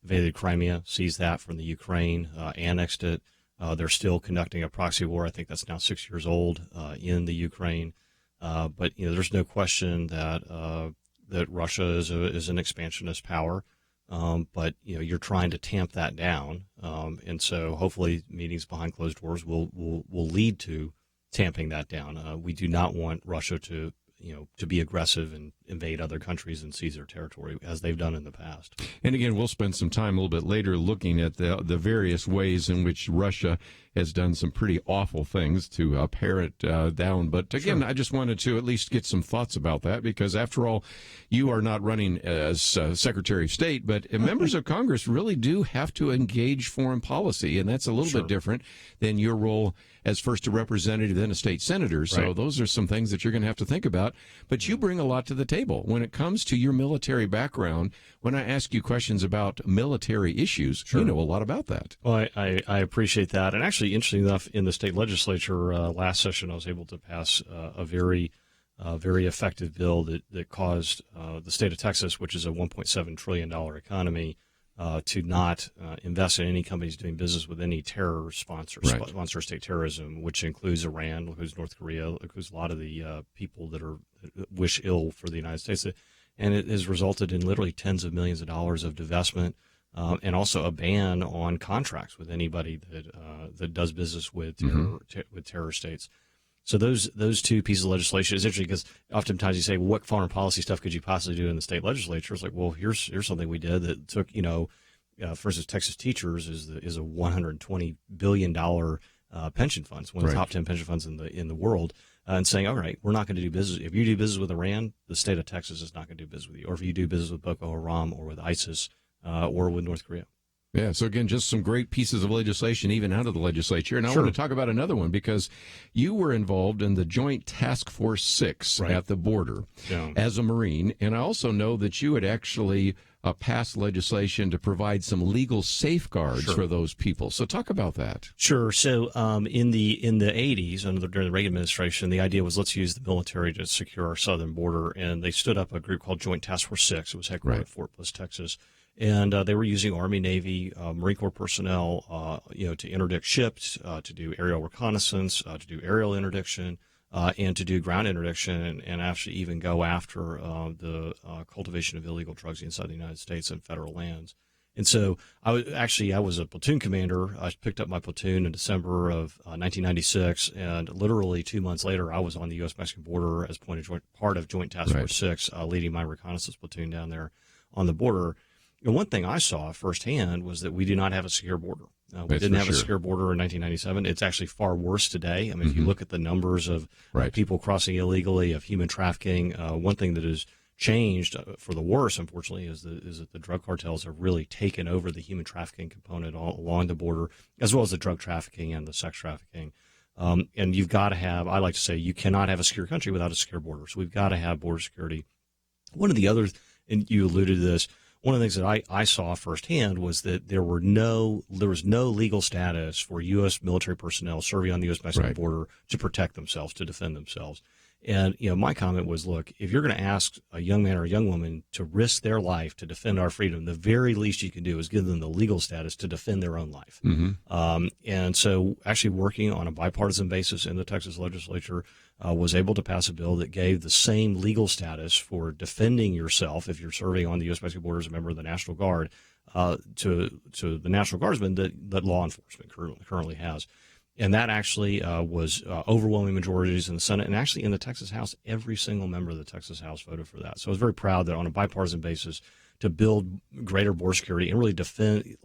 invaded Crimea, seized that from the Ukraine, annexed it. They're still conducting a proxy war. I think that's now 6 years old in the Ukraine. But there's no question that Russia is an expansionist power. But you're trying to tamp that down, and so hopefully meetings behind closed doors will lead to tamping that down. We do not want Russia to be aggressive and invade other countries and seize their territory as they've done in the past. And again, we'll spend some time a little bit later looking at the various ways in which Russia has done some pretty awful things to pare it down. But again, sure. I just wanted to at least get some thoughts about that, because after all, you are not running as Secretary of State, but members of Congress really do have to engage foreign policy, and that's a little bit different than your role as first a representative, then a state senator. So those are some things that you're going to have to think about. But you bring a lot to the table when it comes to your military background. When I ask you questions about military issues, you know a lot about that. Well, I appreciate that. And actually, interesting enough, in the state legislature last session, I was able to pass a very effective bill that caused the state of Texas, which is a $1.7 trillion economy, to not invest in any companies doing business with any terror sponsor state terrorism, which includes Iran, includes North Korea, includes a lot of the people that wish ill for the United States. And it has resulted in literally tens of millions of dollars of divestment, and also a ban on contracts with anybody that does business with terror states. So those two pieces of legislation is interesting, because oftentimes you say, well, what foreign policy stuff could you possibly do in the state legislature? It's like, well, here's something we did that took, for instance, Texas Teachers is a $120 billion pension fund. It's one of the top 10 pension funds in the world, and saying, all right, we're not going to do business. If you do business with Iran, the state of Texas is not going to do business with you. Or if you do business with Boko Haram or with ISIS or with North Korea. Yeah, so again, just some great pieces of legislation, even out of the legislature. And I want to talk about another one, because you were involved in the Joint Task Force 6 at the border as a Marine. And I also know that you had actually passed legislation to provide some legal safeguards for those people. So talk about that. Sure. So in the 80s, during the Reagan administration, the idea was, let's use the military to secure our southern border. And they stood up a group called Joint Task Force 6. It was headquartered at Fort Bliss, Texas. And they were using Army, Navy, Marine Corps personnel, to interdict ships, to do aerial reconnaissance, to do aerial interdiction, and to do ground interdiction, and actually even go after the cultivation of illegal drugs inside the United States and federal lands. And so I was a platoon commander. I picked up my platoon in December of 1996, and literally 2 months later, I was on the U.S.-Mexican border as part of Joint Task Force 6, leading my reconnaissance platoon down there on the border. And one thing I saw firsthand was that we do not have a secure border. We didn't have a secure border in 1997. It's actually far worse today. I mean, if you look at the numbers of people crossing illegally, of human trafficking, one thing that has changed for the worse, unfortunately, is that the drug cartels have really taken over the human trafficking component all along the border, as well as the drug trafficking and the sex trafficking. And you've got to have, I like to say, you cannot have a secure country without a secure border. So we've got to have border security. One of the other, and you alluded to this, one of the things that I saw firsthand was that there was no legal status for U.S. military personnel serving on the U.S.-Mexican border to protect themselves, to defend themselves. And, my comment was, look, if you're going to ask a young man or a young woman to risk their life to defend our freedom, the very least you can do is give them the legal status to defend their own life. And so actually working on a bipartisan basis in the Texas legislature, was able to pass a bill that gave the same legal status for defending yourself if you're serving on the U.S.-Mexican border as a member of the National Guard to the National Guardsmen that law enforcement currently has. And that actually was overwhelming majorities in the Senate, and actually in the Texas House, every single member of the Texas House voted for that. So I was very proud that on a bipartisan basis to build greater border security and really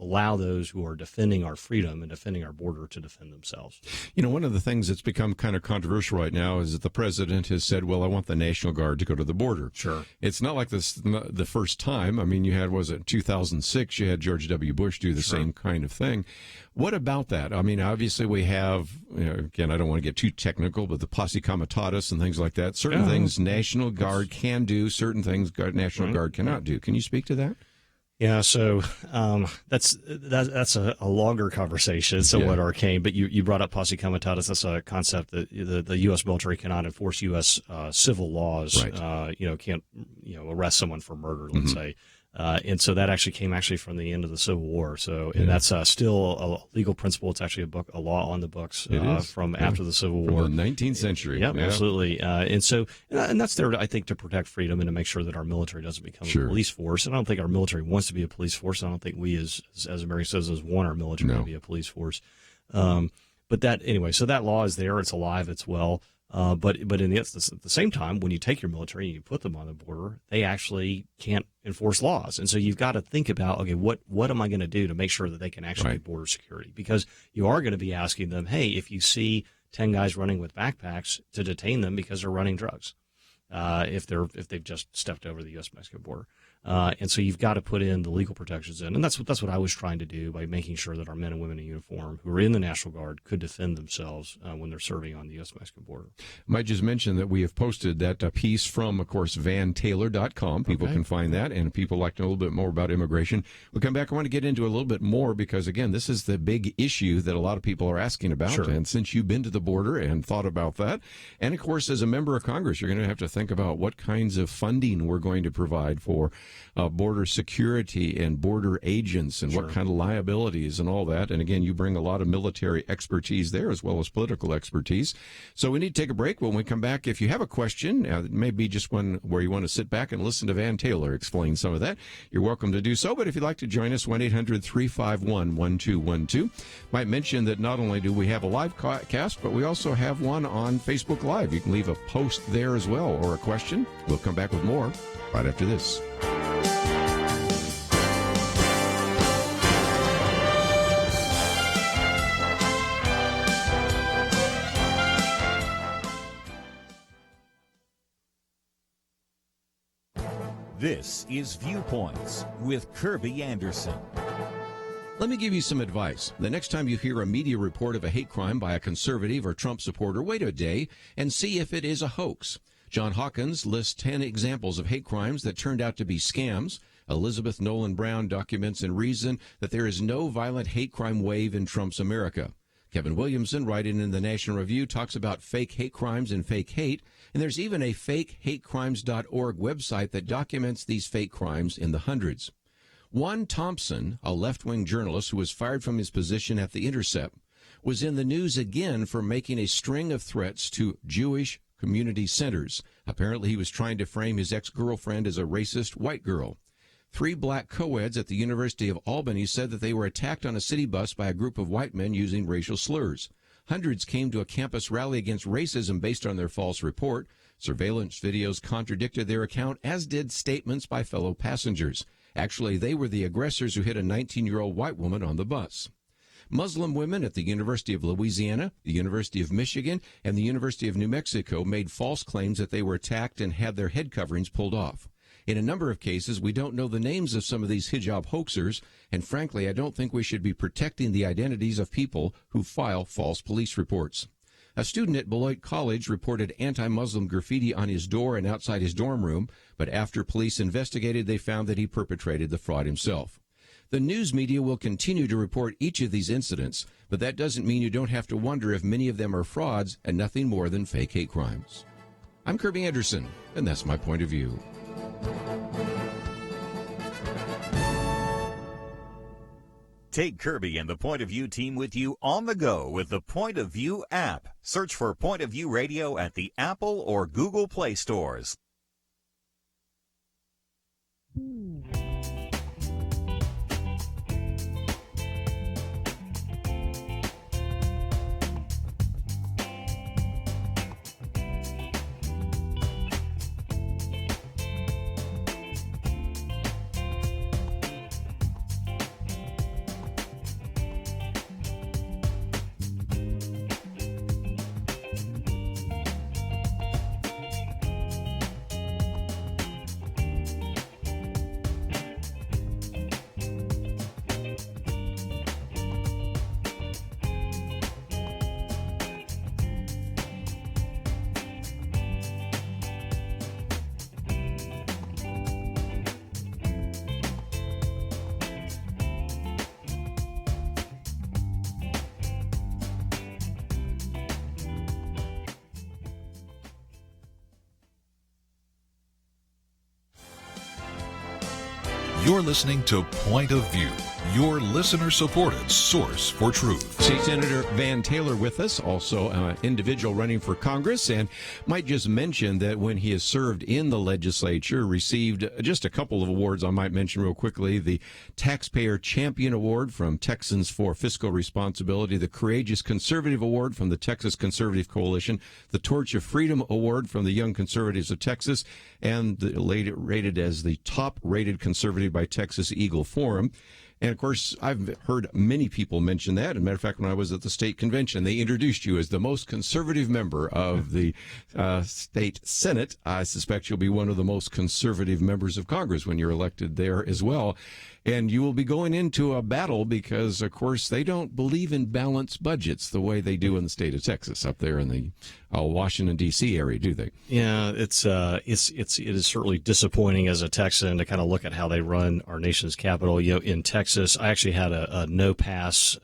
allow those who are defending our freedom and defending our border to defend themselves. One of the things that's become kind of controversial right now is that the president has said, well, I want the National Guard to go to the border. Sure. It's not like this the first time. I mean, you had, was it 2006, you had George W. Bush do the same kind of thing. What about that? I mean, obviously we have, again, I don't want to get too technical, but the posse comitatus and things like that. Certain things National Guard can do, certain things National Guard cannot do. Can you speak to that? Yeah, so that's a longer conversation, somewhat arcane. But you brought up posse comitatus. That's a concept that the U.S. military cannot enforce U.S. Civil laws. Can't arrest someone for murder, let's say. And so that actually came from the end of the Civil War. So, and that's still a legal principle. It's actually a law on the books from after the Civil War. From the 19th century. Yep, absolutely. And so, and that's there, I think, to protect freedom and to make sure that our military doesn't become a police force. And I don't think our military wants to be a police force. I don't think we as American citizens want our military to be a police force. But that, anyway, so that law is there. It's alive. It's well. But at the same time, when you take your military and you put them on the border, they actually can't enforce laws. And so you've got to think about, okay, what am I going to do to make sure that they can actually do border security? Because you are going to be asking them, hey, if you see 10 guys running with backpacks, to detain them because they're running drugs, if they've just stepped over the U.S.-Mexico border. And so you've got to put in the legal protections in. And that's what I was trying to do by making sure that our men and women in uniform who are in the National Guard could defend themselves when they're serving on the U.S.-Mexican border. Might just mention that we have posted that piece from, of course, vantaylor.com. People can find that, and people like to know a little bit more about immigration. We'll come back. I want to get into a little bit more because, again, this is the big issue that a lot of people are asking about. Sure. And since you've been to the border and thought about that, and, of course, as a member of Congress, you're going to have to think about what kinds of funding we're going to provide for border security and border agents and what kind of liabilities and all that. And again, you bring a lot of military expertise there as well as political expertise. So we need to take a break. When we come back, if you have a question, it may be just one where you want to sit back and listen to Van Taylor explain some of that, you're welcome to do so. But if you'd like to join us, 1-800-351-1212. Might mention that not only do we have a live cast, but we also have one on Facebook Live. You can leave a post there as well or a question. We'll come back with more right after this. This is Viewpoints with Kerby Anderson. Let me give you some advice. The next time you hear a media report of a hate crime by a conservative or Trump supporter, wait a day and see if it is a hoax. John Hawkins lists 10 examples of hate crimes that turned out to be scams. Elizabeth Nolan Brown documents in Reason that there is no violent hate crime wave in Trump's America. Kevin Williamson, writing in the National Review, talks about fake hate crimes and fake hate. And there's even a fakehatecrimes.org website that documents these fake crimes in the hundreds. Juan Thompson, a left-wing journalist who was fired from his position at The Intercept, was in the news again for making a string of threats to Jewish community centers. Apparently, he was trying to frame his ex-girlfriend as a racist white girl. 3 black co-eds at the University of Albany said that they were attacked on a city bus by a group of white men using racial slurs. Hundreds came to a campus rally against racism based on their false report. Surveillance videos contradicted their account, as did statements by fellow passengers. Actually, they were the aggressors who hit a 19-year-old white woman on the bus. Muslim women at the University of Louisiana, the University of Michigan, and the University of New Mexico made false claims that they were attacked and had their head coverings pulled off. In a number of cases, we don't know the names of some of these hijab hoaxers, and frankly, I don't think we should be protecting the identities of people who file false police reports. A student at Beloit College reported anti-Muslim graffiti on his door and outside his dorm room, but after police investigated, they found that he perpetrated the fraud himself. The news media will continue to report each of these incidents, but that doesn't mean you don't have to wonder if many of them are frauds and nothing more than fake hate crimes. I'm Kerby Anderson, and that's my point of view. Take Kerby and the Point of View team with you on the go with the Point of View app. Search for Point of View Radio at the Apple or Google Play stores. You're listening to Point of View, your listener-supported source for truth. State Senator Van Taylor with us, also an individual running for Congress, and might just mention that when he has served in the legislature, received just a couple of awards I might mention real quickly: the Taxpayer Champion Award from Texans for Fiscal Responsibility, the Courageous Conservative Award from the Texas Conservative Coalition, the Torch of Freedom Award from the Young Conservatives of Texas, and rated as the top-rated conservative by Texas Eagle Forum. And, of course, I've heard many people mention that. As a matter of fact, when I was at the state convention, they introduced you as the most conservative member of the state Senate. I suspect you'll be one of the most conservative members of Congress when you're elected there as well. And you will be going into a battle because, of course, they don't believe in balanced budgets the way they do in the state of Texas up there in the Washington, D.C. area, do they? Yeah, it is certainly disappointing as a Texan to kind of look at how they run our nation's capital. You know, in Texas, I actually had a no pass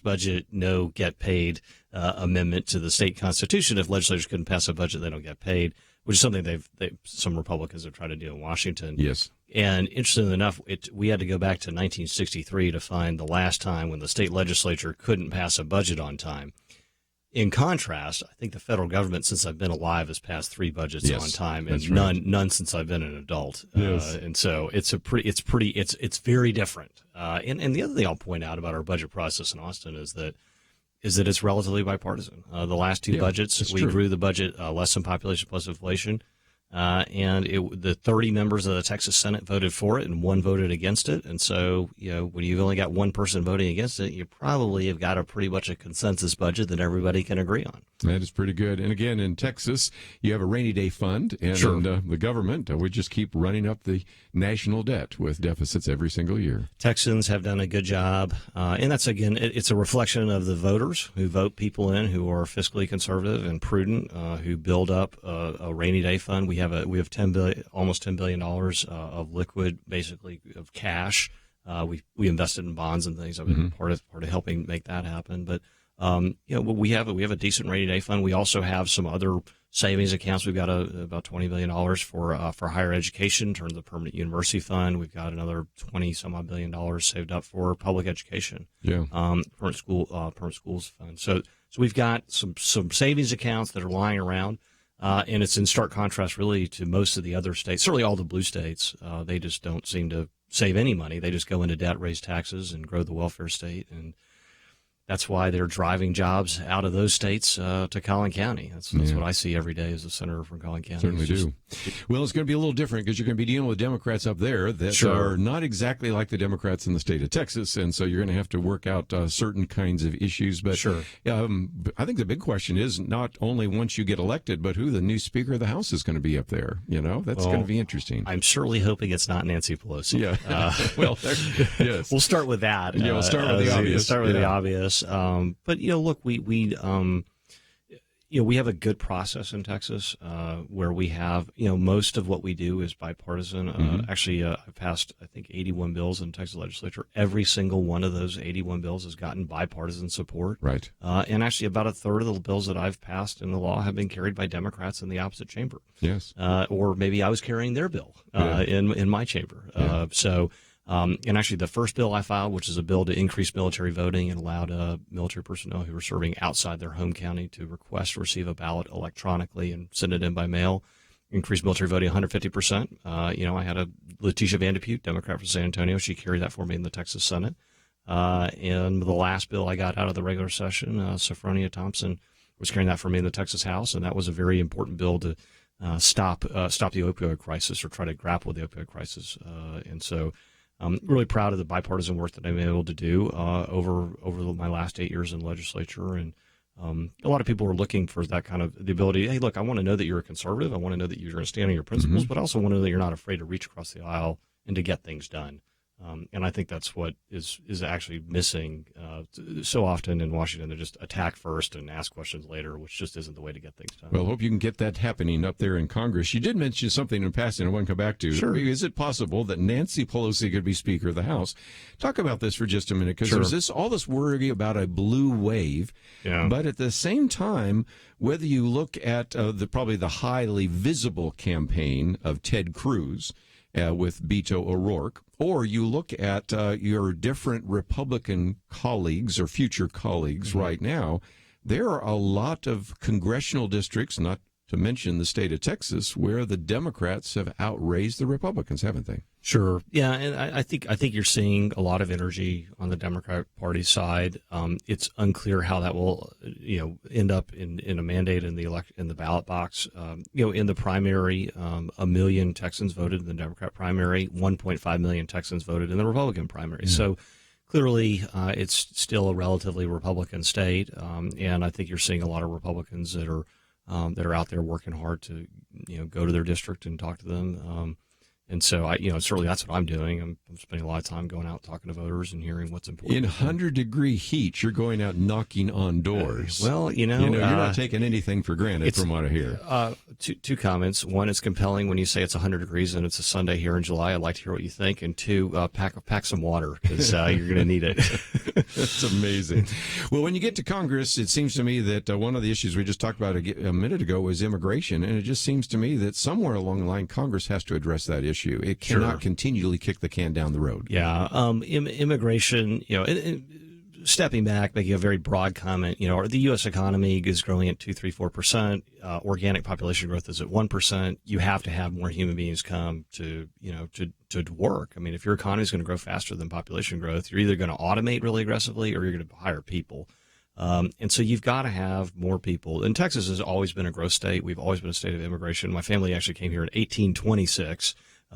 budget, no get paid amendment to the state constitution. If legislators couldn't pass a budget, they don't get paid, which is something some Republicans have tried to do in Washington. Yes. And interestingly enough, we had to go back to 1963 to find the last time when the state legislature couldn't pass a budget on time. In contrast, I think the federal government, since I've been alive, has passed 3 budgets on time, and none since I've been an adult. Yes. And so it's very different. And the other thing I'll point out about our budget process in Austin is that it's relatively bipartisan. The last 2 budgets, we grew the budget less than population plus inflation. And the 30 members of the Texas Senate voted for it and 1 voted against it. And so, you know, when you've only got 1 person voting against it, you probably have got a pretty much a consensus budget that everybody can agree on. That is pretty good. And again, in Texas, you have a rainy day fund, and the government, we just keep running up the national debt with deficits every single year. Texans have done a good job. And that's, again, it's a reflection of the voters who vote people in who are fiscally conservative and prudent, who build up a rainy day fund. We have almost $10 billion of liquid, basically of cash. We invested in bonds and things. I've been part of helping make that happen. But we have a decent rainy day fund. We also have some other savings accounts. We've got about $20 billion for higher education in terms of the permanent university fund. We've got another $20 billion saved up for public education. Yeah. Permanent schools fund. So we've got some savings accounts that are lying around. And it's in stark contrast, really, to most of the other states, certainly all the blue states. They just don't seem to save any money. They just go into debt, raise taxes, and grow the welfare state. And that's why they're driving jobs out of those states to Collin County. That's what I see every day as a senator from Collin County. Certainly do. Well, it's going to be a little different because you're going to be dealing with Democrats up there that are not exactly like the Democrats in the state of Texas, and so you're going to have to work out certain kinds of issues. But I think the big question is not only once you get elected, but who the new Speaker of the House is going to be up there. You know, that's going to be interesting. I'm certainly hoping it's not Nancy Pelosi. Yeah. Yes. We'll start with that. Yeah, we'll start with the obvious. The obvious. But look, we have a good process in Texas where we have most of what we do is bipartisan. Actually, I've passed I think 81 bills in the Texas legislature. Every single one of those 81 bills has gotten bipartisan support. Right. And actually, about a third of the bills that I've passed in the law have been carried by Democrats in the opposite chamber. Yes. Or maybe I was carrying their bill in my chamber. And actually, the first bill I filed, which is a bill to increase military voting and allowed military personnel who are serving outside their home county to request to receive a ballot electronically and send it in by mail, increase military voting 150%. I had a Letitia Van de Putte, Democrat from San Antonio. She carried that for me in the Texas Senate. And the last bill I got out of the regular session, Sophronia Thompson was carrying that for me in the Texas House, and that was a very important bill to stop the opioid crisis or try to grapple with the opioid crisis. And so I'm really proud of the bipartisan work that I've been able to do over my last 8 years in the legislature. And a lot of people are looking for that kind of the ability. Hey, look, I want to know that you're a conservative. I want to know that you're going to stand on your principles, but I also want to know that you're not afraid to reach across the aisle and to get things done. And I think that's what is actually missing so often in Washington. They just attack first and ask questions later, which just isn't the way to get things done. Well, hope you can get that happening up there in Congress. You did mention something in passing I want to come back to. Sure. Is it possible that Nancy Pelosi could be Speaker of the House? Talk about this for just a minute, because there's all this worry about a blue wave. Yeah. But at the same time, whether you look at probably the highly visible campaign of Ted Cruz, with Beto O'Rourke, or you look at your different Republican colleagues or future colleagues right now, there are a lot of congressional districts, not to mention the state of Texas, where the Democrats have outraised the Republicans, haven't they? Sure. Yeah, and I think you're seeing a lot of energy on the Democratic Party side. It's unclear how that will, end up in a mandate in the ballot box. In the primary, 1 million Texans voted in the Democrat primary, 1.5 million Texans voted in the Republican primary. So clearly, it's still a relatively Republican state, and I think you're seeing a lot of Republicans that are out there working hard to, go to their district and talk to them. And so certainly that's what I'm doing. I'm spending a lot of time going out talking to voters and hearing what's important. In 100-degree heat, you're going out knocking on doors. You're not taking anything for granted from what I hear. Two comments. One, it's compelling when you say it's 100 degrees and it's a Sunday here in July. I'd like to hear what you think. And two, pack some water because you're going to need it. That's amazing. Well, when you get to Congress, it seems to me that one of the issues we just talked about a minute ago was immigration. And it just seems to me that somewhere along the line, Congress has to address that issue. It cannot continually kick the can down the road. Yeah. Immigration, stepping back, making a very broad comment, the U.S. economy is growing at 2-4%. Organic population growth is at 1%. You have to have more human beings come to work. I mean, if your economy is going to grow faster than population growth, you're either going to automate really aggressively or you're going to hire people. And so you've got to have more people. And Texas has always been a growth state. We've always been a state of immigration. My family actually came here in 1826.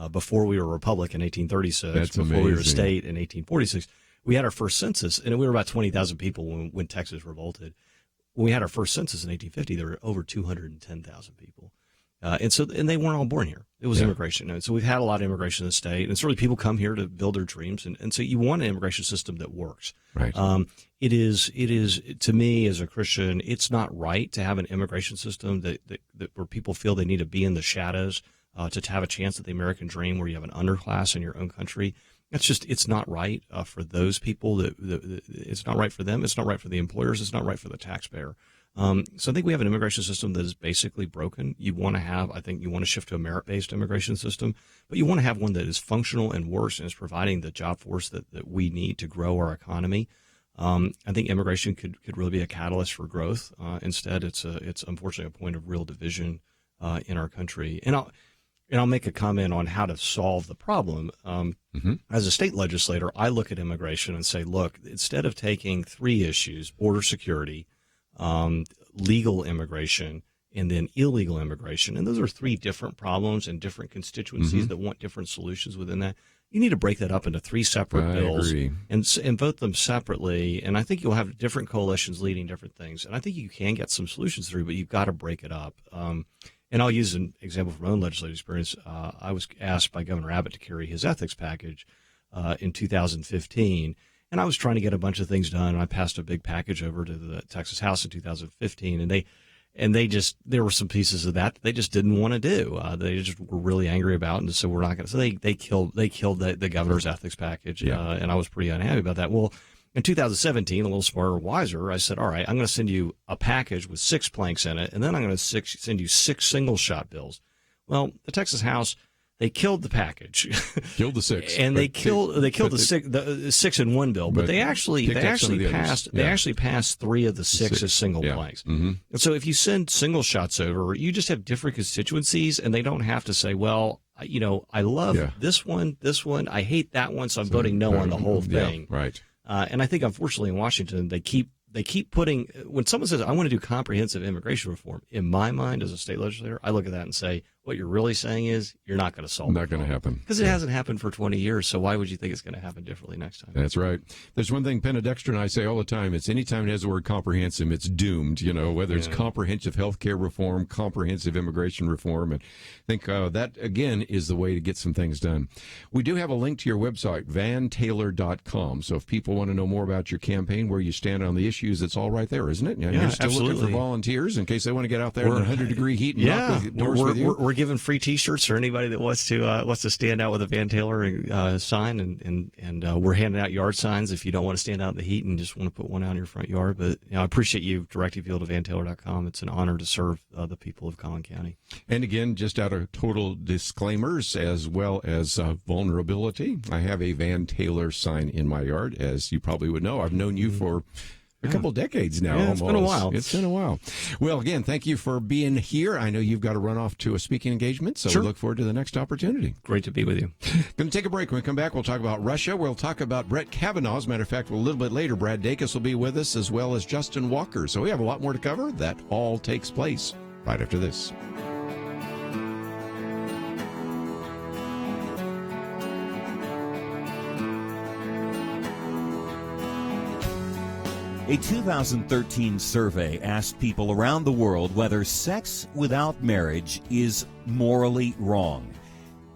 Before we were a republic in 1836, That's before amazing. we were a state in 1846, we had our first census, and we were about 20,000 people when Texas revolted. When we had our first census in 1850, there were over 210,000 people. And they weren't all born here. It was immigration. And so we've had a lot of immigration in the state, and certainly people come here to build their dreams. And so you want an immigration system that works. Right. It is, to me, as a Christian, it's not right to have an immigration system that where people feel they need to be in the shadows, to have a chance at the American dream where you have an underclass in your own country. It's not right for those people. It's not right for them. It's not right for the employers. It's not right for the taxpayer. So I think we have an immigration system that is basically broken. I think you want to shift to a merit-based immigration system, but you want to have one that is functional and works and is providing the job force that we need to grow our economy. I think immigration could really be a catalyst for growth. Instead, it's unfortunately a point of real division in our country. And I'll make a comment on how to solve the problem. As a state legislator, I look at immigration and say, look, instead of taking three issues, border security, legal immigration, and then illegal immigration, and those are three different problems and different constituencies that want different solutions within that, you need to break that up into three separate bills and vote them separately. And I think you'll have different coalitions leading different things. And I think you can get some solutions through, but you've got to break it up. And I'll use an example from my own legislative experience. I was asked by Governor Abbott to carry his ethics package in 2015, and I was trying to get a bunch of things done. And I passed a big package over to the Texas House in 2015, and there were some pieces of that they just didn't want to do. They just were really angry about it, and so we're not going to. So they killed the governor's ethics package, and I was pretty unhappy about that. Well, in 2017, a little smarter, wiser, I said, all right, I'm going to send you a package with 6 planks in it, and then I'm going to send you 6 single-shot bills. Well, the Texas House, they killed the package. Killed the 6. And they killed the 6 in one bill, but they actually passed 3 of the 6 as single planks. And so if you send single shots over, you just have different constituencies, and they don't have to say, well, I love this one, I hate that one, so I'm voting no on the whole thing. Yeah, right. And I think, unfortunately, in Washington, they keep putting, when someone says, I want to do comprehensive immigration reform, in my mind as a state legislator, I look at that and say, what you're really saying is you're not going to solve it. Not going to happen. Because it hasn't happened for 20 years, so why would you think it's going to happen differently next time? That's right. There's one thing Penna Dexter and I say all the time. It's anytime it has the word comprehensive, it's doomed, whether it's comprehensive health care reform, comprehensive immigration reform. And I think that, again, is the way to get some things done. We do have a link to your website, vantaylor.com. So if people want to know more about your campaign, where you stand on the issues, it's all right there, isn't it? You're still absolutely. looking for volunteers in case they want to get out there in 100-degree heat and knock with doors with you. We're we're giving free T-shirts for anybody that wants to stand out with a Van Taylor sign, and we're handing out yard signs if you don't want to stand out in the heat and just want to put one out in your front yard. But I appreciate you directing people to vantaylor.com. It's an honor to serve the people of Collin County. And again, just out of total disclaimers as well as vulnerability, I have a Van Taylor sign in my yard, as you probably would know. I've known you for a couple of decades now. Yeah, it's been a while. It's been a while. Well, again, thank you for being here. I know you've got to run off to a speaking engagement, so Sure. we look forward to the next opportunity. Great to be with you. Going to take a break. When we come back, we'll talk about Russia. We'll talk about Brett Kavanaugh. As a matter of fact, a little bit later, Brad Dacus will be with us, as well as Justin Walker. So we have a lot more to cover. That all takes place right after this. A 2013 survey asked people around the world whether sex without marriage is morally wrong.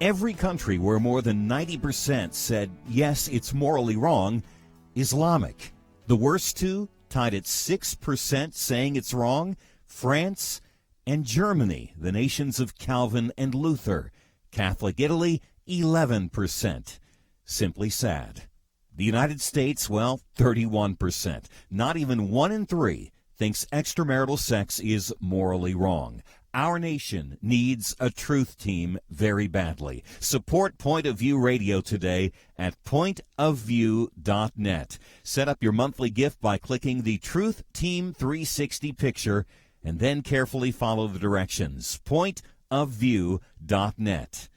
Every country where more than 90% said, yes, it's morally wrong, Islamic. The worst two, tied at 6% saying it's wrong, France and Germany, the nations of Calvin and Luther. Catholic Italy, 11%. Simply sad. The United States, well, 31%. Not even 1 in 3 thinks extramarital sex is morally wrong. Our nation needs a truth team very badly. Support Point of View Radio today at pointofview.net. Set up your monthly gift by clicking the Truth Team 360 picture and then carefully follow the directions. Pointofview.net.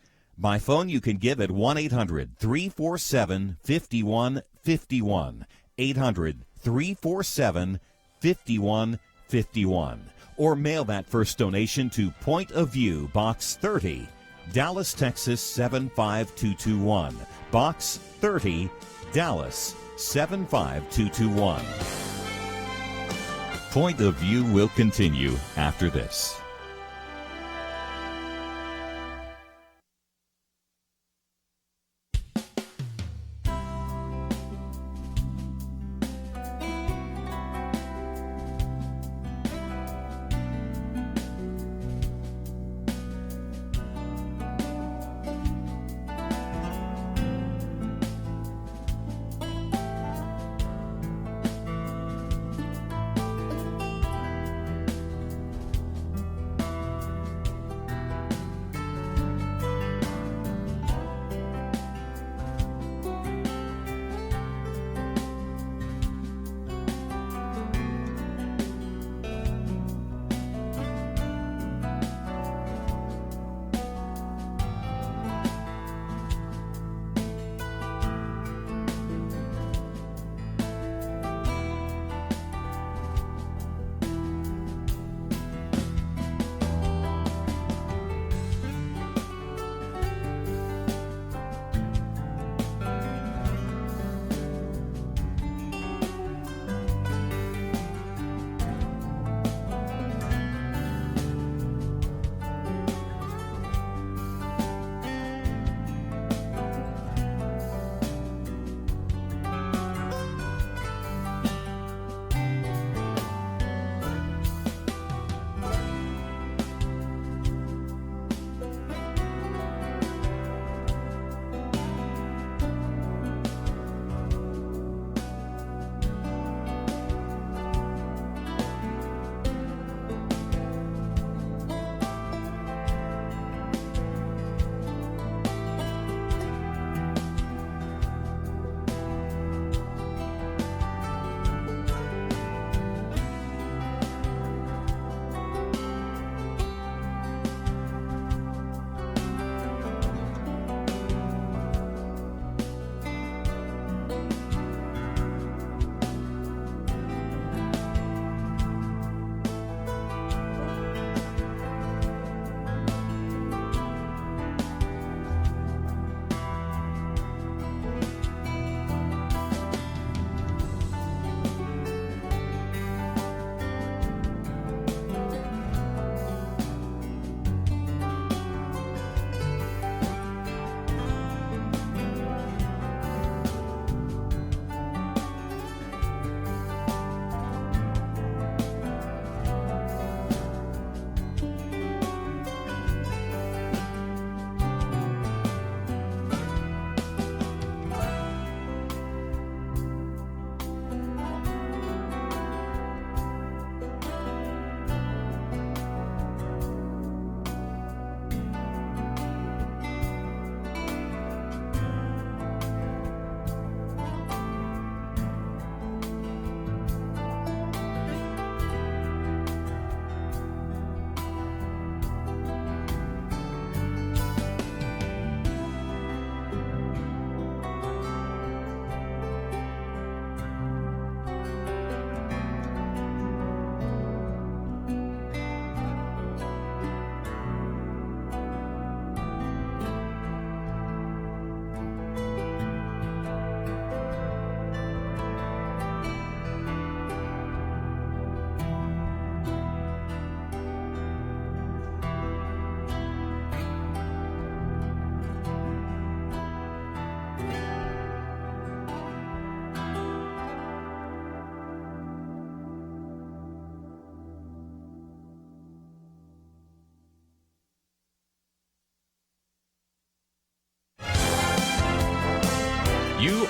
By phone, you can give at 1-800-347-5151, 800-347-5151, or mail that first donation to Point of View, Box 30, Dallas, Texas 75221, Box 30, Dallas 75221. Point of View will continue after this.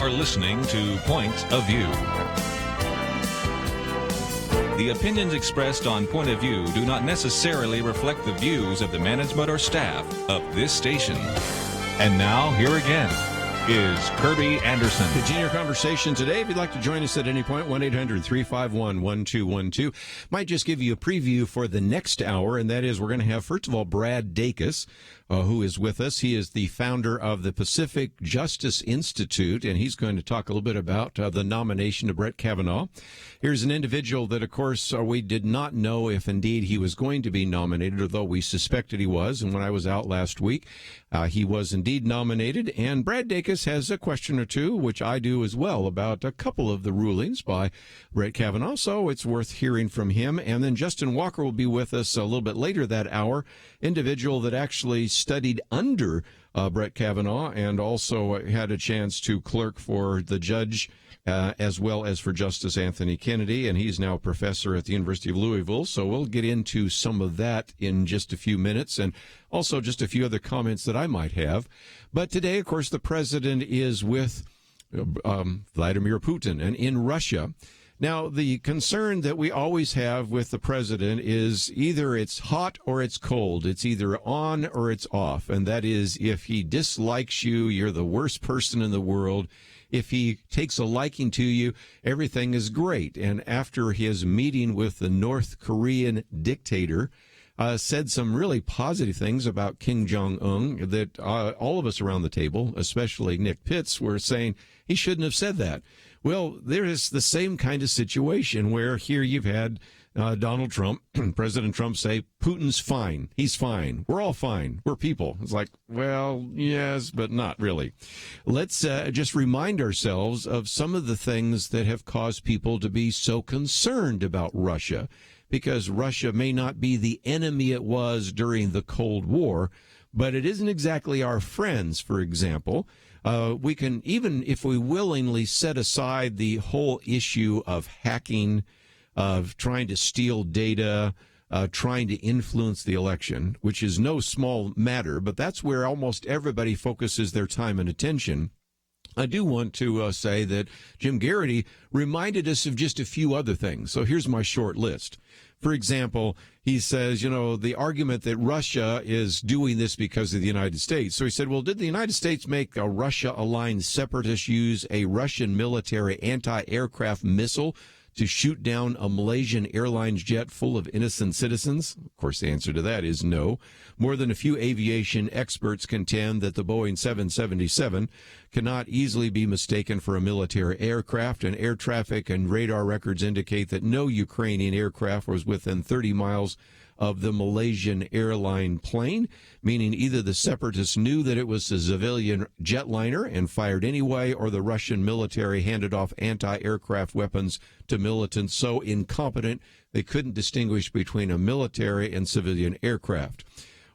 You're listening to Point of View. The opinions expressed on Point of View do not necessarily reflect the views of the management or staff of this station. And now, here again is Kerby Anderson. Continue our conversation today. If you'd like to join us at any point, 1-800-351-1212. Might just give you a preview for the next hour, and that is we're going to have, first of all, Brad Dacus, who is with us. He is the founder of the Pacific Justice Institute, and he's going to talk a little bit about the nomination of Brett Kavanaugh. Here's an individual that, of course, we did not know if indeed he was going to be nominated, although we suspected he was. And when I was out last week, he was indeed nominated. And Brad Dacus has a question or two, which I do as well, about a couple of the rulings by Brett Kavanaugh. So it's worth hearing from him. And then Justin Walker will be with us a little bit later that hour, individual that actually studied under Brett Kavanaugh and also had a chance to clerk for the judge as well as for Justice Anthony Kennedy, and he's now a professor at the University of Louisville. So we'll get into some of that in just a few minutes, and also just a few other comments that I might have. But today, of course, the president is with Vladimir Putin and in Russia. Now, the concern that we always have with the president is either it's hot or it's cold. It's either on or it's off. And that is, if he dislikes you, you're the worst person in the world. If he takes a liking to you, everything is great. And after his meeting with the North Korean dictator, said some really positive things about Kim Jong-un that all of us around the table, especially Nick Pitts, were saying he shouldn't have said that. Well, there is the same kind of situation where here you've had Donald Trump, President Trump, say, Putin's fine. He's fine. We're all fine. We're people. It's like, well, yes, but not really. Let's just remind ourselves of some of the things that have caused people to be so concerned about Russia, because Russia may not be the enemy it was during the Cold War, but it isn't exactly our friends, for example. We can, even if we willingly set aside the whole issue of hacking, of trying to steal data, trying to influence the election, which is no small matter, but that's where almost everybody focuses their time and attention. I do want to say that Jim Garrity reminded us of just a few other things. So here's my short list. For example, he says, the argument that Russia is doing this because of the United States. So he said, well, did the United States make a Russia-aligned separatist use a Russian military anti-aircraft missile to shoot down a Malaysian Airlines jet full of innocent citizens? Of course, the answer to that is no. More than a few aviation experts contend that the Boeing 777 cannot easily be mistaken for a military aircraft, and air traffic and radar records indicate that no Ukrainian aircraft was within 30 miles of the Malaysian airline plane, meaning either the separatists knew that it was a civilian jetliner and fired anyway, or the Russian military handed off anti-aircraft weapons to militants so incompetent they couldn't distinguish between a military and civilian aircraft.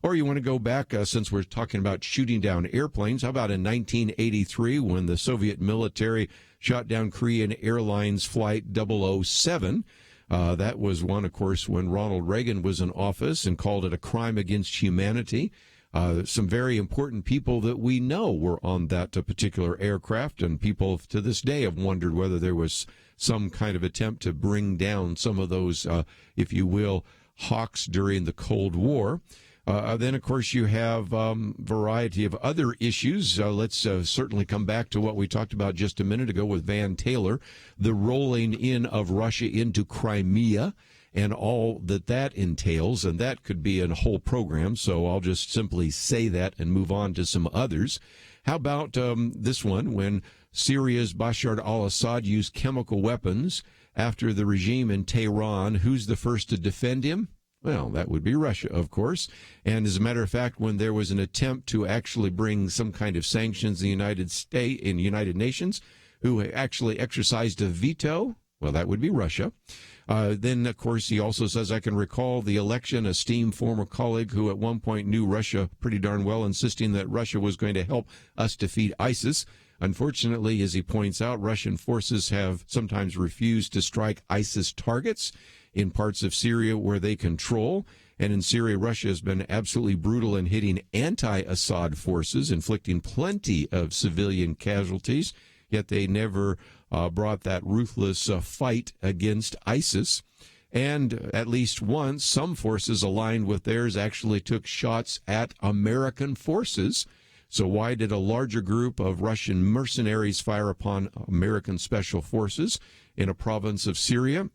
Or you want to go back, since we're talking about shooting down airplanes, how about in 1983 when the Soviet military shot down Korean Airlines Flight 007? That was one, of course, when Ronald Reagan was in office and called it a crime against humanity. Some very important people that we know were on that particular aircraft, and people to this day have wondered whether there was some kind of attempt to bring down some of those, if you will, hawks during the Cold War. Then, of course, you have variety of other issues. Let's certainly come back to what we talked about just a minute ago with Van Taylor, the rolling in of Russia into Crimea and all that entails, and that could be a whole program, so I'll just simply say that and move on to some others. How about this one, when Syria's Bashar al-Assad used chemical weapons after the regime in Tehran? Who's the first to defend him? Well, that would be Russia, of course. And as a matter of fact, when there was an attempt to actually bring some kind of sanctions in the United Nations, who actually exercised a veto, well, that would be Russia. Then, of course, he also says, I can recall the election, esteemed former colleague who at one point knew Russia pretty darn well, insisting that Russia was going to help us defeat ISIS. Unfortunately, as he points out, Russian forces have sometimes refused to strike ISIS targets in parts of Syria where they control. And in Syria, Russia has been absolutely brutal in hitting anti-Assad forces, inflicting plenty of civilian casualties. yet they never brought that ruthless fight against ISIS. And at least once, some forces aligned with theirs actually took shots at American forces. So why did a larger group of Russian mercenaries fire upon American special forces in a province of Syria?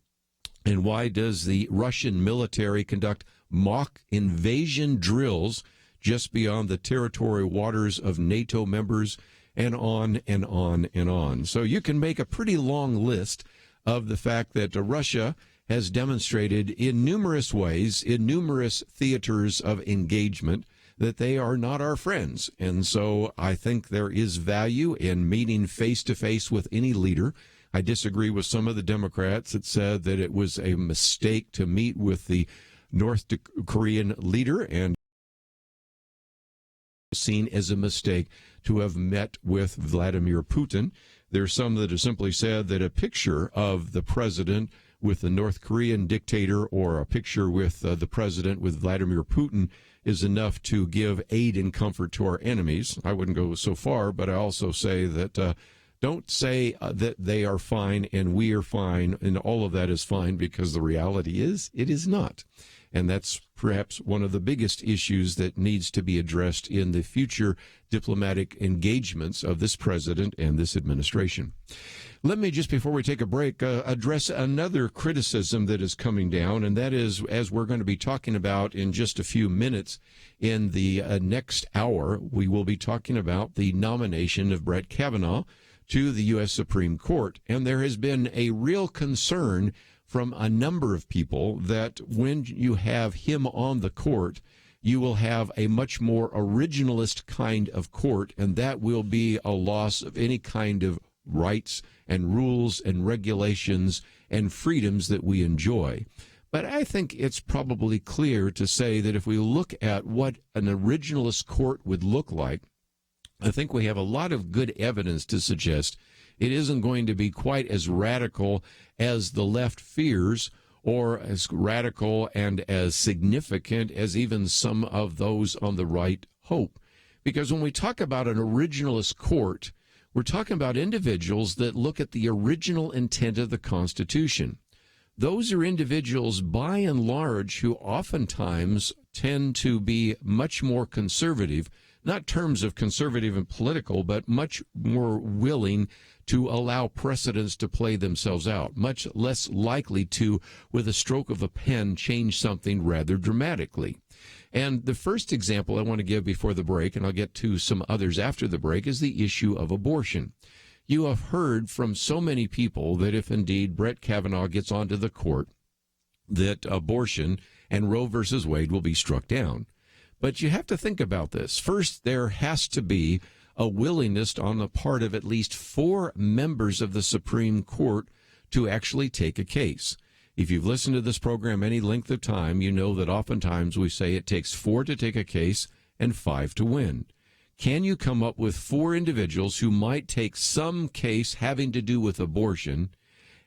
And why does the Russian military conduct mock invasion drills just beyond the territorial waters of NATO members, and on and on and on? So you can make a pretty long list of the fact that Russia has demonstrated in numerous ways, in numerous theaters of engagement, that they are not our friends. And so I think there is value in meeting face-to-face with any leader. I disagree with some of the Democrats that said that it was a mistake to meet with the North Korean leader, and seen as a mistake to have met with Vladimir Putin. There's some that have simply said that a picture of the president with the North Korean dictator or a picture with the president with Vladimir Putin is enough to give aid and comfort to our enemies. I wouldn't go so far, but I also say that don't say that they are fine and we are fine and all of that is fine, because the reality is it is not. And that's perhaps one of the biggest issues that needs to be addressed in the future diplomatic engagements of this president and this administration. Let me, just before we take a break, address another criticism that is coming down, and that is, as we're going to be talking about in just a few minutes in the next hour, we will be talking about the nomination of Brett Kavanaugh to the U.S. Supreme Court. And there has been a real concern from a number of people that when you have him on the court, you will have a much more originalist kind of court, and that will be a loss of any kind of rights and rules and regulations and freedoms that we enjoy. But I think it's probably clear to say that if we look at what an originalist court would look like, I think we have a lot of good evidence to suggest it isn't going to be quite as radical as the left fears, or as radical and as significant as even some of those on the right hope. Because when we talk about an originalist court, we're talking about individuals that look at the original intent of the Constitution. Those are individuals, by and large, who oftentimes tend to be much more conservative, not terms of conservative and political, but much more willing to allow precedents to play themselves out, much less likely to, with a stroke of a pen, change something rather dramatically. And the first example I want to give before the break, and I'll get to some others after the break, is the issue of abortion. You have heard from so many people that if indeed Brett Kavanaugh gets onto the court, that abortion and Roe versus Wade will be struck down. But you have to think about this. First, there has to be a willingness on the part of at least 4 members of the Supreme Court to actually take a case. If you've listened to this program any length of time, you know that oftentimes we say it takes 4 to take a case and 5 to win. Can you come up with 4 individuals who might take some case having to do with abortion?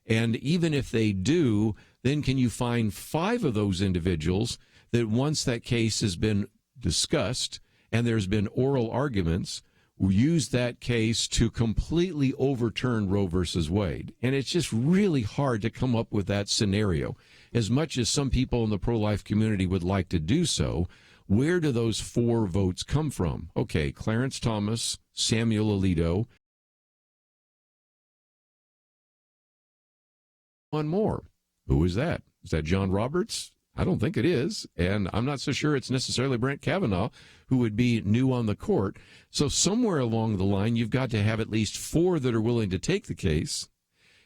And even if they do, then can you find 5 of those individuals that once that case has been discussed and there's been oral arguments, use that case to completely overturn Roe versus Wade? And it's just really hard to come up with that scenario. As much as some people in the pro-life community would like to do so, where do those 4 votes come from? Okay, Clarence Thomas, Samuel Alito. One more. Who is that? Is that John Roberts? I don't think it is, and I'm not so sure it's necessarily Brett Kavanaugh, who would be new on the court. So somewhere along the line, you've got to have at least 4 that are willing to take the case,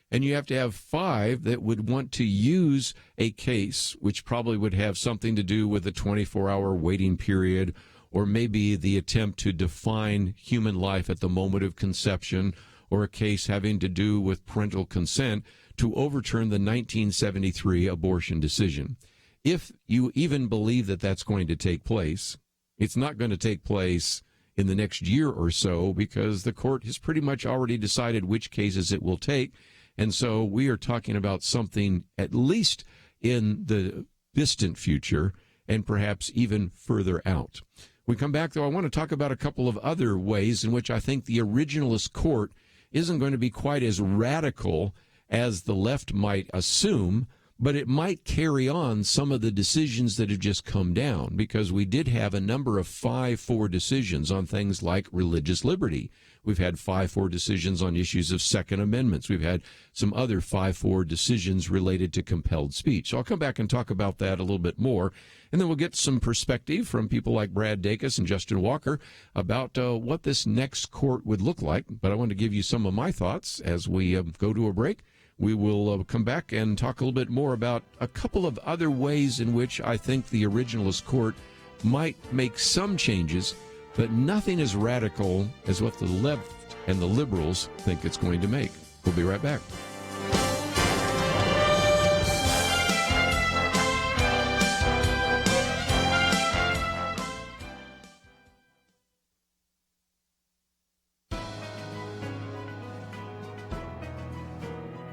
and you have to have 5 that would want to use a case, which probably would have something to do with a 24-hour waiting period, or maybe the attempt to define human life at the moment of conception, or a case having to do with parental consent, to overturn the 1973 abortion decision. If you even believe that that's going to take place, it's not going to take place in the next year or so, because the court has pretty much already decided which cases it will take. And so we are talking about something at least in the distant future and perhaps even further out. When we come back, though, I want to talk about a couple of other ways in which I think the originalist court isn't going to be quite as radical as the left might assume, but it might carry on some of the decisions that have just come down, because we did have a number of 5-4 decisions on things like religious liberty. We've had 5-4 decisions on issues of Second Amendments. We've had some other 5-4 decisions related to compelled speech. So I'll come back and talk about that a little bit more, and then we'll get some perspective from people like Brad Dacus and Justin Walker about what this next court would look like. But I want to give you some of my thoughts as we go to a break. We will come back and talk a little bit more about a couple of other ways in which I think the originalist court might make some changes, but nothing as radical as what the left and the liberals think it's going to make. We'll be right back.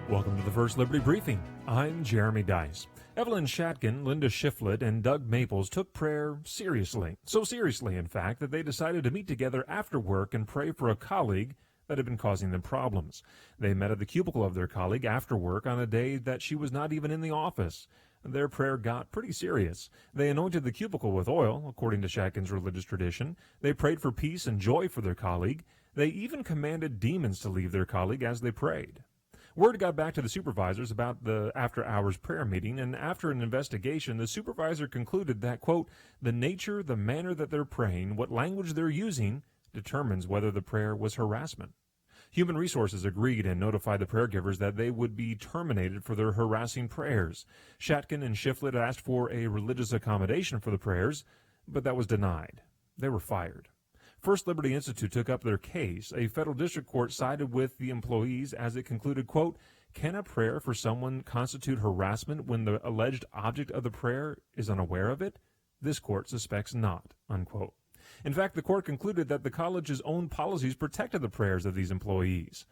Welcome to the First Liberty Briefing. I'm Jeremy Dice. Evelyn Shatkin, Linda Shiflett, and Doug Maples took prayer seriously. So seriously, in fact, that they decided to meet together after work and pray for a colleague that had been causing them problems. They met at the cubicle of their colleague after work on a day that she was not even in the office. Their prayer got pretty serious. They anointed the cubicle with oil, according to Shatkin's religious tradition. They prayed for peace and joy for their colleague. They even commanded demons to leave their colleague as they prayed. Word got back to the supervisors about the after-hours prayer meeting, and after an investigation, the supervisor concluded that, quote, the nature, the manner that they're praying, what language they're using, determines whether the prayer was harassment. Human Resources agreed and notified the prayer givers that they would be terminated for their harassing prayers. Shatkin and Shiflett asked for a religious accommodation for the prayers, but that was denied. They were fired. First Liberty Institute took up their case. A federal district court sided with the employees as it concluded, quote, can a prayer for someone constitute harassment when the alleged object of the prayer is unaware of it? This court suspects not, unquote. In fact, the court concluded that the college's own policies protected the prayers of these employees.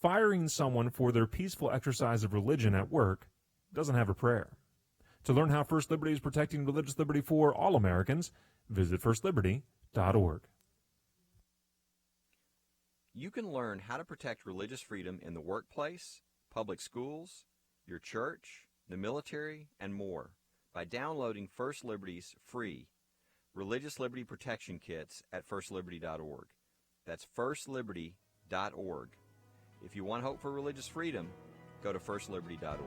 Firing someone for their peaceful exercise of religion at work doesn't have a prayer. To learn how First Liberty is protecting religious liberty for all Americans, visit firstliberty.org. You can learn how to protect religious freedom in the workplace, public schools, your church, the military, and more by downloading First Liberty's free Religious Liberty Protection Kits at firstliberty.org. That's firstliberty.org. If you want hope for religious freedom, go to firstliberty.org.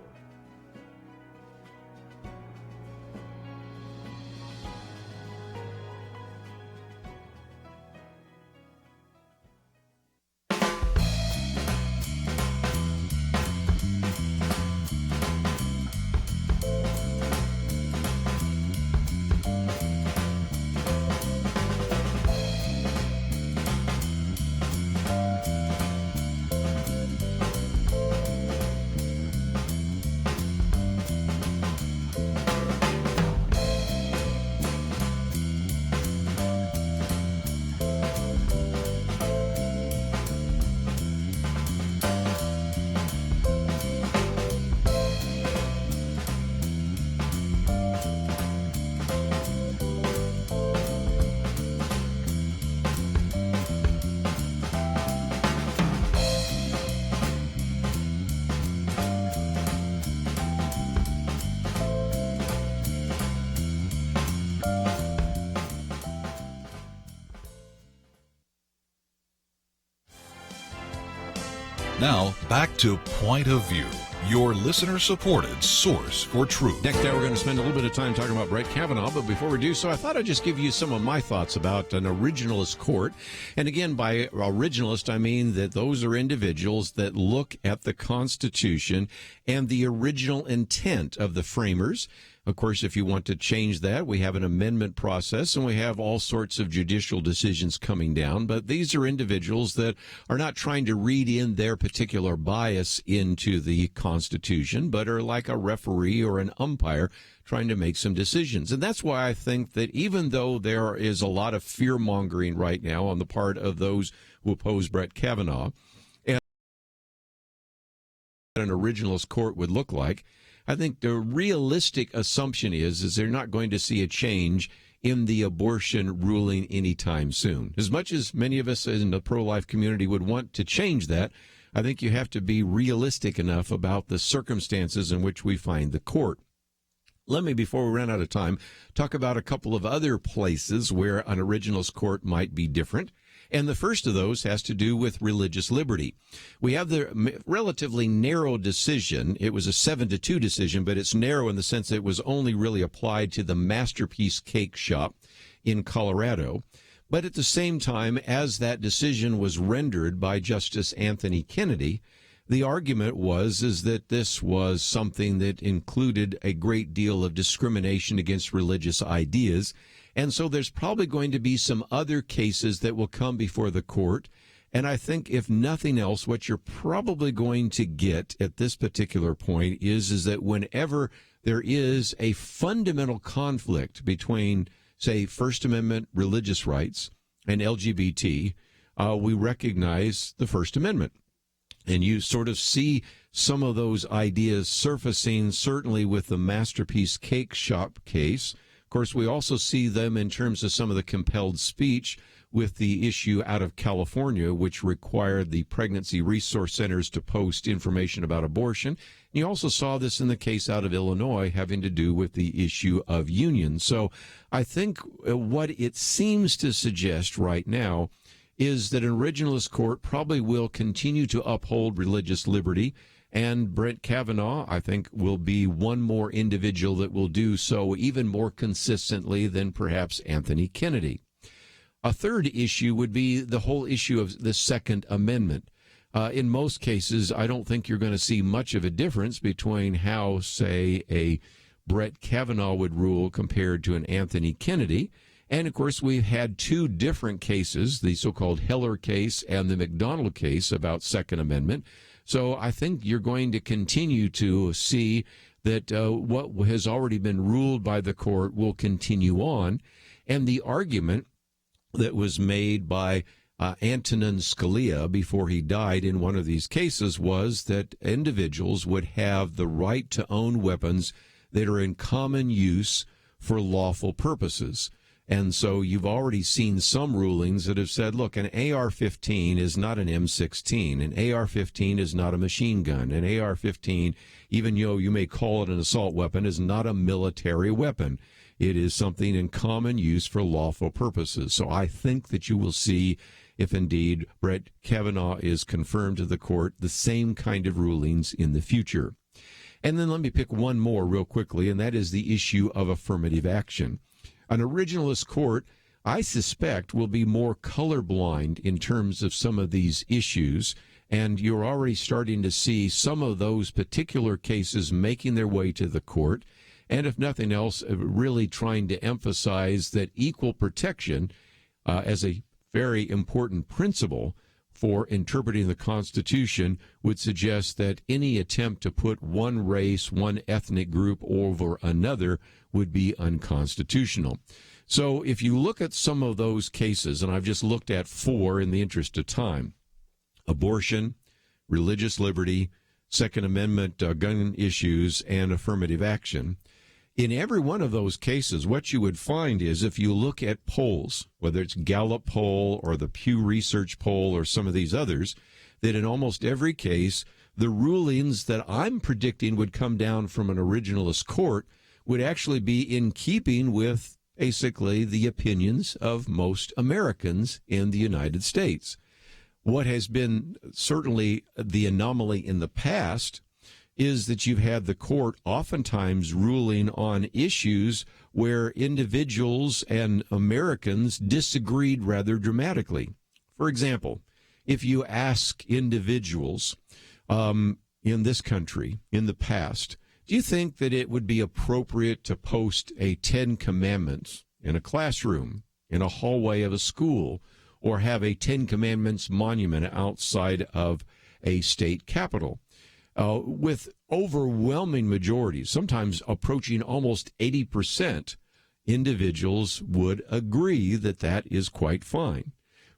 Now, back to Point of View, your listener-supported source for truth. Next hour, we're going to spend a little bit of time talking about Brett Kavanaugh, but before we do so, I thought I'd just give you some of my thoughts about an originalist court. And again, by originalist, I mean that those are individuals that look at the Constitution and the original intent of the framers. Of course, if you want to change that, we have an amendment process and we have all sorts of judicial decisions coming down. But these are individuals that are not trying to read in their particular bias into the Constitution, but are like a referee or an umpire trying to make some decisions. And that's why I think that even though there is a lot of fear-mongering right now on the part of those who oppose Brett Kavanaugh, and what an originalist court would look like, I think the realistic assumption is they're not going to see a change in the abortion ruling anytime soon. As much as many of us in the pro-life community would want to change that, I think you have to be realistic enough about the circumstances in which we find the court. Let me, before we run out of time, talk about a couple of other places where an originalist court might be different. And the first of those has to do with religious liberty. We have the relatively narrow decision. It was a 7-2 decision, but it's narrow in the sense that it was only really applied to the Masterpiece Cake Shop in Colorado. But at the same time, as that decision was rendered by Justice Anthony Kennedy, the argument is that this was something that included a great deal of discrimination against religious ideas. And so there's probably going to be some other cases that will come before the court. And I think, if nothing else, what you're probably going to get at this particular point is that whenever there is a fundamental conflict between, say, First Amendment religious rights and LGBT, we recognize the First Amendment. And you sort of see some of those ideas surfacing, certainly with the Masterpiece Cake Shop case. Of course, we also see them in terms of some of the compelled speech with the issue out of California, which required the pregnancy resource centers to post information about abortion. And you also saw this in the case out of Illinois having to do with the issue of unions. So I think what it seems to suggest right now is that an originalist court probably will continue to uphold religious liberty. And Brett Kavanaugh, I think, will be one more individual that will do so even more consistently than perhaps Anthony Kennedy. A third issue would be the whole issue of the Second Amendment. In most cases, I don't think you're going to see much of a difference between how, say, a Brett Kavanaugh would rule compared to an Anthony Kennedy. And, of course, we've had two different cases, the so-called Heller case and the McDonald case about Second Amendment. So I think you're going to continue to see that what has already been ruled by the court will continue on. And the argument that was made by Antonin Scalia before he died in one of these cases was that individuals would have the right to own weapons that are in common use for lawful purposes. And so you've already seen some rulings that have said, look, an AR-15 is not an M16. An AR-15 is not a machine gun. An AR-15, even though you may call it an assault weapon, is not a military weapon. It is something in common use for lawful purposes. So I think that you will see, if indeed Brett Kavanaugh is confirmed to the court, the same kind of rulings in the future. And then let me pick one more real quickly, and that is the issue of affirmative action. An originalist court, I suspect, will be more colorblind in terms of some of these issues, and you're already starting to see some of those particular cases making their way to the court, and if nothing else, really trying to emphasize that equal protection as a very important principle for interpreting the Constitution would suggest that any attempt to put one race, one ethnic group over another would be unconstitutional. So if you look at some of those cases, and I've just looked at 4 in the interest of time: abortion, religious liberty, Second Amendment gun issues, and affirmative action. In every one of those cases, what you would find is, if you look at polls, whether it's Gallup poll or the Pew Research poll or some of these others, that in almost every case, the rulings that I'm predicting would come down from an originalist court would actually be in keeping with basically the opinions of most Americans in the United States. What has been certainly the anomaly in the past is that you've had the court oftentimes ruling on issues where individuals and Americans disagreed rather dramatically. For example, if you ask individuals in this country in the past, do you think that it would be appropriate to post a 10 Commandments in a classroom, in a hallway of a school, or have a 10 Commandments monument outside of a state capitol? With overwhelming majorities, sometimes approaching almost 80%, individuals would agree that that is quite fine.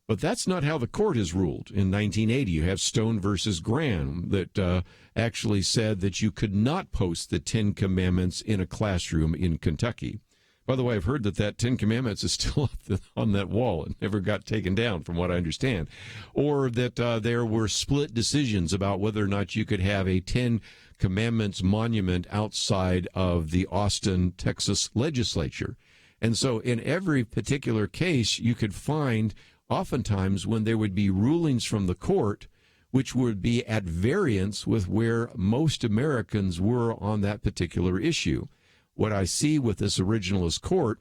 But that's not how the court has ruled. In 1980, you have Stone versus Graham that actually said that you could not post the 10 Commandments in a classroom in Kentucky. By the way, I've heard that 10 Commandments is still up on that wall. It never got taken down, from what I understand. Or that there were split decisions about whether or not you could have a 10 Commandments monument outside of the Austin, Texas legislature. And so in every particular case, you could find oftentimes when there would be rulings from the court which would be at variance with where most Americans were on that particular issue. What I see with this originalist court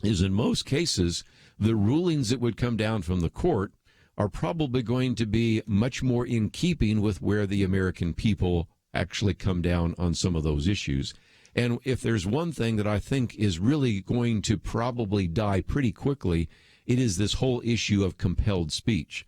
is in most cases, the rulings that would come down from the court are probably going to be much more in keeping with where the American people actually come down on some of those issues. And if there's one thing that I think is really going to probably die pretty quickly, it is this whole issue of compelled speech.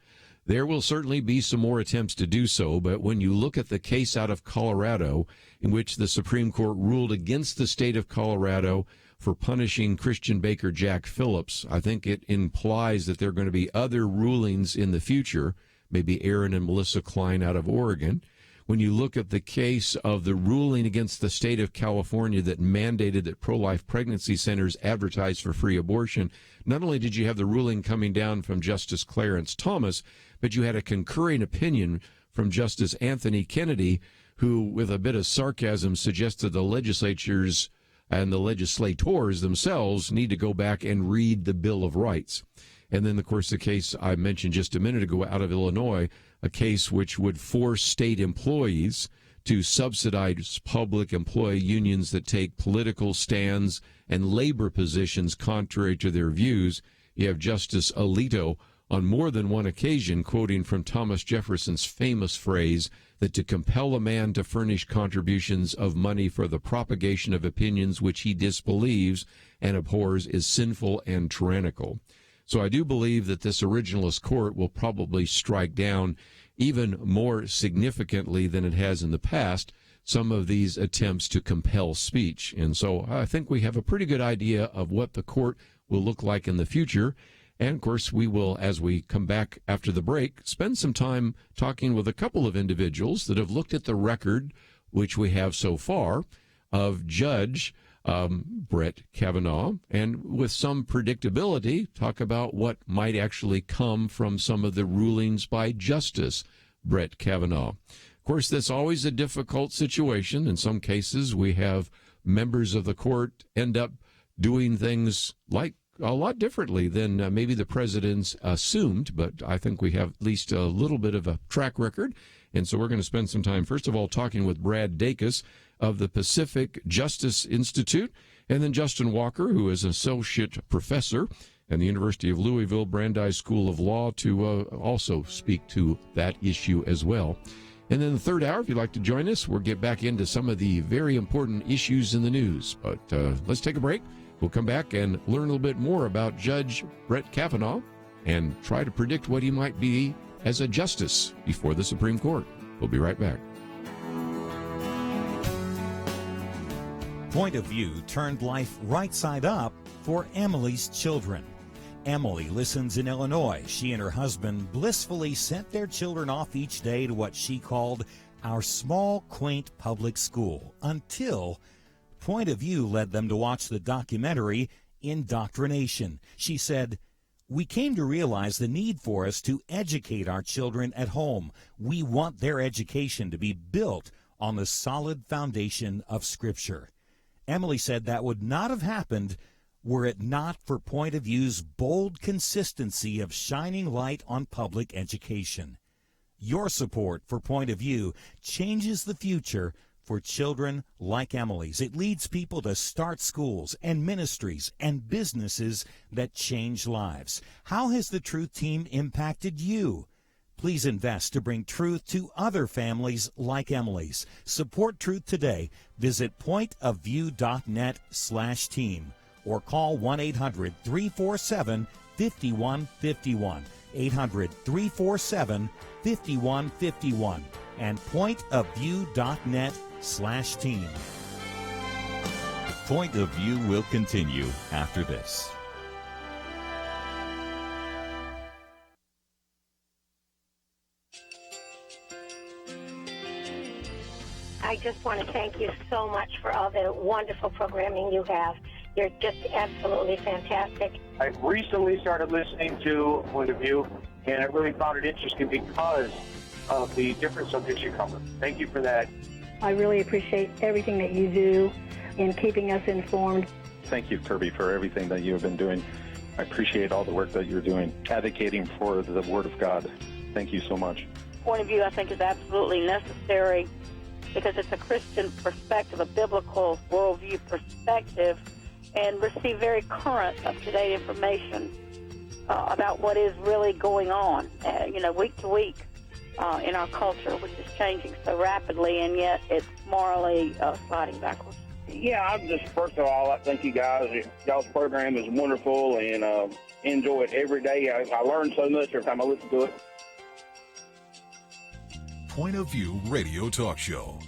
There will certainly be some more attempts to do so, but when you look at the case out of Colorado in which the Supreme Court ruled against the state of Colorado for punishing Christian baker Jack Phillips, I think it implies that there are going to be other rulings in the future, maybe Aaron and Melissa Klein out of Oregon. When you look at the case of the ruling against the state of California that mandated that pro-life pregnancy centers advertise for free abortion, not only did you have the ruling coming down from Justice Clarence Thomas, but you had a concurring opinion from Justice Anthony Kennedy, who, with a bit of sarcasm, suggested the legislatures and the legislators themselves need to go back and read the Bill of Rights. And then, of course, the case I mentioned just a minute ago out of Illinois, a case which would force state employees to subsidize public employee unions that take political stands and labor positions contrary to their views. You have Justice Alito on more than one occasion quoting from Thomas Jefferson's famous phrase that to compel a man to furnish contributions of money for the propagation of opinions which he disbelieves and abhors is sinful and tyrannical. So I do believe that this originalist court will probably strike down even more significantly than it has in the past some of these attempts to compel speech. And so I think we have a pretty good idea of what the court will look like in the future. And, of course, we will, as we come back after the break, spend some time talking with a couple of individuals that have looked at the record, which we have so far, of Judge Brett Kavanaugh, and with some predictability, talk about what might actually come from some of the rulings by Justice Brett Kavanaugh. Of course, that's always a difficult situation. In some cases, we have members of the court end up doing things like a lot differently than maybe the president's assumed, but I think we have at least a little bit of a track record. And so we're going to spend some time, first of all, talking with Brad Dacus of the Pacific Justice Institute, and then Justin Walker, who is an associate professor at the University of Louisville Brandeis School of Law, to also speak to that issue as well. And then the third hour, if you'd like to join us, we'll get back into some of the very important issues in the news. But let's take a break. We'll come back and learn a little bit more about Judge Brett Kavanaugh and try to predict what he might be as a justice before the Supreme Court. We'll be right back. Point of View turned life right side up for Emily's children. Emily listens in Illinois. She and her husband blissfully sent their children off each day to what she called our small, quaint public school until Point of View led them to watch the documentary Indoctrination. She said, "We came to realize the need for us to educate our children at home. We want their education to be built on the solid foundation of Scripture." Emily said that would not have happened were it not for Point of View's bold consistency of shining light on public education. Your support for Point of View changes the future for children like Emily's. It leads people to start schools and ministries and businesses that change lives. How has the Truth Team impacted you? Please invest to bring truth to other families like Emily's. Support Truth today. Visit pointofview.net/team or call 1-800-347-5151. 800-347-5151 and pointofview.net/team. Point of View will continue after this. I just want to thank you so much for all the wonderful programming you have. You're just absolutely fantastic. I recently started listening to Point of View, and I really found it interesting because of the different subjects you cover. Thank you for that. I really appreciate everything that you do in keeping us informed. Thank you, Kerby, for everything that you have been doing. I appreciate all the work that you're doing, advocating for the Word of God. Thank you so much. Point of View, I think, is absolutely necessary because it's a Christian perspective, a biblical worldview perspective, and receive very current, up-to-date information about what is really going on, week to week in our culture, which is changing so rapidly, and yet it's morally sliding backwards. Yeah, I'm just, first of all, I thank you guys. Y'all's program is wonderful, and enjoy it every day. I learn so much every time I listen to it. Point of View Radio Talk Show.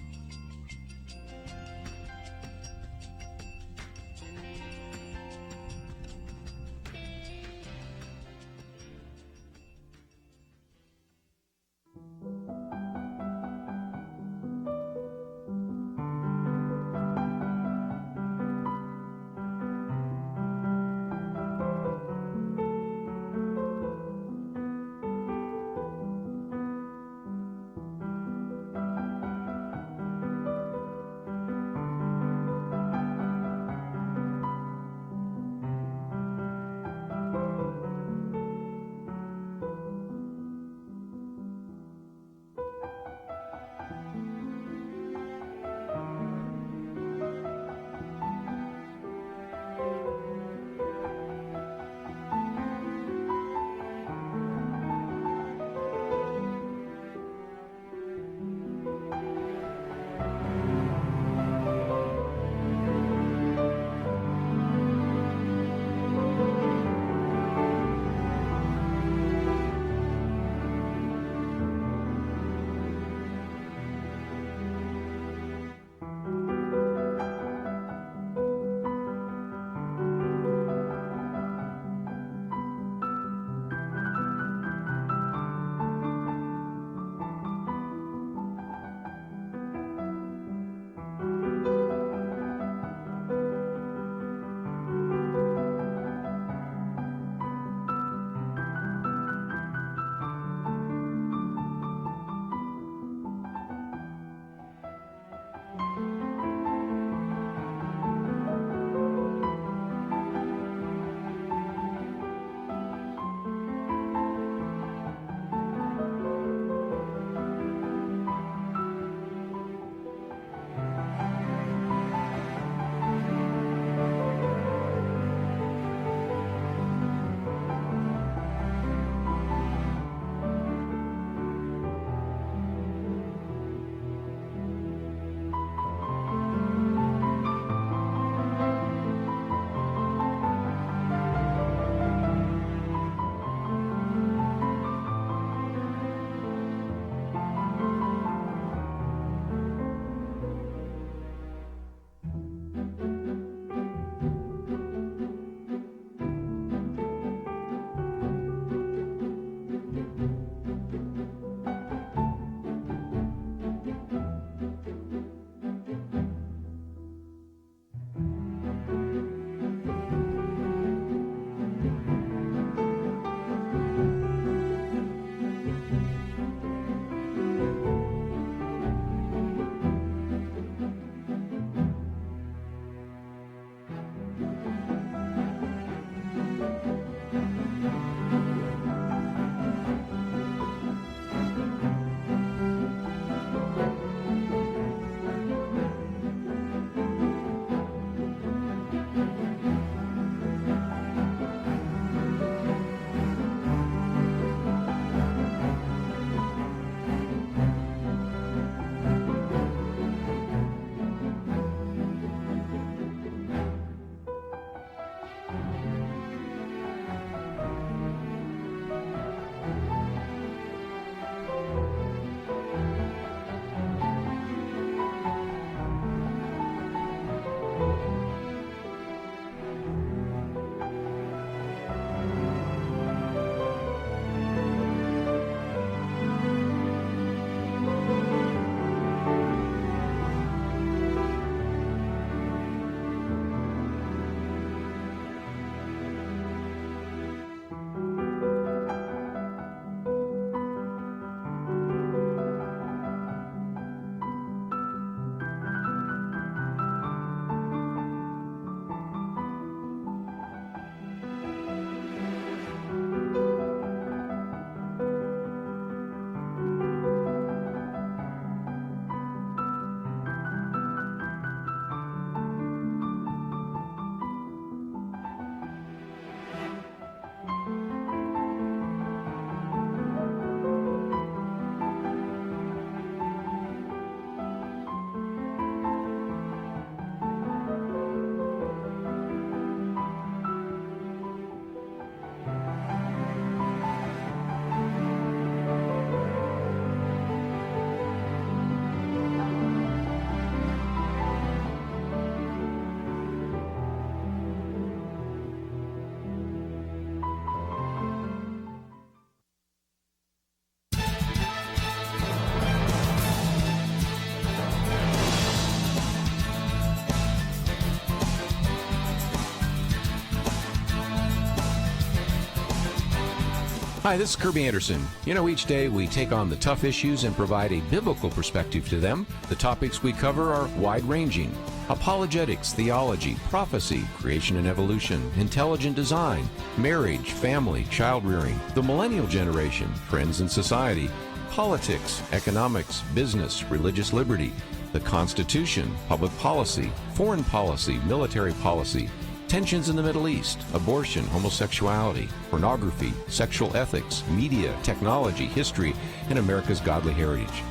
Hi, this is Kerby Anderson. You know, each day we take on the tough issues and provide a biblical perspective to them. The topics we cover are wide-ranging: apologetics, theology, prophecy, creation and evolution, intelligent design, marriage, family, child-rearing, the millennial generation, trends in society, politics, economics, business, religious liberty, the Constitution, public policy, foreign policy, military policy, tensions in the Middle East, abortion, homosexuality, pornography, sexual ethics, media, technology, history, and America's godly heritage.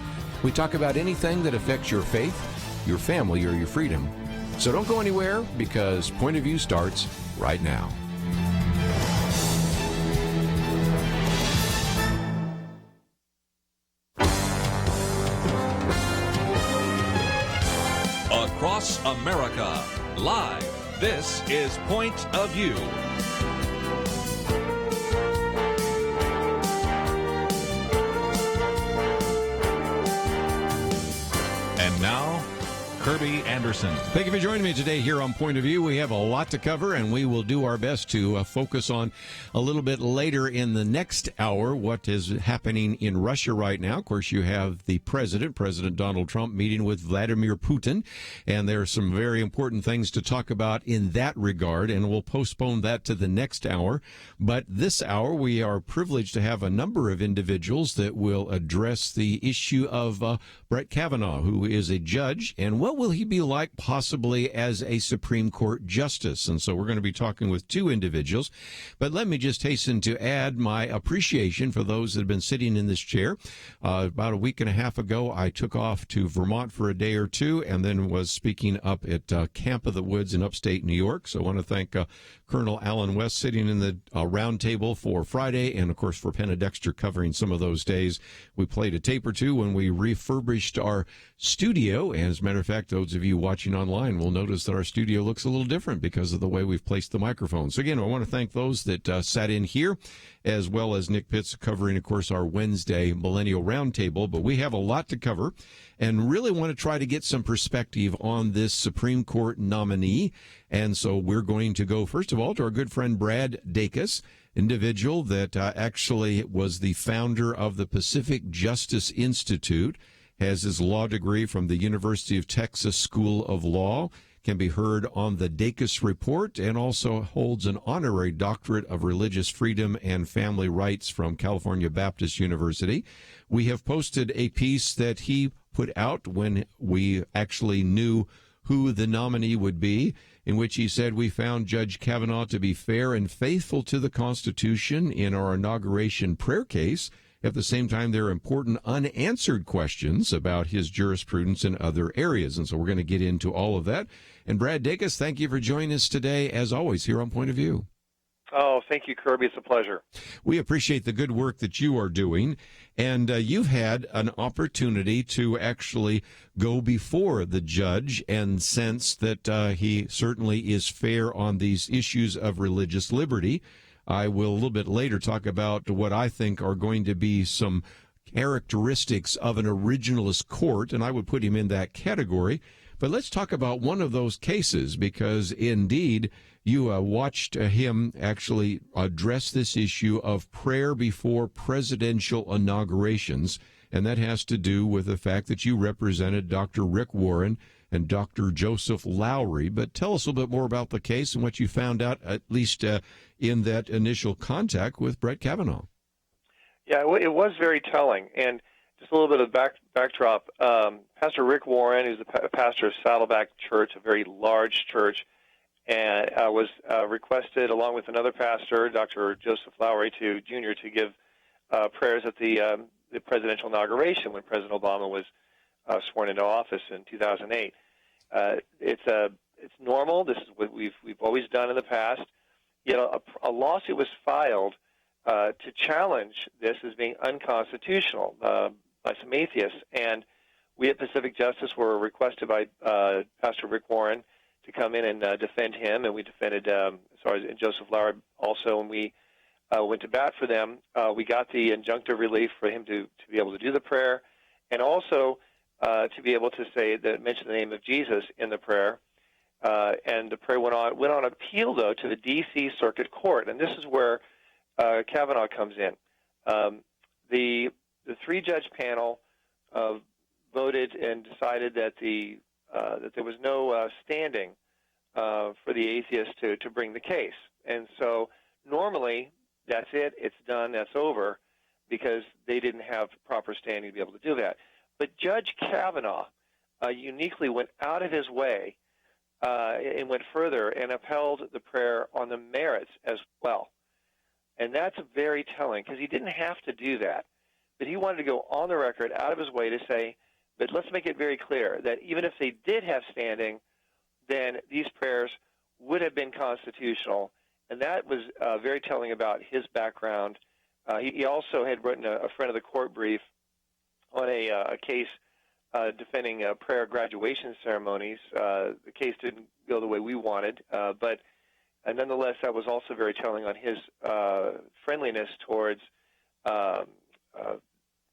We talk about anything that affects your faith, your family, or your freedom. So don't go anywhere, because Point of View starts right now. Across America, live. This is Point of View. And now, Kerby Anderson. Thank you for joining me today here on Point of View. We have a lot to cover, and we will do our best to focus on a little bit later in the next hour what is happening in Russia right now. Of course, you have the President Donald Trump, meeting with Vladimir Putin, and there are some very important things to talk about in that regard, and we'll postpone that to the next hour. But this hour, we are privileged to have a number of individuals that will address the issue of Brett Kavanaugh, who is a judge, and what will he be like possibly as a Supreme Court justice? And so we're going to be talking with two individuals. But let me just hasten to add my appreciation for those that have been sitting in this chair. About a week and a half ago, I took off to Vermont for a day or two and then was speaking up at Camp of the Woods in upstate New York. So I want to thank Colonel Alan West sitting in the round table for Friday, and of course for Penna Dexter covering some of those days. We played a tape or two when we refurbished our studio, and as a matter of fact, those of you watching online will notice that our studio looks a little different because of the way we've placed the microphones. So again, I want to thank those that sat in here, as well as Nick Pitts covering, of course, our Wednesday Millennial Roundtable. But we have a lot to cover and really want to try to get some perspective on this Supreme Court nominee. And so we're going to go, first of all, to our good friend Brad Dacus, individual that actually was the founder of the Pacific Justice Institute, has his law degree from the University of Texas School of Law, can be heard on the Dacus Report, and also holds an honorary doctorate of religious freedom and family rights from California Baptist University. We have posted a piece that he put out when we actually knew who the nominee would be, in which he said, "We found Judge Kavanaugh to be fair and faithful to the Constitution in our inauguration prayer case. At the same time, there are important unanswered questions about his jurisprudence in other areas." And so we're going to get into all of that. And Brad Dacus, thank you for joining us today, as always, here on Point of View. Oh, thank you, Kerby. It's a pleasure. We appreciate the good work that you are doing. And you've had an opportunity to actually go before the judge and sense that he certainly is fair on these issues of religious liberty. I will a little bit later talk about what I think are going to be some characteristics of an originalist court, and I would put him in that category. But let's talk about one of those cases, because indeed you watched him actually address this issue of prayer before presidential inaugurations, and that has to do with the fact that you represented Dr. Rick Warren and Dr. Joseph Lowry. But tell us a little bit more about the case and what you found out, at least in that initial contact with Brett Kavanaugh. Yeah, it was very telling. And just a little bit of backdrop. Pastor Rick Warren, who's the pastor of Saddleback Church, a very large church, and was requested, along with another pastor, Dr. Joseph Lowry, Jr., to give prayers at the presidential inauguration when President Obama was sworn into office in 2008. It's normal. This is what we've always done in the past. Yet a lawsuit was filed to challenge this as being unconstitutional by some atheists, and we at Pacific Justice were requested by Pastor Rick Warren to come in and defend him, and we defended Joseph Lowry also, and we went to bat for them. We got the injunctive relief for him to be able to do the prayer, and also to be able to mention the name of Jesus in the prayer. And the prayer went on appeal, though, to the D.C. Circuit Court, and this is where Kavanaugh comes in. The three-judge panel voted and decided that that there was no standing for the atheist to bring the case. And so normally that's it, it's done, that's over, because they didn't have proper standing to be able to do that. But Judge Kavanaugh uniquely went out of his way and went further and upheld the prayer on the merits as well. And that's very telling, because he didn't have to do that. But he wanted to go on the record, out of his way, to say, but let's make it very clear that even if they did have standing, then these prayers would have been constitutional. And that was very telling about his background. He also had written a friend of the court brief on a case defending prayer graduation ceremonies. The case didn't go the way we wanted, but nonetheless, that was also very telling on his friendliness towards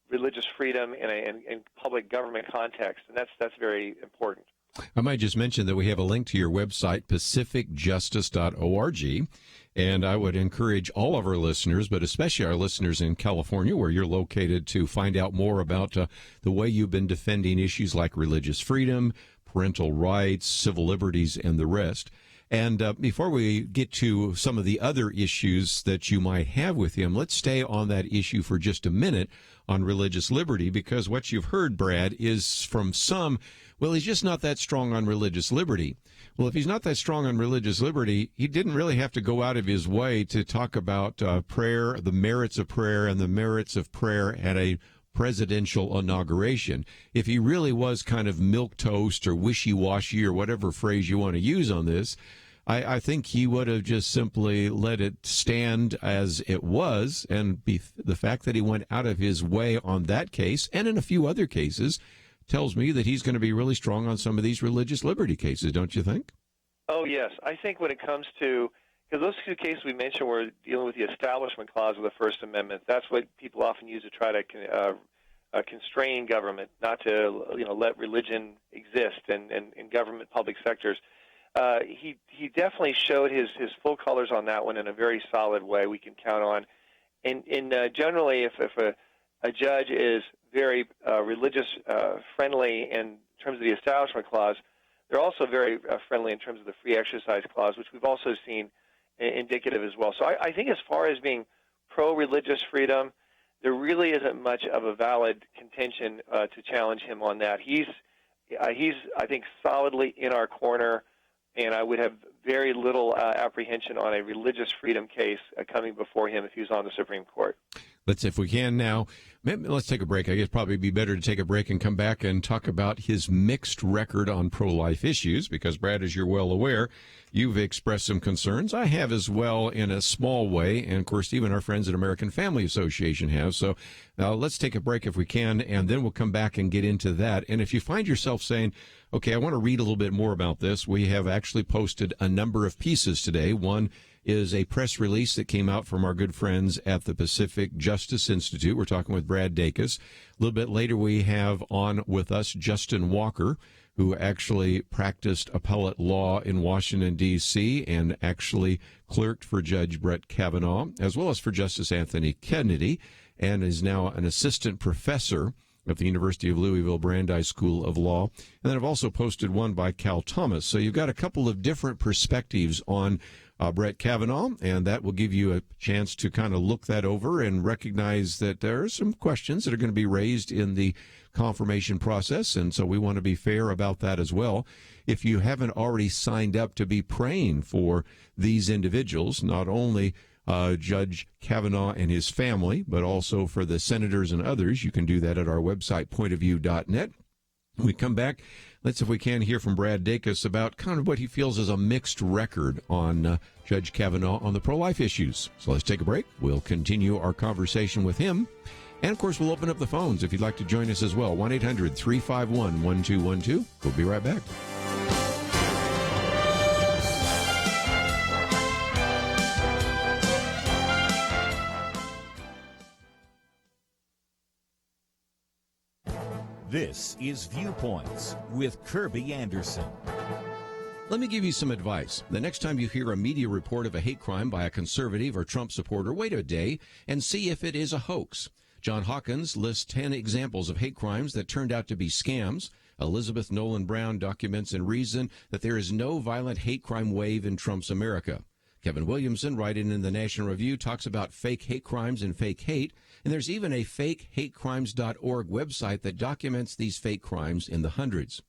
religious freedom in public government context, and that's very important. I might just mention that we have a link to your website, pacificjustice.org, and I would encourage all of our listeners, but especially our listeners in California, where you're located, to find out more about the way you've been defending issues like religious freedom, parental rights, civil liberties, and the rest. And before we get to some of the other issues that you might have with him, let's stay on that issue for just a minute on religious liberty, because what you've heard, Brad, is from some, well, he's just not that strong on religious liberty. Well, if he's not that strong on religious liberty, he didn't really have to go out of his way to talk about prayer, the merits of prayer, and the merits of prayer at a presidential inauguration. If he really was kind of milquetoast or wishy-washy or whatever phrase you want to use on this, I think he would have just simply let it stand as it was, and the fact that he went out of his way on that case and in a few other cases tells me that he's going to be really strong on some of these religious liberty cases, don't you think? Oh, yes. I think when it comes to, because those two cases we mentioned were dealing with the Establishment Clause of the First Amendment. That's what people often use to try to constrain government, not to let religion exist in government public sectors. He definitely showed his full colors on that one in a very solid way we can count on. And generally, if a judge is very religious friendly in terms of the Establishment Clause, they're also very friendly in terms of the Free Exercise Clause, which we've also seen indicative as well. So I think as far as being pro-religious freedom, there really isn't much of a valid contention to challenge him on that. He's I think, solidly in our corner, and I would have very little apprehension on a religious freedom case coming before him if he was on the Supreme Court. Let's, if we can now, let's take a break. I guess probably be better to take a break and come back and talk about his mixed record on pro-life issues, because, Brad, as you're well aware, you've expressed some concerns. I have as well in a small way, and, of course, even our friends at American Family Association have. So let's take a break if we can, and then we'll come back and get into that. And if you find yourself saying, okay, I want to read a little bit more about this, we have actually posted a number of pieces today. One is a press release that came out from our good friends at the Pacific Justice Institute. We're talking with Brad Dacus. A little bit later, we have on with us Justin Walker, who actually practiced appellate law in Washington, D.C., and actually clerked for Judge Brett Kavanaugh, as well as for Justice Anthony Kennedy, and is now an assistant professor at the University of Louisville Brandeis School of Law. And then I've also posted one by Cal Thomas. So you've got a couple of different perspectives on Brett Kavanaugh, and that will give you a chance to kind of look that over and recognize that there are some questions that are going to be raised in the confirmation process, and so we want to be fair about that as well. If you haven't already signed up to be praying for these individuals, not only Judge Kavanaugh and his family, but also for the senators and others, you can do that at our website, pointofview.net. When we come back, let's, if we can, hear from Brad Dacus about kind of what he feels is a mixed record on Judge Kavanaugh on the pro-life issues. So let's take a break. We'll continue our conversation with him. And, of course, we'll open up the phones if you'd like to join us as well. 1-800-351-1212. We'll be right back. This is Viewpoints with Kerby Anderson. Let me give you some advice. The next time you hear a media report of a hate crime by a conservative or Trump supporter, wait a day and see if it is a hoax. John Hawkins lists 10 examples of hate crimes that turned out to be scams. Elizabeth Nolan Brown documents in Reason that there is no violent hate crime wave in Trump's America. Kevin Williamson, writing in the National Review, talks about fake hate crimes and fake hate. And there's even a fakehatecrimes.org website that documents these fake crimes in the hundreds.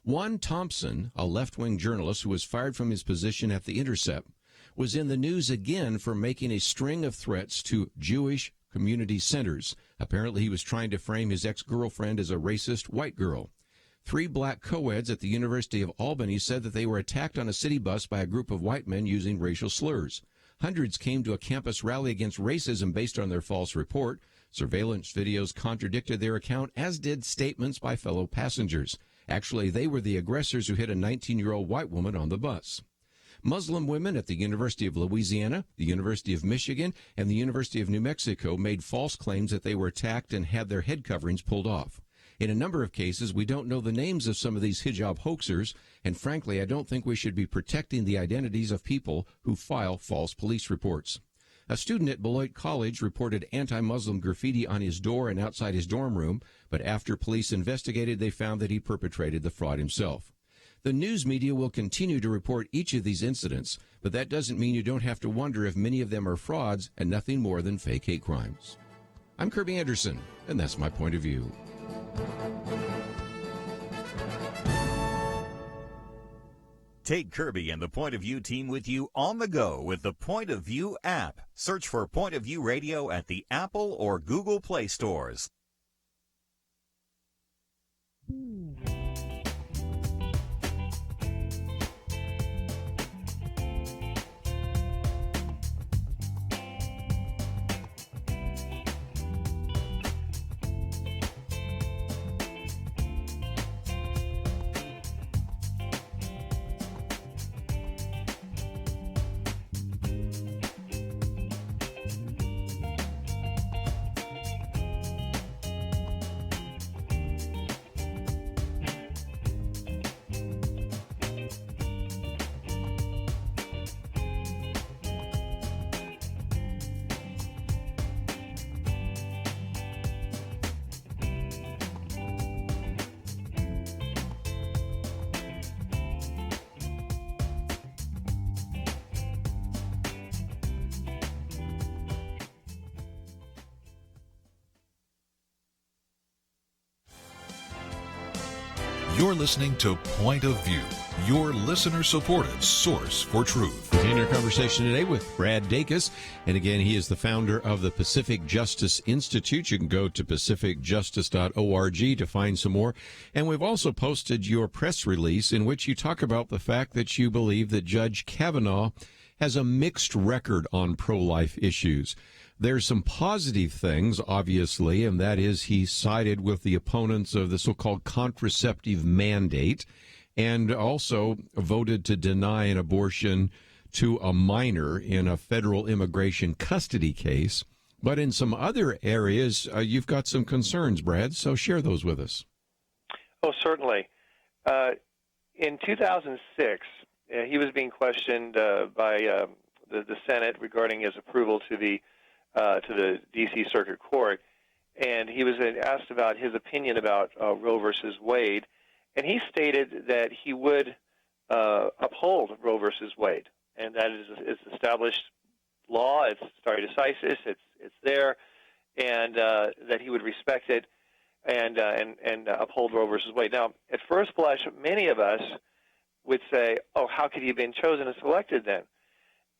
Juan Thompson, a left-wing journalist who was fired from his position at The Intercept, was in the news again for making a string of threats to Jewish community centers. Apparently, he was trying to frame his ex-girlfriend as a racist white girl. 3 black co-eds at the University of Albany said that they were attacked on a city bus by a group of white men using racial slurs. Hundreds came to a campus rally against racism based on their false report. Surveillance videos contradicted their account, as did statements by fellow passengers. Actually, they were the aggressors who hit a 19-year-old white woman on the bus. Muslim women at the University of Louisiana, the University of Michigan, and the University of New Mexico made false claims that they were attacked and had their head coverings pulled off. In a number of cases, we don't know the names of some of these hijab hoaxers, and frankly, I don't think we should be protecting the identities of people who file false police reports. A student at Beloit College reported anti-Muslim graffiti on his door and outside his dorm room, but after police investigated, they found that he perpetrated the fraud himself. The news media will continue to report each of these incidents, but that doesn't mean you don't have to wonder if many of them are frauds and nothing more than fake hate crimes. I'm Kerby Anderson, and that's my point of view. Take Kerby and the Point of View team with you on the go with the Point of View app. Search for Point of View Radio at the Apple or Google Play stores. You're listening to Point of View, your listener-supported source for truth. Continue our conversation today with Brad Dacus. And again, he is the founder of the Pacific Justice Institute. You can go to pacificjustice.org to find some more. And we've also posted your press release in which you talk about the fact that you believe that Judge Kavanaugh has a mixed record on pro-life issues. There's some positive things, obviously, and that is he sided with the opponents of the so-called contraceptive mandate and also voted to deny an abortion to a minor in a federal immigration custody case. But in some other areas, you've got some concerns, Brad, so share those with us. Oh, certainly. In 2006, he was being questioned by the Senate regarding his approval to the D.C. Circuit Court, and he was asked about his opinion about Roe versus Wade, and he stated that he would uphold Roe versus Wade, and that is established law. It's stare decisis. It's there, and that he would respect it and uphold Roe versus Wade. Now, at first blush, many of us would say, "Oh, how could he have been chosen and selected then?"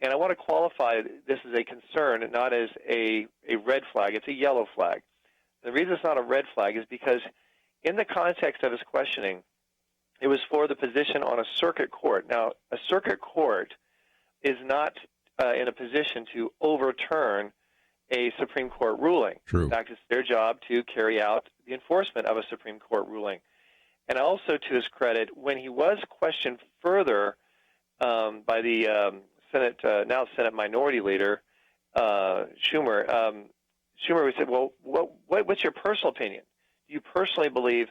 And I want to qualify this as a concern, not as a red flag. It's a yellow flag. The reason it's not a red flag is because in the context of his questioning, it was for the position on a circuit court. Now, a circuit court is not in a position to overturn a Supreme Court ruling. True. In fact, it's their job to carry out the enforcement of a Supreme Court ruling. And also, to his credit, when he was questioned further by the now Senate Minority Leader Schumer, Schumer said, "Well, what's your personal opinion? Do you personally believe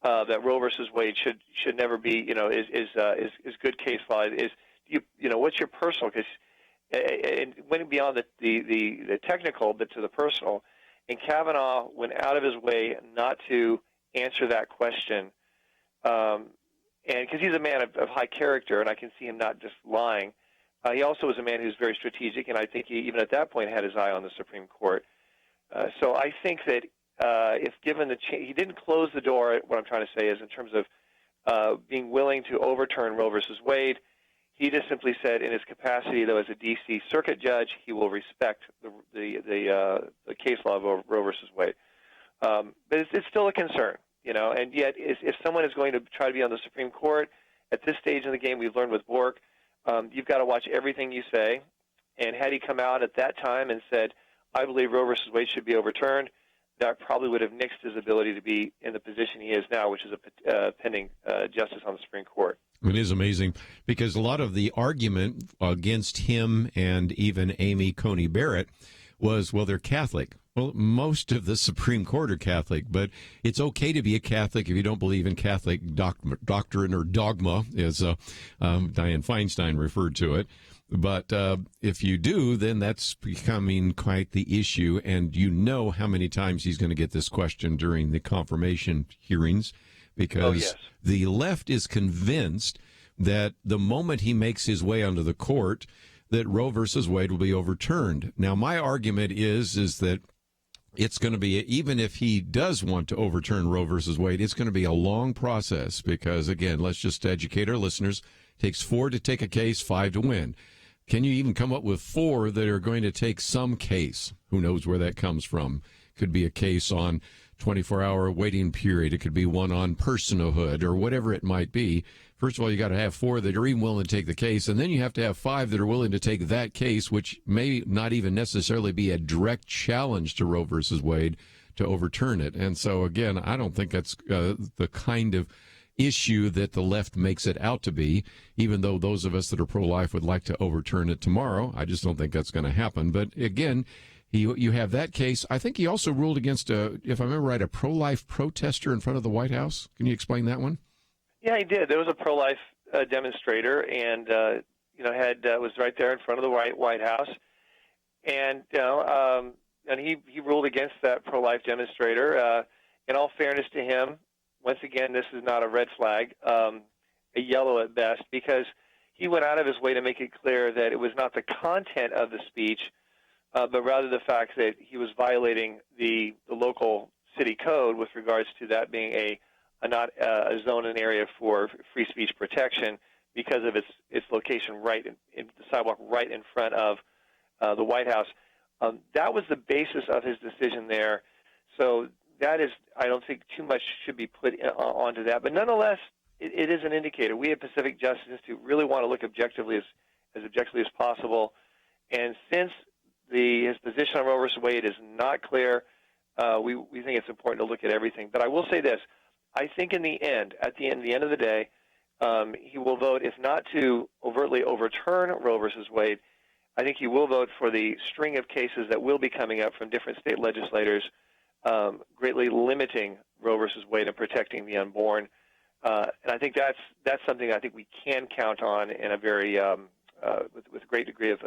that Roe versus Wade should never be, is good case law. What's your personal? Because and went beyond the technical, but to the personal. And Kavanaugh went out of his way not to answer that question, and because he's a man of high character, and I can see him not just lying. He also was a man who's very strategic, and I think he, even at that point, had his eye on the Supreme Court. So I think that if given the chance, he didn't close the door. What I'm trying to say is, in terms of being willing to overturn Roe versus Wade, he just simply said, in his capacity, though, as a D.C. Circuit judge, he will respect the case law of Roe versus Wade. But it's still a concern, and yet if someone is going to try to be on the Supreme Court, at this stage in the game, we've learned with Bork, you've got to watch everything you say. And had he come out at that time and said, I believe Roe versus Wade should be overturned, that probably would have nixed his ability to be in the position he is now, which is a pending justice on the Supreme Court. It is amazing because a lot of the argument against him and even Amy Coney Barrett was, well, they're Catholic. Well, most of the Supreme Court are Catholic, but it's okay to be a Catholic if you don't believe in Catholic doctrine or dogma, as Dianne Feinstein referred to it. But if you do, then that's becoming quite the issue. And you know how many times he's going to get this question during the confirmation hearings, because the left is convinced that the moment he makes his way onto the court, that Roe versus Wade will be overturned. Now, my argument is that it's going to be, even if he does want to overturn Roe versus Wade, it's going to be a long process because, again, let's just educate our listeners. It takes 4 to take a case, 5 to win. Can you even come up with 4 that are going to take some case? Who knows where that comes from? Could be a case on 24-hour waiting period. It could be one on personhood or whatever it might be. First of all, you got to have 4 that are even willing to take the case, and then you have to have 5 that are willing to take that case, which may not even necessarily be a direct challenge to Roe versus Wade, to overturn it. And so, again, I don't think that's the kind of issue that the left makes it out to be, even though those of us that are pro-life would like to overturn it tomorrow. I just don't think that's going to happen. But, again, you have that case. I think he also ruled against, if I remember right, a pro-life protester in front of the White House. Can you explain that one? Yeah, he did. There was a pro-life demonstrator, and was right there in front of the White House, and and he ruled against that pro-life demonstrator. In all fairness to him, once again, this is not a red flag, a yellow at best, because he went out of his way to make it clear that it was not the content of the speech, but rather the fact that he was violating the local city code with regards to that being not a zone, an area for free speech protection because of its location right in the sidewalk right in front of the White House. That was the basis of his decision there. So that is, I don't think too much should be put onto that. But nonetheless, it is an indicator. We at Pacific Justice Institute really want to look objectively as objectively as possible. And since his position on Roe versus Wade is not clear, we think it's important to look at everything. But I will say this. I think at the end of the day, he will vote, if not to overtly overturn Roe versus Wade, I think he will vote for the string of cases that will be coming up from different state legislators, greatly limiting Roe versus Wade and protecting the unborn. And I think that's something I think we can count on in a very with a great degree of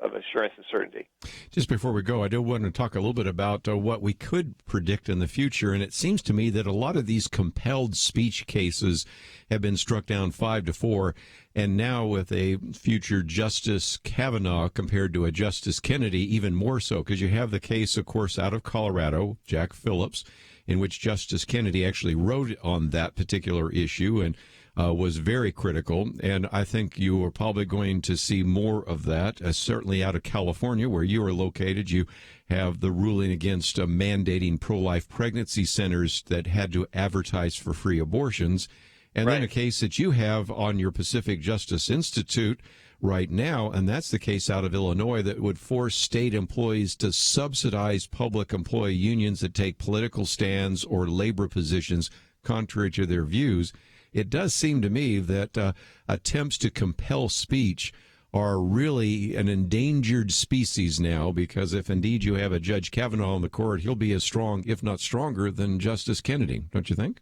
assurance and certainty. Just before we go, I do want to talk a little bit about what we could predict in the future. And it seems to me that a lot of these compelled speech cases have been struck down 5-4. And now with a future Justice Kavanaugh compared to a Justice Kennedy, even more so, because you have the case, of course, out of Colorado, Jack Phillips, in which Justice Kennedy actually wrote on that particular issue and was very critical, and I think you are probably going to see more of that, certainly out of California, where you are located. You have the ruling against mandating pro-life pregnancy centers that had to advertise for free abortions, and then a case that you have on your Pacific Justice Institute right now, and that's the case out of Illinois that would force state employees to subsidize public employee unions that take political stands or labor positions contrary to their views. It does seem to me that attempts to compel speech are really an endangered species now, because if indeed you have a Judge Kavanaugh on the court, he'll be as strong, if not stronger, than Justice Kennedy, don't you think?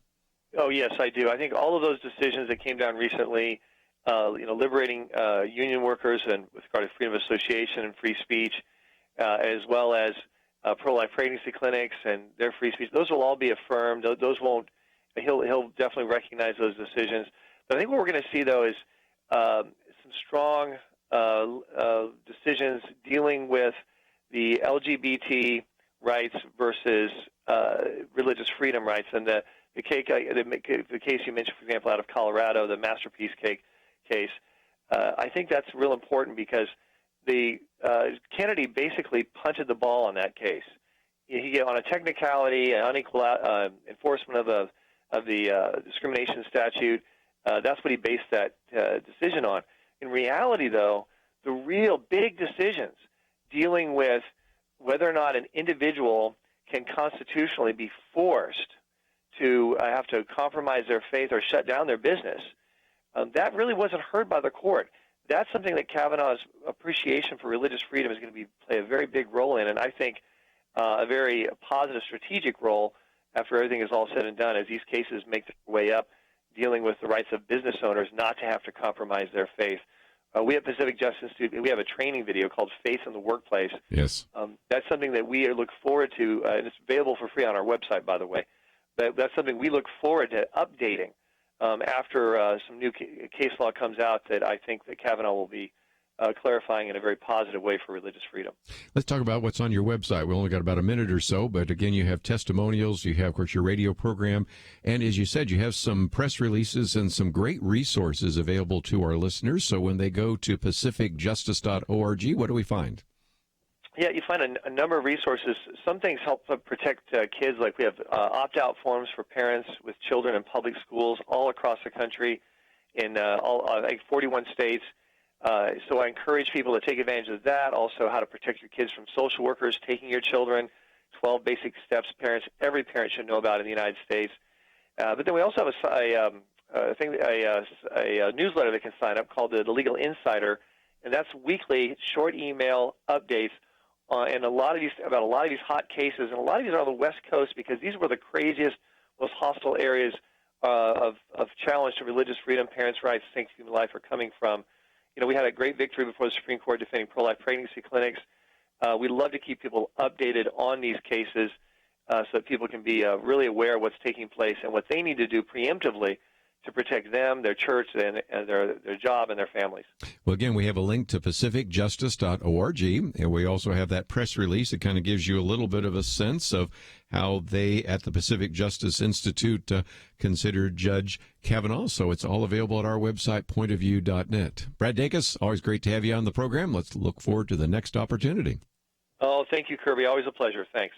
Oh, yes, I do. I think all of those decisions that came down recently, liberating union workers and with regard to freedom of association and free speech, as well as pro-life pregnancy clinics and their free speech, those will all be affirmed. Those won't. He'll definitely recognize those decisions. But I think what we're going to see, though, is some strong decisions dealing with the LGBT rights versus religious freedom rights. And the case you mentioned, for example, out of Colorado, the Masterpiece case, I think that's real important because the Kennedy basically punted the ball on that case. He on a technicality, unequal enforcement of the discrimination statute. That's what he based that decision on. In reality, though, the real big decisions dealing with whether or not an individual can constitutionally be forced to have to compromise their faith or shut down their business, that really wasn't heard by the court. That's something that Kavanaugh's appreciation for religious freedom is going to play a very big role in, and I think a very positive strategic role after everything is all said and done as these cases make their way up, dealing with the rights of business owners not to have to compromise their faith. We at Pacific Justice Institute, we have a training video called Faith in the Workplace. Yes. That's something that we look forward to, and it's available for free on our website, by the way. But that's something we look forward to updating after some new case law comes out that I think that Kavanaugh will be clarifying in a very positive way for religious freedom. Let's talk about what's on your website. We only got about a minute or so, but again, you have testimonials, you have, of course, your radio program, and as you said, you have some press releases and some great resources available to our listeners. So when they go to pacificjustice.org, what do we find? Yeah, you find a number of resources. Some things help protect kids, like we have opt-out forms for parents with children in public schools all across the country in I think 41 states. So I encourage people to take advantage of that. Also, how to protect your kids from social workers taking your children, 12 basic steps every parent should know about in the United States. But then we also have a newsletter they can sign up called the Legal Insider, and that's weekly short email updates and about a lot of these hot cases, and a lot of these are on the West Coast because these were the craziest, most hostile areas of challenge to religious freedom, parents' rights, sanctity of human life are coming from. We had a great victory before the Supreme Court defending pro-life pregnancy clinics. We'd love to keep people updated on these cases so that people can be really aware of what's taking place and what they need to do preemptively to protect them, their church, and their job and their families. Well, again, we have a link to pacificjustice.org, and we also have that press release that kind of gives you a little bit of a sense of how they at the Pacific Justice Institute consider Judge Kavanaugh. So it's all available at our website, pointofview.net. Brad Dacus, always great to have you on the program. Let's look forward to the next opportunity. Oh, thank you, Kerby. Always a pleasure. Thanks.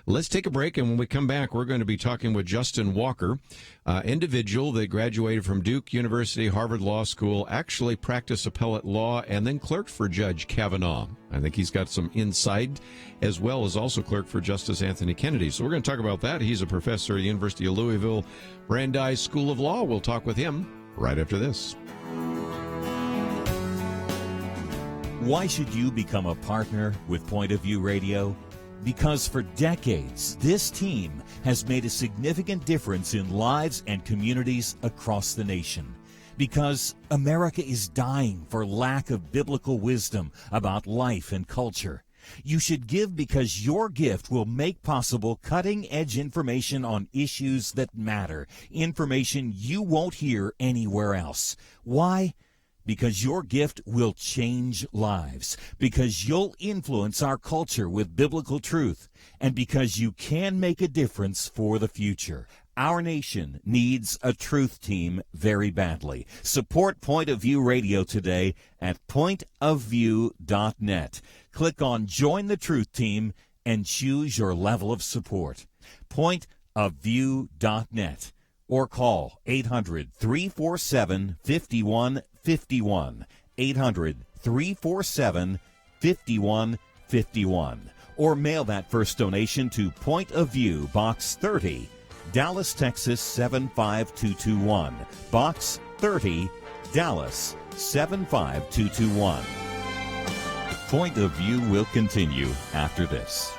Let's take a break, and when we come back, we're going to be talking with Justin Walker, individual that graduated from Duke University, Harvard Law School, actually practiced appellate law, and then clerked for Judge Kavanaugh. I think he's got some insight, as well as also clerked for Justice Anthony Kennedy. So we're going to talk about that. He's a professor at the University of Louisville, Brandeis School of Law. We'll talk with him right after this. Why should you become a partner with Point of View Radio? Because for decades, this team has made a significant difference in lives and communities across the nation. Because America is dying for lack of biblical wisdom about life and culture. You should give because your gift will make possible cutting-edge information on issues that matter, information you won't hear anywhere else. Why? Because your gift will change lives, because you'll influence our culture with biblical truth, and because you can make a difference for the future. Our nation needs a truth team very badly. Support Point of View Radio today at pointofview.net. Click on Join the Truth Team and choose your level of support. Pointofview.net. Or call 800-347-5151, 800-347-5151. Or mail that first donation to Point of View, Box 30, Dallas, Texas 75221. Box 30, Dallas 75221. Point of View will continue after this.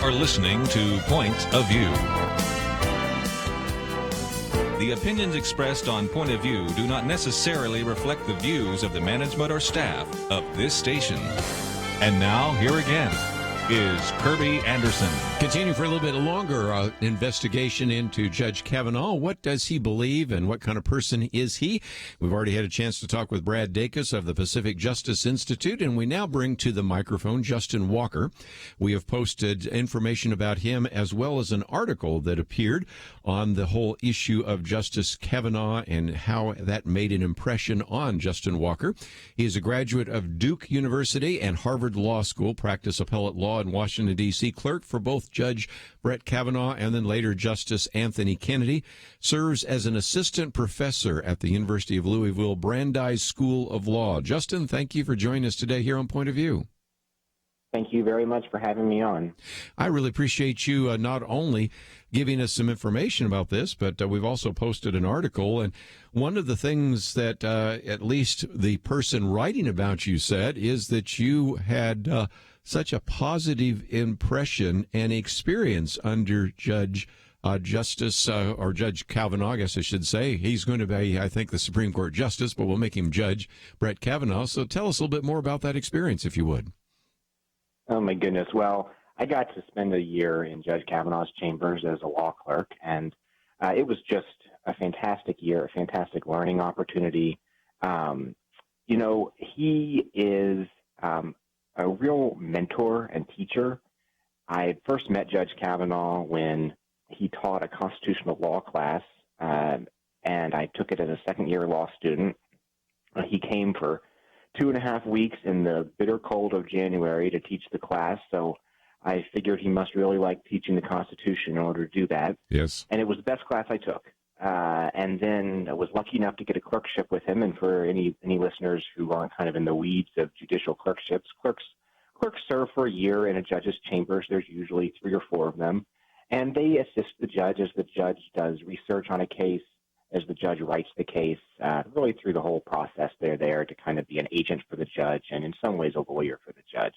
are listening to Point of View. The opinions expressed on Point of View do not necessarily reflect the views of the management or staff of this station. And now, here again is Kerby Anderson. Continue for a little bit longer investigation into Judge Kavanaugh. What does he believe and what kind of person is he? We've already had a chance to talk with Brad Dacus of the Pacific Justice Institute, and we now bring to the microphone Justin Walker. We have posted information about him as well as an article that appeared on the whole issue of Justice Kavanaugh and how that made an impression on Justin Walker. He is a graduate of Duke University and Harvard Law School, practiced appellate law in Washington, D.C., clerk for both Judge Brett Kavanaugh and then later Justice Anthony Kennedy, serves as an assistant professor at the University of Louisville Brandeis School of Law. Justin, thank you for joining us today here on Point of View. Thank you very much for having me on. I really appreciate you not only giving us some information about this, but we've also posted an article. And one of the things that at least the person writing about you said is that you had such a positive impression and experience under Judge Kavanaugh, I guess I should say. He's going to be, I think, the Supreme Court Justice, but we'll make him Judge Brett Kavanaugh. So tell us a little bit more about that experience, if you would. Oh, my goodness. Well, I got to spend a year in Judge Kavanaugh's chambers as a law clerk, and it was just a fantastic year, a fantastic learning opportunity. He is a real mentor and teacher. I first met Judge Kavanaugh when he taught a constitutional law class, and I took it as a second-year law student. He came for 2.5 weeks in the bitter cold of January to teach the class, so I figured he must really like teaching the Constitution in order to do that. Yes. And it was the best class I took. And then I was lucky enough to get a clerkship with him. And for any listeners who aren't kind of in the weeds of judicial clerkships, clerks serve for a year in a judge's chambers. There's usually 3 or 4 of them. And they assist the judge as the judge does research on a case, as the judge writes the case, really through the whole process. They're there to kind of be an agent for the judge and in some ways a lawyer for the judge.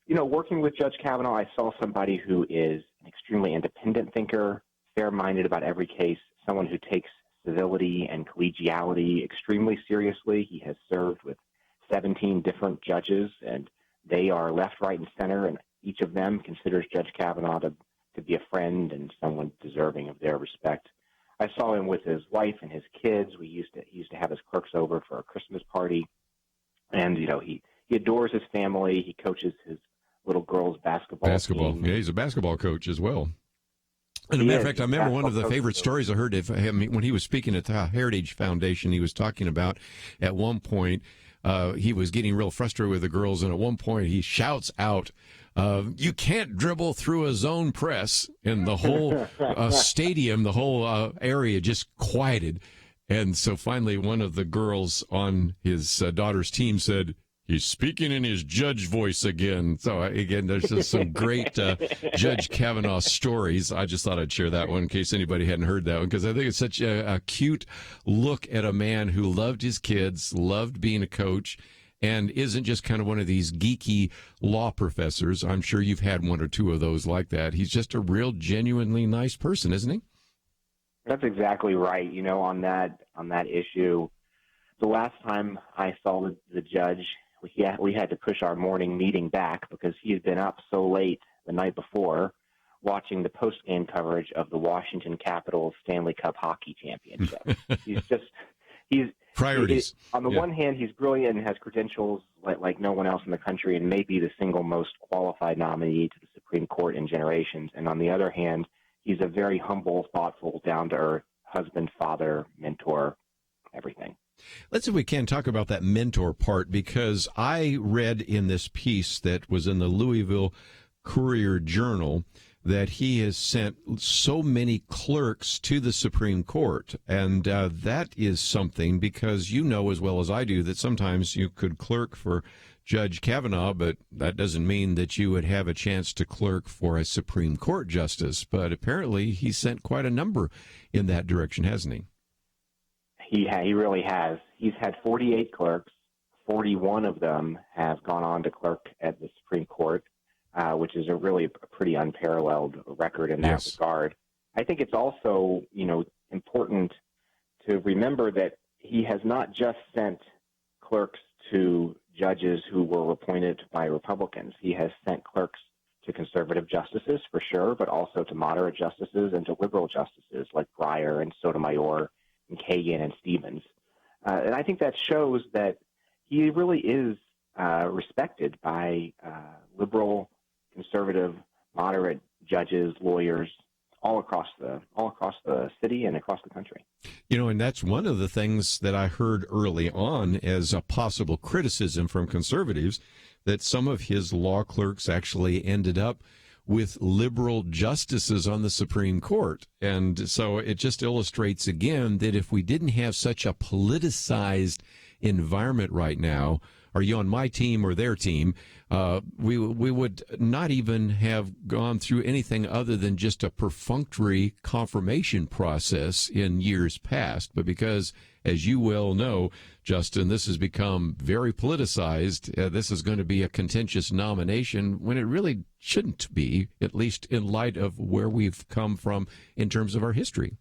Working with Judge Kavanaugh, I saw somebody who is an extremely independent thinker, fair-minded about every case, someone who takes civility and collegiality extremely seriously. He has served with 17 different judges, and they are left, right, and center, and each of them considers Judge Kavanaugh to be a friend and someone deserving of their respect. I saw him with his wife and his kids. He used to have his clerks over for a Christmas party, and he adores his family. He coaches his little girls' basketball team. Yeah, he's a basketball coach as well. And as a matter of fact, I remember one of the favorite stories I heard of him when he was speaking at the Heritage Foundation. He was talking about at one point he was getting real frustrated with the girls, and at one point he shouts out, "You can't dribble through a zone press," and the whole stadium, the whole area just quieted. And so finally one of the girls on his daughter's team said, "He's speaking in his judge voice again." So, again, there's just some great Judge Kavanaugh stories. I just thought I'd share that one in case anybody hadn't heard that one, because I think it's such a cute look at a man who loved his kids, loved being a coach, and isn't just kind of one of these geeky law professors. I'm sure you've had 1 or 2 of those like that. He's just a real, genuinely nice person, isn't he? That's exactly right. On that issue, the last time I saw the judge, we had to push our morning meeting back because he had been up so late the night before watching the post-game coverage of the Washington Capitals Stanley Cup Hockey Championship. He's priorities. On the one hand, he's brilliant and has credentials like no one else in the country and may be the single most qualified nominee to the Supreme Court in generations. And on the other hand, he's a very humble, thoughtful, down-to-earth husband, father, mentor, everything. Let's, if we can, talk about that mentor part, because I read in this piece that was in the Louisville Courier-Journal that he has sent so many clerks to the Supreme Court. And that is something, because you know as well as I do that sometimes you could clerk for Judge Kavanaugh, but that doesn't mean that you would have a chance to clerk for a Supreme Court justice. But apparently he sent quite a number in that direction, hasn't he? He really has. He's had 48 clerks. 41 of them have gone on to clerk at the Supreme Court. which is a really pretty unparalleled record in that regard. I think it's also, important to remember that he has not just sent clerks to judges who were appointed by Republicans. He has sent clerks to conservative justices, for sure, but also to moderate justices and to liberal justices like Breyer and Sotomayor and Kagan and Stevens. And I think that shows that he really is respected by liberal, conservative, moderate judges, lawyers, all across the city and across the country. And that's one of the things that I heard early on as a possible criticism from conservatives, that some of his law clerks actually ended up with liberal justices on the Supreme Court. And so it just illustrates again that if we didn't have such a politicized environment right now, are you on my team or their team, we would not even have gone through anything other than just a perfunctory confirmation process in years past. But because, as you well know, Justin, this has become very politicized. This is going to be a contentious nomination when it really shouldn't be, at least in light of where we've come from in terms of our history.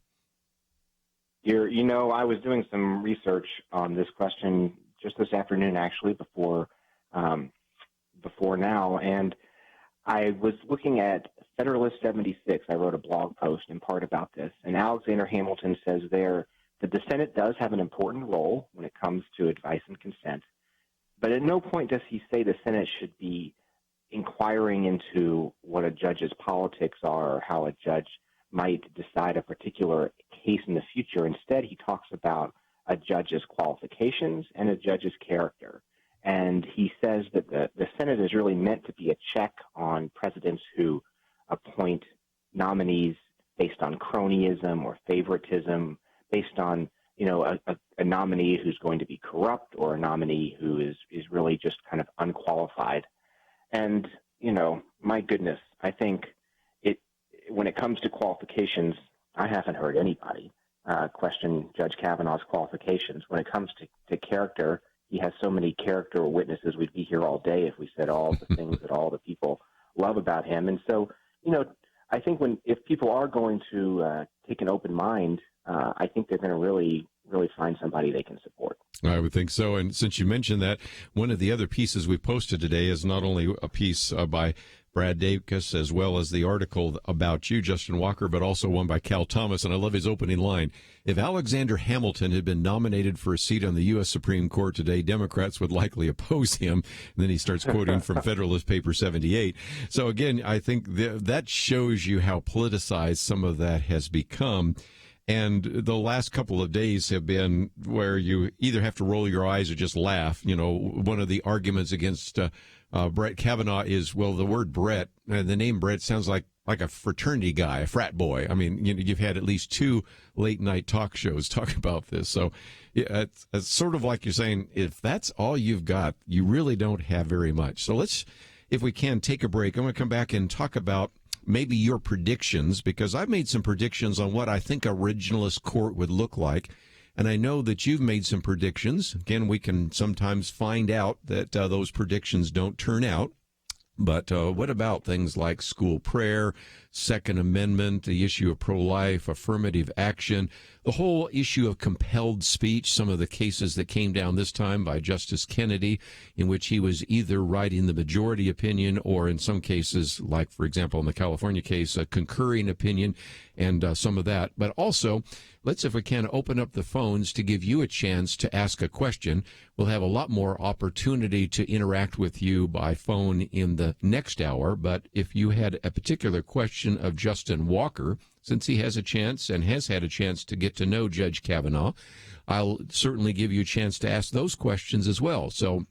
I was doing some research on this question just this afternoon, actually, before now, and I was looking at Federalist 76. I wrote a blog post in part about this, and Alexander Hamilton says there that the Senate does have an important role when it comes to advice and consent, but at no point does he say the Senate should be inquiring into what a judge's politics are or how a judge might decide a particular case in the future. Instead, he talks about a judge's qualifications and a judge's character. And he says that the Senate is really meant to be a check on presidents who appoint nominees based on cronyism or favoritism, based on, a nominee who's going to be corrupt or a nominee who is really just kind of unqualified. And, my goodness, I think when it comes to qualifications, I haven't heard anybody question Judge Kavanaugh's qualifications. When it comes to character, he has so many character witnesses, we'd be here all day if we said all the things that all the people love about him. And so, I think if people are going to take an open mind, I think they're going to really find somebody they can support. I would think so. And since you mentioned that, one of the other pieces we posted today is not only a piece by Brad Dacus, as well as the article about you, Justin Walker, but also one by Cal Thomas. And I love his opening line. If Alexander Hamilton had been nominated for a seat on the U.S. Supreme Court today, Democrats would likely oppose him. And then he starts quoting from Federalist Paper 78. So again, I think that shows you how politicized some of that has become. And the last couple of days have been where you either have to roll your eyes or just laugh. One of the arguments against Brett Kavanaugh is, well, the word Brett, the name Brett sounds like a fraternity guy, a frat boy. I mean, you've had at least 2 late-night talk shows talk about this. So it's sort of like you're saying, if that's all you've got, you really don't have very much. So let's, if we can, take a break. I'm going to come back and talk about maybe your predictions, because I've made some predictions on what I think a originalist court would look like. And I know that you've made some predictions. Again, we can sometimes find out that those predictions don't turn out. But what about things like school prayer, Second Amendment, the issue of pro-life, affirmative action, the whole issue of compelled speech, some of the cases that came down this time by Justice Kennedy, in which he was either writing the majority opinion or in some cases, like, for example, in the California case, a concurring opinion and some of that. But also, let's, if we can, open up the phones to give you a chance to ask a question. We'll have a lot more opportunity to interact with you by phone in the next hour. But if you had a particular question of Justin Walker, since he has a chance and has had a chance to get to know Judge Kavanaugh, I'll certainly give you a chance to ask those questions as well. So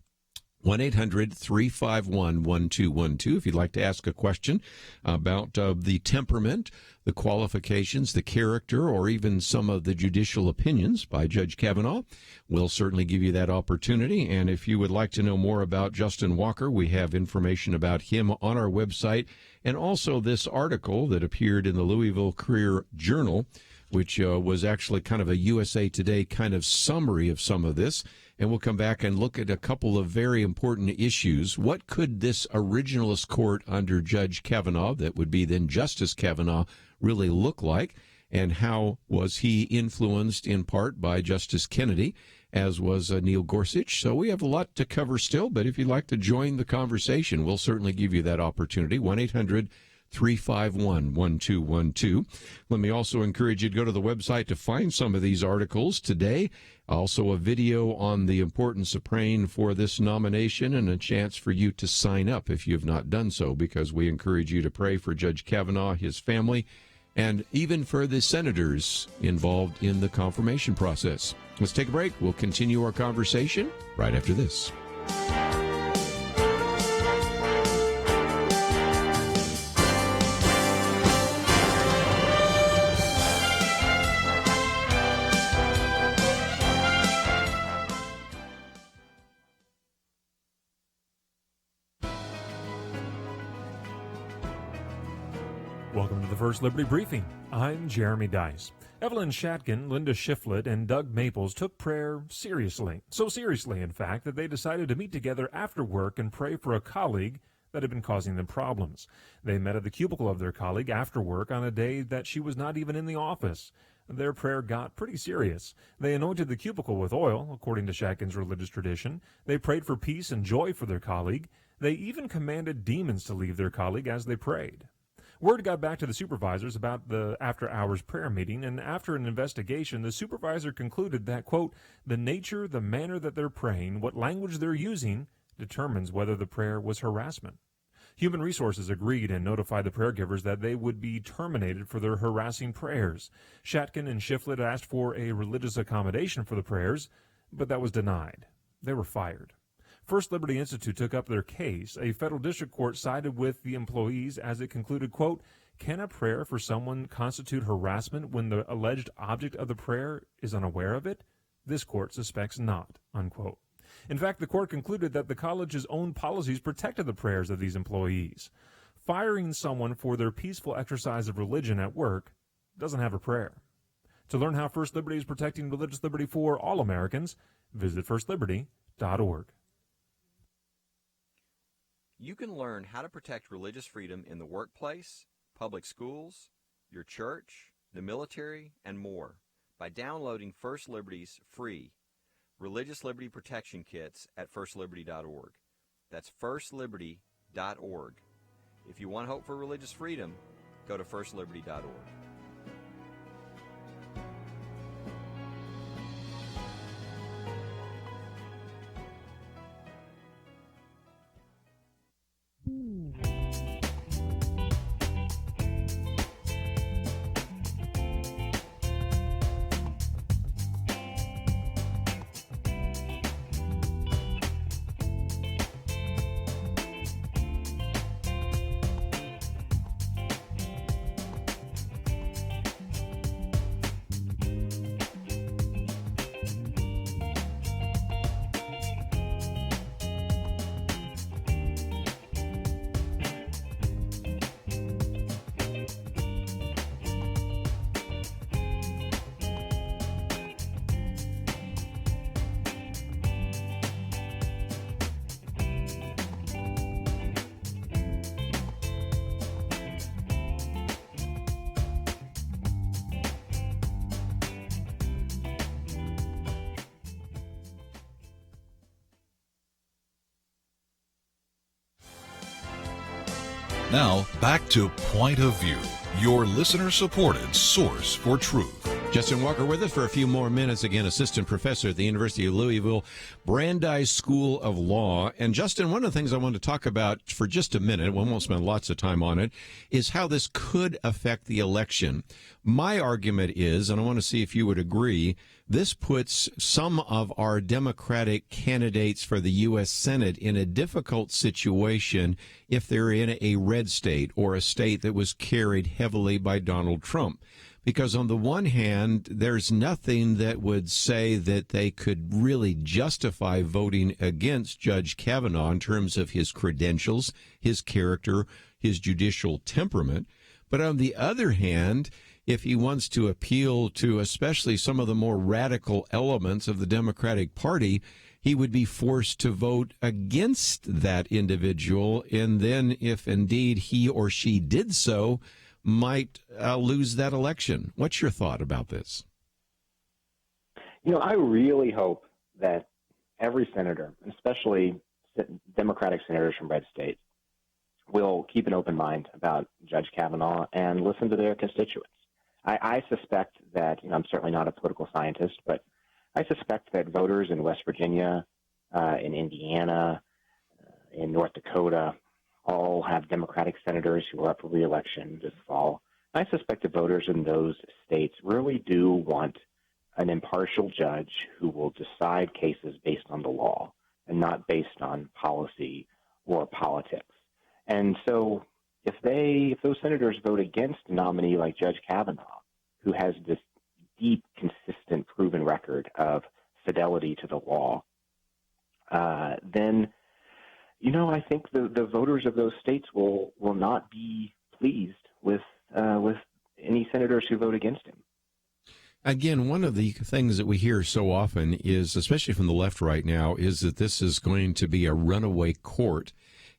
1-800-351-1212 if you'd like to ask a question about the temperament, the qualifications, the character, or even some of the judicial opinions by Judge Kavanaugh. We'll certainly give you that opportunity. And if you would like to know more about Justin Walker, we have information about him on our website, and also this article that appeared in the Louisville Courier Journal, which was actually kind of a USA Today kind of summary of some of this. and we'll come back and look at a couple of very important issues. What could this originalist court under Judge Kavanaugh, that would be then Justice Kavanaugh, really look like? And how was he influenced in part by Justice Kennedy, as was Neil Gorsuch? So we have a lot to cover still, but if you'd like to join the conversation, we'll certainly give you that opportunity. 1-800-351-1212. Let me also encourage you to go to the website to find some of these articles today. Also a video on the importance of praying for this nomination and a chance for you to sign up if you have not done so, because we encourage you to pray for Judge Kavanaugh, his family, and even for the senators involved in the confirmation process. Let's take a break. We'll continue our conversation right after this. Welcome to the First Liberty Briefing. I'm Jeremy Dice. Evelyn Shatkin, Linda Shiflett, and Doug Maples took prayer seriously. So seriously, in fact, that they decided to meet together after work and pray for a colleague that had been causing them problems. They met at the cubicle of their colleague after work on a day that she was not even in the office. Their prayer got pretty serious. They anointed the cubicle with oil, according to Shatkin's religious tradition. They prayed for peace and joy for their colleague. They even commanded demons to leave their colleague as they prayed. Word got back to the supervisors about the after-hours prayer meeting, and after an investigation, the supervisor concluded that, quote, the nature, the manner that they're praying, what language they're using, determines whether the prayer was harassment. Human Resources agreed and notified the prayer givers that they would be terminated for their harassing prayers. Shatkin and Shiflett asked for a religious accommodation for the prayers, but that was denied. They were fired. First Liberty Institute took up their case. A federal district court sided with the employees as it concluded, quote, can a prayer for someone constitute harassment when the alleged object of the prayer is unaware of it? This court suspects not, unquote. In fact, the court concluded that the college's own policies protected the prayers of these employees. Firing someone for their peaceful exercise of religion at work doesn't have a prayer. To learn how First Liberty is protecting religious liberty for all Americans, visit firstliberty.org. You can learn how to protect religious freedom in the workplace, public schools, your church, the military, and more by downloading First Liberty's free Religious Liberty Protection Kits at firstliberty.org. That's firstliberty.org. If you want hope for religious freedom, go to firstliberty.org. Now, back to Point of View, your listener-supported source for truth. Justin Walker with us for a few more minutes. Again, assistant professor at the University of Louisville, Brandeis School of Law. And Justin, one of the things I want to talk about for just a minute, we won't spend lots of time on it, is how this could affect the election. My argument is, and I want to see if you would agree, this puts some of our Democratic candidates for the U.S. Senate in a difficult situation if they're in a red state or a state that was carried heavily by Donald Trump. Because on the one hand, there's nothing that would say that they could really justify voting against Judge Kavanaugh in terms of his credentials, his character, his judicial temperament. But on the other hand, if he wants to appeal to especially some of the more radical elements of the Democratic Party, he would be forced to vote against that individual, and then if indeed he or she did so, might lose that election. What's your thought about this? I really hope that every senator, especially Democratic senators from red states, will keep an open mind about Judge Kavanaugh and listen to their constituents. I suspect that, I'm certainly not a political scientist, but I suspect that voters in West Virginia, in Indiana, in North Dakota, all have Democratic senators who are up for re-election this fall. I suspect the voters in those states really do want an impartial judge who will decide cases based on the law and not based on policy or politics. And so if those senators vote against a nominee like Judge Kavanaugh, who has this deep, consistent, proven record of fidelity to the law, then, I think the voters of those states will not be pleased with any senators who vote against him. Again, one of the things that we hear so often is, especially from the left right now, is that this is going to be a runaway court.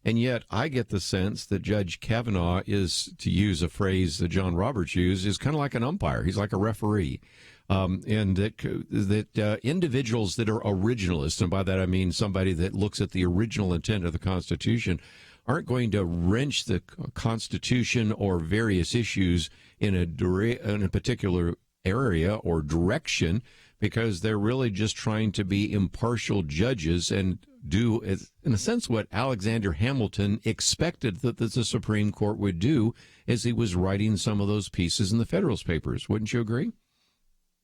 And yet I get the sense that Judge Kavanaugh is, to use a phrase that John Roberts used, is kind of like an umpire. He's like a referee. And that individuals that are originalists, and by that I mean somebody that looks at the original intent of the Constitution, aren't going to wrench the Constitution or various issues in a particular area or direction, because they're really just trying to be impartial judges and do, in a sense, what Alexander Hamilton expected that the Supreme Court would do as he was writing some of those pieces in the Federalist Papers. Wouldn't you agree?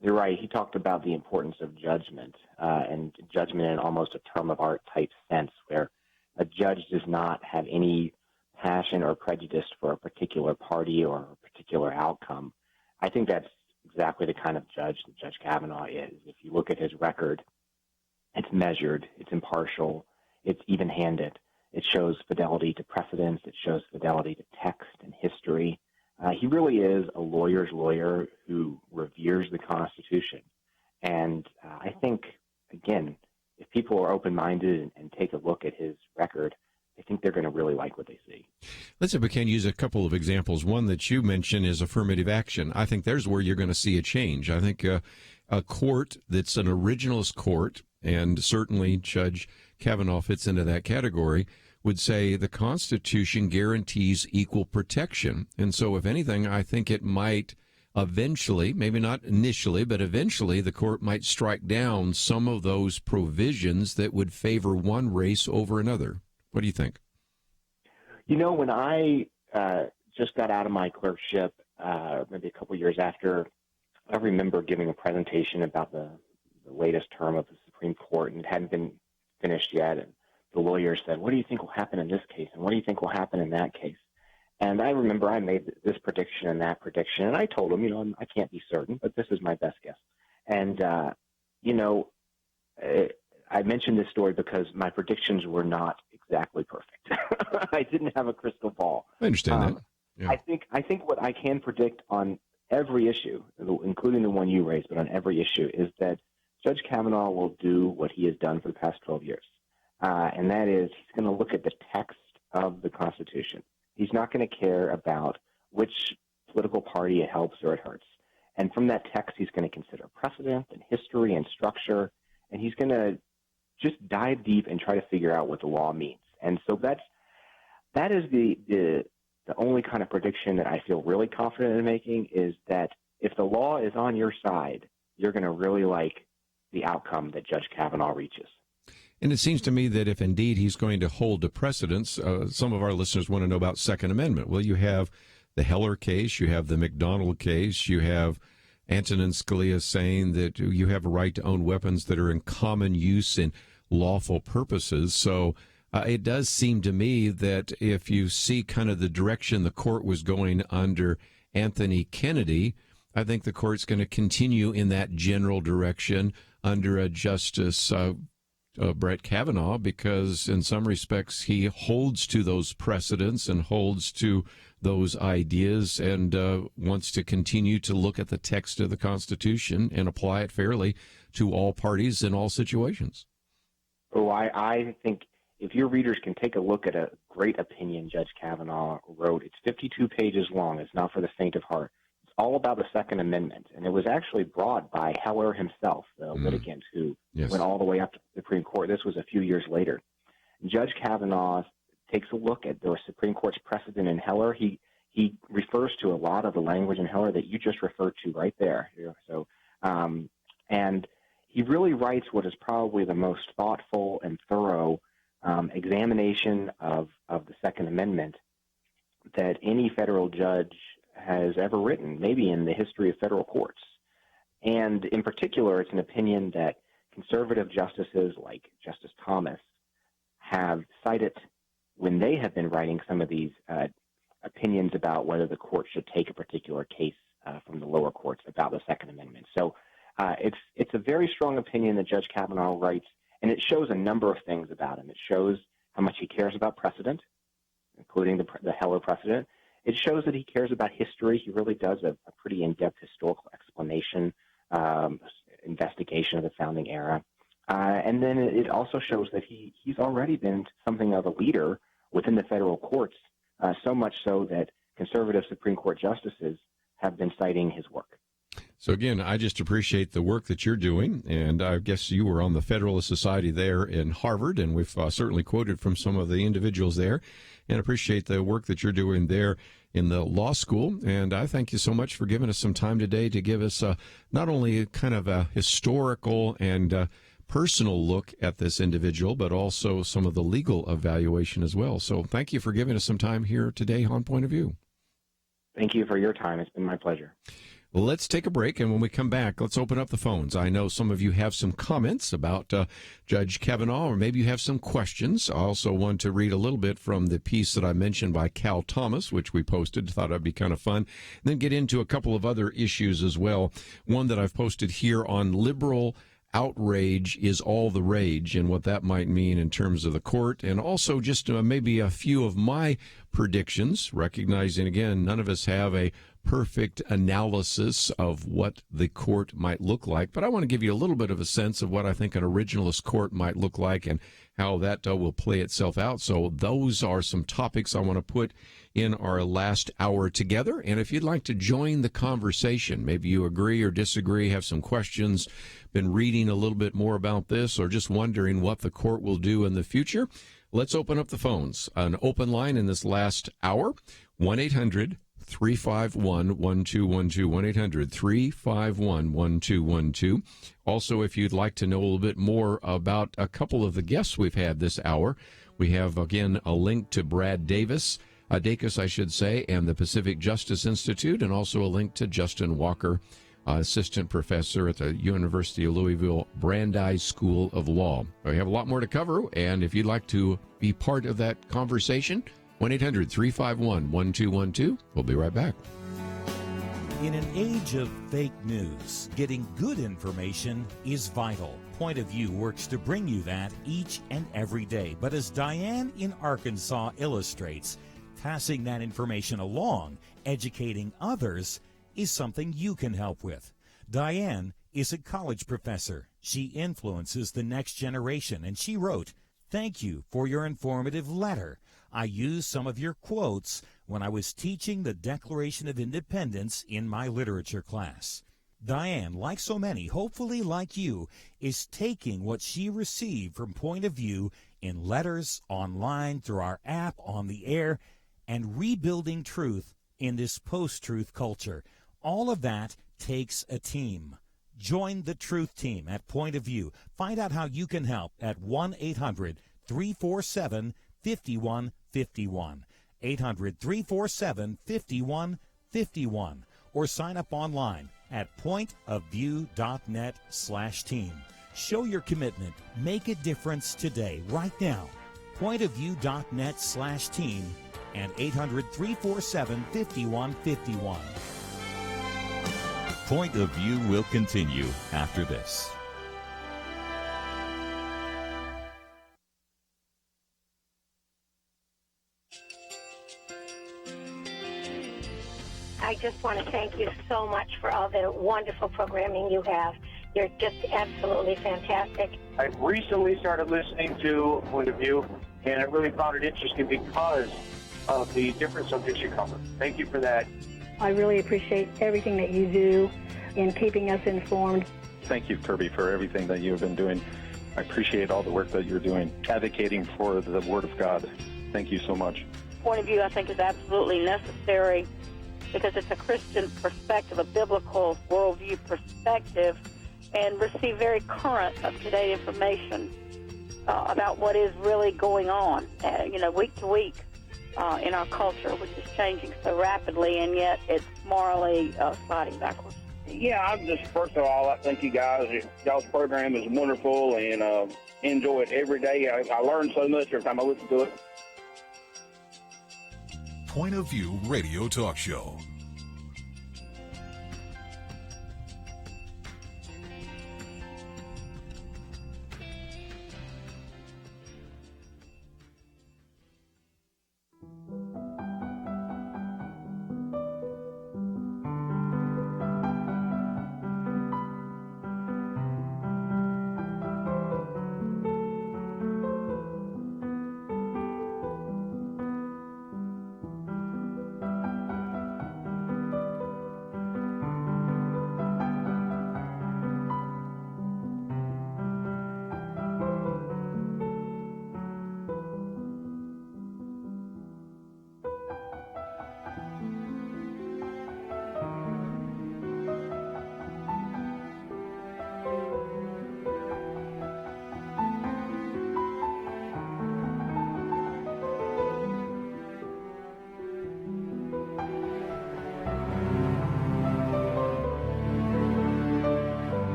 You're right. He talked about the importance of judgment, and judgment in almost a term of art type sense, where a judge does not have any passion or prejudice for a particular party or a particular outcome. I think that's exactly the kind of judge that Judge Kavanaugh is. If you look at his record, it's measured, it's impartial, it's even-handed. It shows fidelity to precedents, it shows fidelity to text and history. He really is a lawyer's lawyer who reveres the Constitution. And I think, again, if people are open-minded and take a look at his record, I think they're going to really like what they see. Let's see if we can use a couple of examples. One that you mentioned is affirmative action. I think there's where you're going to see a change. I think a court that's an originalist court, and certainly Judge Kavanaugh fits into that category, would say the Constitution guarantees equal protection. And so, if anything, I think it might eventually, maybe not initially, but eventually the court might strike down some of those provisions that would favor one race over another. What do you think? When I just got out of my clerkship, maybe a couple years after, I remember giving a presentation about the latest term of the Supreme Court, and it hadn't been finished yet. And the lawyer said, "What do you think will happen in this case? And what do you think will happen in that case?" And I remember I made this prediction and that prediction, and I told him, I can't be certain, but this is my best guess. And, I mentioned this story because my predictions were not exactly perfect. I didn't have a crystal ball. I understand that. Yeah. I think what I can predict on every issue, including the one you raised, but on every issue, is that Judge Kavanaugh will do what he has done for the past 12 years. And that is, he's going to look at the text of the Constitution. He's not going to care about which political party it helps or it hurts. And from that text, he's going to consider precedent and history and structure, and he's going to just dive deep and try to figure out what the law means. And so that is the only kind of prediction that I feel really confident in making, is that if the law is on your side, you're going to really like the outcome that Judge Kavanaugh reaches. And it seems to me that if indeed he's going to hold to precedents, some of our listeners want to know about Second Amendment. Well, you have the Heller case, you have the McDonald case, you have Antonin Scalia saying that you have a right to own weapons that are in common use and lawful purposes. So it does seem to me that if you see kind of the direction the court was going under Anthony Kennedy, I think the court's going to continue in that general direction under a Justice Brett Kavanaugh, because in some respects he holds to those precedents and holds to those ideas and wants to continue to look at the text of the Constitution and apply it fairly to all parties in all situations. Oh, I think if your readers can take a look at a great opinion Judge Kavanaugh wrote, it's 52 pages long. It's not for the faint of heart. It's all about the Second Amendment, and it was actually brought by Heller himself, the litigant who went all the way up to the Supreme Court. This was a few years later. Judge Kavanaugh takes a look at the Supreme Court's precedent in Heller. He refers to a lot of the language in Heller that you just referred to right there. So, and he really writes what is probably the most thoughtful and thorough examination of the Second Amendment that any federal judge has ever written, maybe in the history of federal courts. And in particular, it's an opinion that conservative justices like Justice Thomas have cited when they have been writing some of these opinions about whether the court should take a particular case from the lower courts about the Second Amendment. So it's a very strong opinion that Judge Kavanaugh writes, and it shows a number of things about him. It shows how much he cares about precedent, including the Heller precedent. It shows that he cares about history. He really does a pretty in-depth historical explanation, investigation of the founding era. And then it also shows that he's already been something of a leader within the federal courts, so much so that conservative Supreme Court justices have been citing his work. So again, I just appreciate the work that you're doing, and I guess you were on the Federalist Society there in Harvard, and we've certainly quoted from some of the individuals there, and appreciate the work that you're doing there in the law school. And I thank you so much for giving us some time today to give us not only kind of a historical and personal look at this individual, but also some of the legal evaluation as well. So thank you for giving us some time here today on Point of View. Thank you for your time. It's been my pleasure. Well, let's take a break, and when we come back, let's open up the phones. I know some of you have some comments about Judge Kavanaugh, or maybe you have some questions. I also want to read a little bit from the piece that I mentioned by Cal Thomas, which we posted. Thought it'd be kind of fun. And then get into a couple of other issues as well. One that I've posted here on liberal outrage is all the rage, and what that might mean in terms of the court, and also just maybe a few of my predictions, recognizing, again, none of us have a perfect analysis of what the court might look like, but I want to give you a little bit of a sense of what I think an originalist court might look like and how that will play itself out. So those are some topics I want to put in our last hour together. And if you'd like to join the conversation, maybe you agree or disagree, have some questions, been reading a little bit more about this, or just wondering what the court will do in the future, let's open up the phones. An open line in this last hour, 1-800-351-1212, 1-800-351-1212. Also, if you'd like to know a little bit more about a couple of the guests we've had this hour, we have, again, a link to Brad Dacus, and the Pacific Justice Institute, and also a link to Justin Walker, assistant professor at the University of Louisville Brandeis School of Law. We have a lot more to cover, and if you'd like to be part of that conversation, 1-800-351-1212. We'll be right back. In an age of fake news, getting good information is vital. Point of View works to bring you that each and every day. But as Diane in Arkansas illustrates, passing that information along, educating others, is something you can help with. Diane is a college professor. She influences the next generation, and she wrote, "Thank you for your informative letter. I used some of your quotes when I was teaching the Declaration of Independence in my literature class." Diane, like so many, hopefully like you, is taking what she received from Point of View in letters, online, through our app, on the air, and rebuilding truth in this post-truth culture. All of that takes a team. Join the truth team at Point of View. Find out how you can help at 1-800-347-5151. 800-347-5151. Or sign up online at pointofview.net/team. Show your commitment. Make a difference today, right now. Pointofview.net/team and 800-347-5151. Point of View will continue after this. I just want to thank you so much for all the wonderful programming you have. You're just absolutely fantastic. I recently started listening to Point of View, and I really found it interesting because of the different subjects you cover. Thank you for that. I really appreciate everything that you do in keeping us informed. Thank you, Kerby, for everything that you've been doing. I appreciate all the work that you're doing, advocating for the Word of God. Thank you so much. Point of View, I think, is absolutely necessary because it's a Christian perspective, a biblical worldview perspective, and receive very current, up-to-date information about what is really going on, week to week in our culture, which is changing so rapidly, and yet it's morally sliding backwards. Yeah, I'm just, first of all, I thank you guys. Y'all's program is wonderful, and enjoy it every day. I learn so much every time I listen to it. Point of View Radio Talk Show.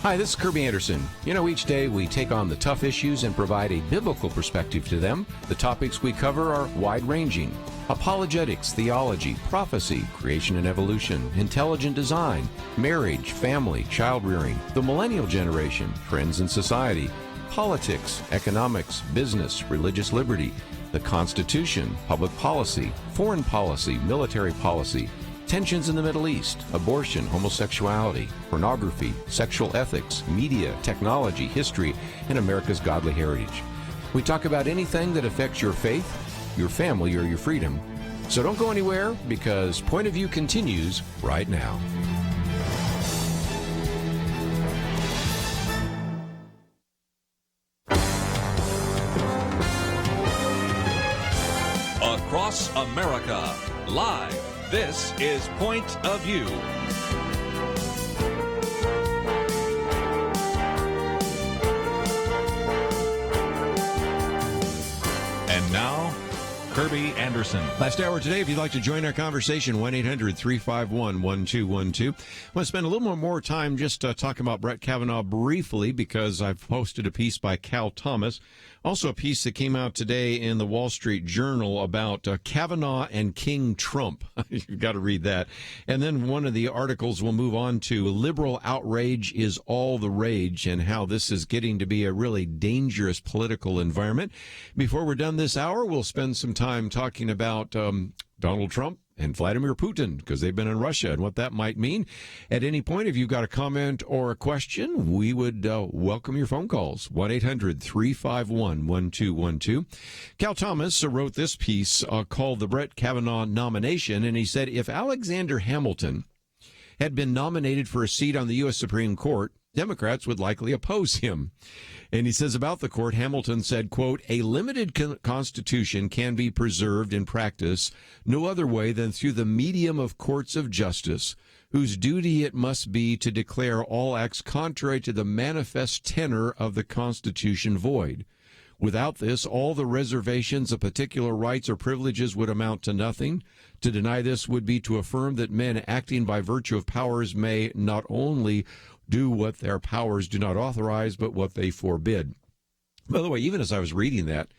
Hi, this is Kerby Anderson. Each day we take on the tough issues and provide a biblical perspective to them. The topics we cover are wide-ranging. Apologetics, theology, prophecy, creation and evolution, intelligent design, marriage, family, child-rearing, the millennial generation, trends in society, politics, economics, business, religious liberty, the Constitution, public policy, foreign policy, military policy, tensions in the Middle East, abortion, homosexuality, pornography, sexual ethics, media, technology, history, and America's godly heritage. We talk about anything that affects your faith, your family, or your freedom. So don't go anywhere, because Point of View continues right now. Across America, live. This is Point of View. And now, Kerby Anderson. Last hour today, if you'd like to join our conversation, 1-800-351-1212. I want to spend a little more time just talking about Brett Kavanaugh briefly, because I've posted a piece by Cal Thomas. Also a piece that came out today in the Wall Street Journal about Kavanaugh and King Trump. You've got to read that. And then one of the articles will move on to liberal outrage is all the rage, and how this is getting to be a really dangerous political environment. Before we're done this hour, we'll spend some time talking about Donald Trump and Vladimir Putin, because they've been in Russia, and what that might mean. At any point, if you've got a comment or a question, we would welcome your phone calls. 1-800-351-1212. Cal Thomas wrote this piece called The Brett Kavanaugh Nomination, and he said, if Alexander Hamilton had been nominated for a seat on the U.S. Supreme Court, Democrats would likely oppose him. And he says about the court, Hamilton said, quote, a limited constitution can be preserved in practice no other way than through the medium of courts of justice, whose duty it must be to declare all acts contrary to the manifest tenor of the Constitution void. Without this, all the reservations of particular rights or privileges would amount to nothing. To deny this would be to affirm that men acting by virtue of powers may not only do what their powers do not authorize, but what they forbid. By the way, even as I was reading that,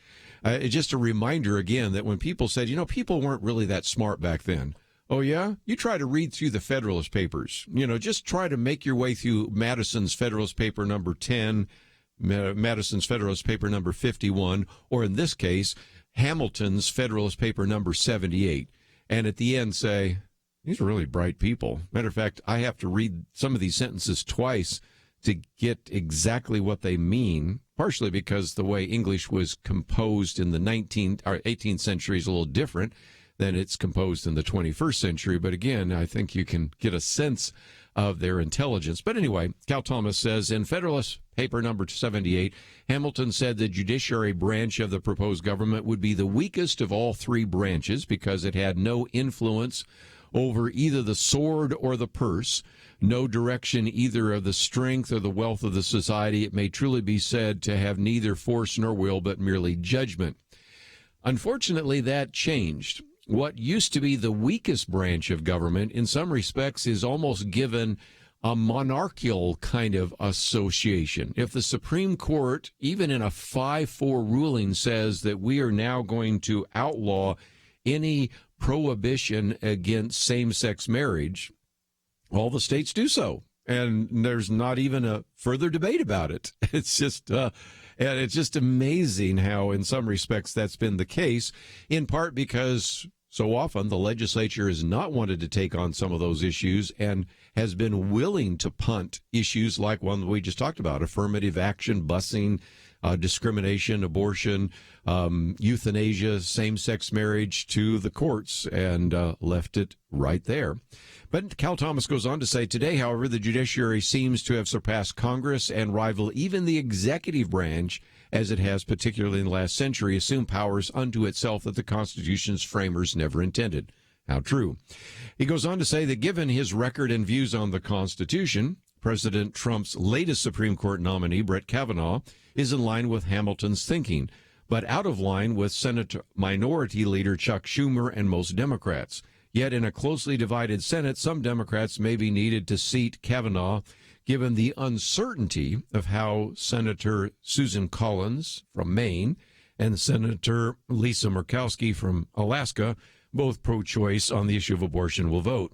it's just a reminder again that when people said, people weren't really that smart back then. Oh, yeah? You try to read through the Federalist Papers. Just try to make your way through Madison's Federalist Paper number 10, Madison's Federalist Paper number 51, or in this case, Hamilton's Federalist Paper number 78. And at the end say, these are really bright people. Matter of fact, I have to read some of these sentences twice to get exactly what they mean, partially because the way English was composed in the 19th or 18th century is a little different than it's composed in the 21st century. But again, I think you can get a sense of their intelligence. But anyway, Cal Thomas says in Federalist Paper number 78, Hamilton said the judiciary branch of the proposed government would be the weakest of all three branches because it had no influence over either the sword or the purse, no direction either of the strength or the wealth of the society. It may truly be said to have neither force nor will, but merely judgment. Unfortunately, that changed. What used to be the weakest branch of government, in some respects, is almost given a monarchical kind of association. If the Supreme Court, even in a 5-4 ruling, says that we are now going to outlaw any prohibition against same-sex marriage, all the states do so, and there's not even a further debate about it. It's just amazing how, in some respects, that's been the case, in part because so often the legislature has not wanted to take on some of those issues and has been willing to punt issues like one that we just talked about, affirmative action, busing, discrimination, abortion, euthanasia, same-sex marriage to the courts, and left it right there. But Cal Thomas goes on to say, today, however, the judiciary seems to have surpassed Congress and rival even the executive branch, as it has, particularly in the last century, assumed powers unto itself that the Constitution's framers never intended. How true. He goes on to say that given his record and views on the Constitution, President Trump's latest Supreme Court nominee, Brett Kavanaugh, is in line with Hamilton's thinking, but out of line with Senate Minority Leader Chuck Schumer and most Democrats. Yet in a closely divided Senate, some Democrats may be needed to seat Kavanaugh, given the uncertainty of how Senator Susan Collins from Maine and Senator Lisa Murkowski from Alaska, both pro-choice on the issue of abortion, will vote.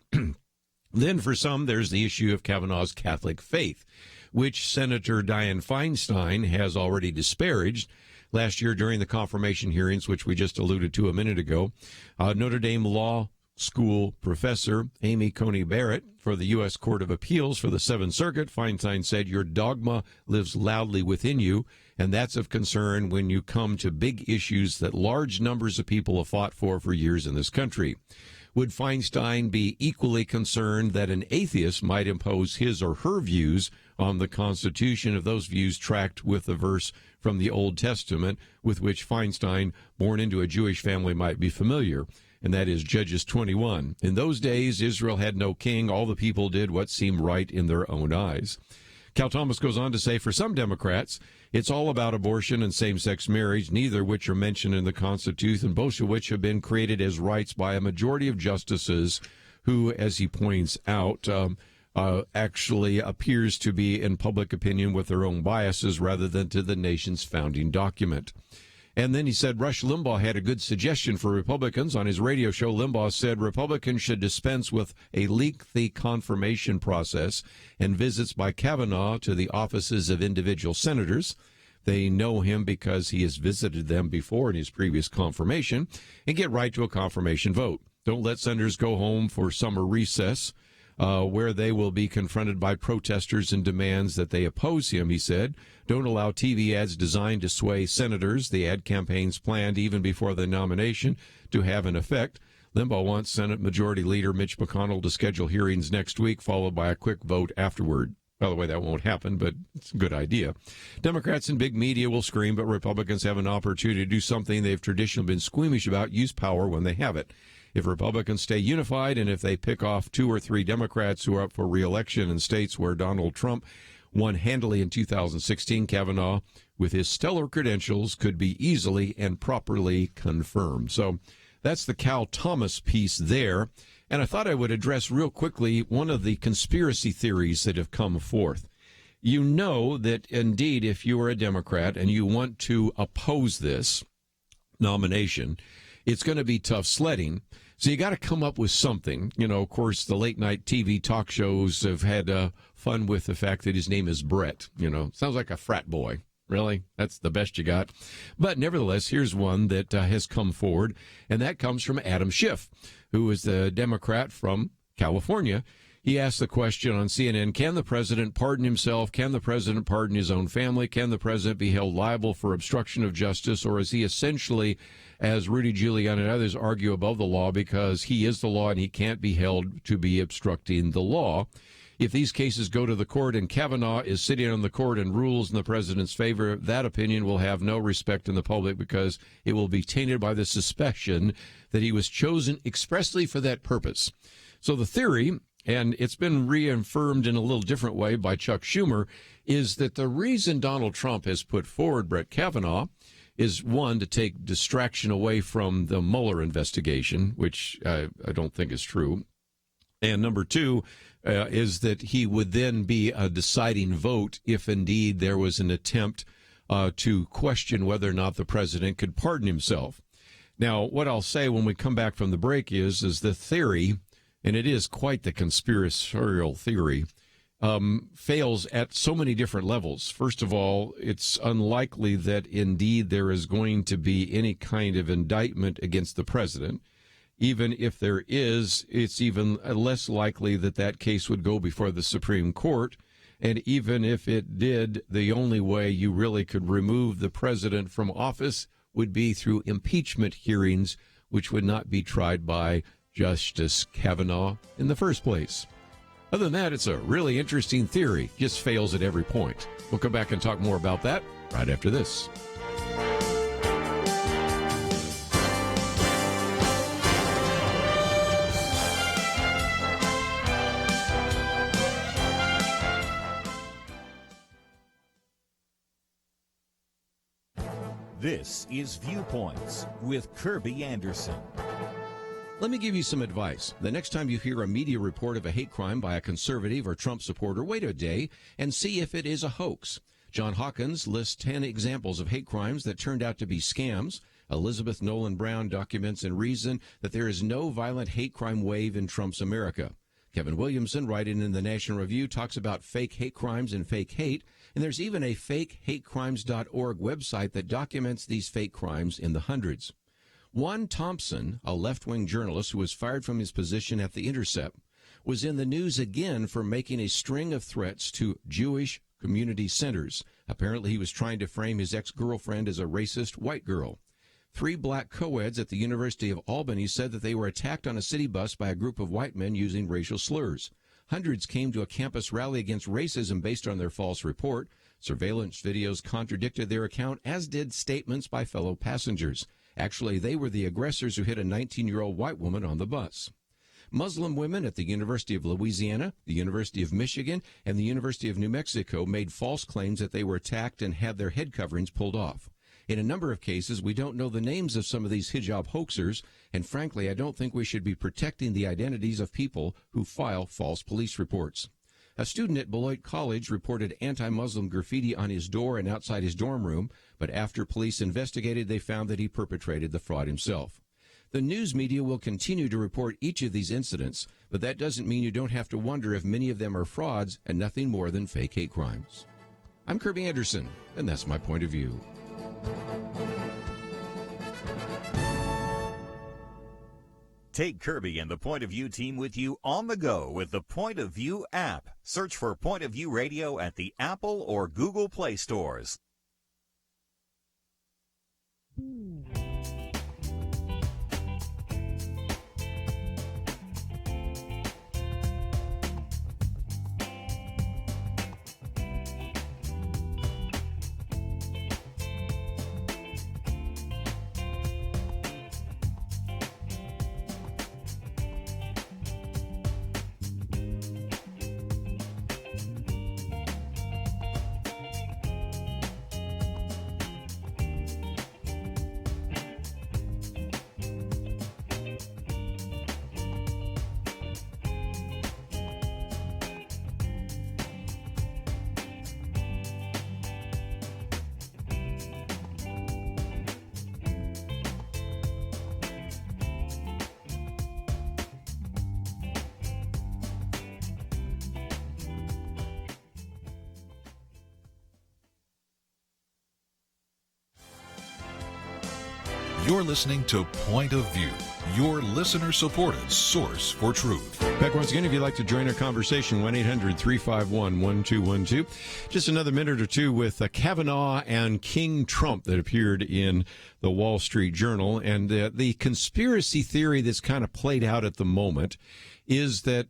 Then for some, there's the issue of Kavanaugh's Catholic faith, which Senator Dianne Feinstein has already disparaged. Last year during the confirmation hearings, which we just alluded to a minute ago, Notre Dame Law School professor Amy Coney Barrett for the U.S. Court of Appeals for the Seventh Circuit, Feinstein said, "Your dogma lives loudly within you, and that's of concern when you come to big issues that large numbers of people have fought for years in this country." Would Feinstein be equally concerned that an atheist might impose his or her views on the Constitution if those views tracked with the verse from the Old Testament with which Feinstein, born into a Jewish family, might be familiar? And that is Judges 21. In those days, Israel had no king. All the people did what seemed right in their own eyes. Cal Thomas goes on to say, for some Democrats, it's all about abortion and same-sex marriage, neither of which are mentioned in the Constitution, both of which have been created as rights by a majority of justices who, as he points out, actually appears to be in public opinion with their own biases rather than to the nation's founding document. And then he said Rush Limbaugh had a good suggestion for Republicans. On his radio show, Limbaugh said Republicans should dispense with a lengthy confirmation process and visits by Kavanaugh to the offices of individual senators. They know him because he has visited them before in his previous confirmation, and get right to a confirmation vote. Don't let senators go home for summer recess, where they will be confronted by protesters and demands that they oppose him, he said. Don't allow TV ads designed to sway senators, the ad campaigns planned even before the nomination, to have an effect. Limbaugh wants Senate Majority Leader Mitch McConnell to schedule hearings next week, followed by a quick vote afterward. By the way, that won't happen, but it's a good idea. Democrats and big media will scream, but Republicans have an opportunity to do something they've traditionally been squeamish about: use power when they have it. If Republicans stay unified, and if they pick off 2 or 3 Democrats who are up for re-election in states where Donald Trump won handily in 2016, Kavanaugh, with his stellar credentials, could be easily and properly confirmed. So that's the Cal Thomas piece there. And I thought I would address real quickly one of the conspiracy theories that have come forth. You know that, indeed, if you are a Democrat and you want to oppose this nomination, it's going to be tough sledding. So you got to come up with something. You know, of course, the late-night TV talk shows have had fun with the fact that his name is Brett. You know, sounds like a frat boy. Really? That's the best you got? But nevertheless, here's one that has come forward, and that comes from Adam Schiff, who is the Democrat from California. He asked the question on CNN, can the president pardon himself? Can the president pardon his own family? Can the president be held liable for obstruction of justice? Or is he essentially, as Rudy Giuliani and others argue, above the law because he is the law and he can't be held to be obstructing the law? If these cases go to the court and Kavanaugh is sitting on the court and rules in the president's favor, that opinion will have no respect in the public because it will be tainted by the suspicion that he was chosen expressly for that purpose. So the theory, and it's been reaffirmed in a little different way by Chuck Schumer, is that the reason Donald Trump has put forward Brett Kavanaugh is, one, to take distraction away from the Mueller investigation, which I don't think is true. And number 2 is that he would then be a deciding vote if indeed there was an attempt to question whether or not the president could pardon himself. Now, what I'll say when we come back from the break is the theory, and it is quite the conspiratorial theory, fails at so many different levels. First of all, it's unlikely that indeed there is going to be any kind of indictment against the president. Even if there is, it's even less likely that that case would go before the Supreme Court. And even if it did, the only way you really could remove the president from office would be through impeachment hearings, which would not be tried by Justice Kavanaugh in the first place. Other than that, it's a really interesting theory. Just fails at every point. We'll come back and talk more about that right after this. This is Viewpoints with Kerby Anderson. Let me give you some advice. The next time you hear a media report of a hate crime by a conservative or Trump supporter, wait a day and see if it is a hoax. John Hawkins lists 10 examples of hate crimes that turned out to be scams. Elizabeth Nolan Brown documents in Reason that there is no violent hate crime wave in Trump's America. Kevin Williamson, writing in the National Review, talks about fake hate crimes and fake hate, and there's even a fakehatecrimes.org website that documents these fake crimes in the hundreds. Juan Thompson, a left-wing journalist who was fired from his position at The Intercept, was in the news again for making a string of threats to Jewish community centers. Apparently, he was trying to frame his ex-girlfriend as a racist white girl. 3 black co-eds at the University of Albany said that they were attacked on a city bus by a group of white men using racial slurs. Hundreds came to a campus rally against racism based on their false report. Surveillance videos contradicted their account, as did statements by fellow passengers. Actually, they were the aggressors who hit a 19-year-old white woman on the bus. Muslim women at the University of Louisiana, the University of Michigan, and the University of New Mexico made false claims that they were attacked and had their head coverings pulled off. In a number of cases, we don't know the names of some of these hijab hoaxers, and frankly, I don't think we should be protecting the identities of people who file false police reports. A student at Beloit College reported anti-Muslim graffiti on his door and outside his dorm room, but after police investigated, they found that he perpetrated the fraud himself. The news media will continue to report each of these incidents, but that doesn't mean you don't have to wonder if many of them are frauds and nothing more than fake hate crimes. I'm Kerby Anderson, and that's my point of view. Take Kerby and the Point of View team with you on the go with the Point of View app. Search for Point of View Radio at the Apple or Google Play stores. You're listening to Point of View, your listener-supported source for truth. Back once again, if you'd like to join our conversation, 1-800-351-1212. Just another minute or two with Kavanaugh and King Trump that appeared in the Wall Street Journal. And the conspiracy theory that's kind of played out at the moment is that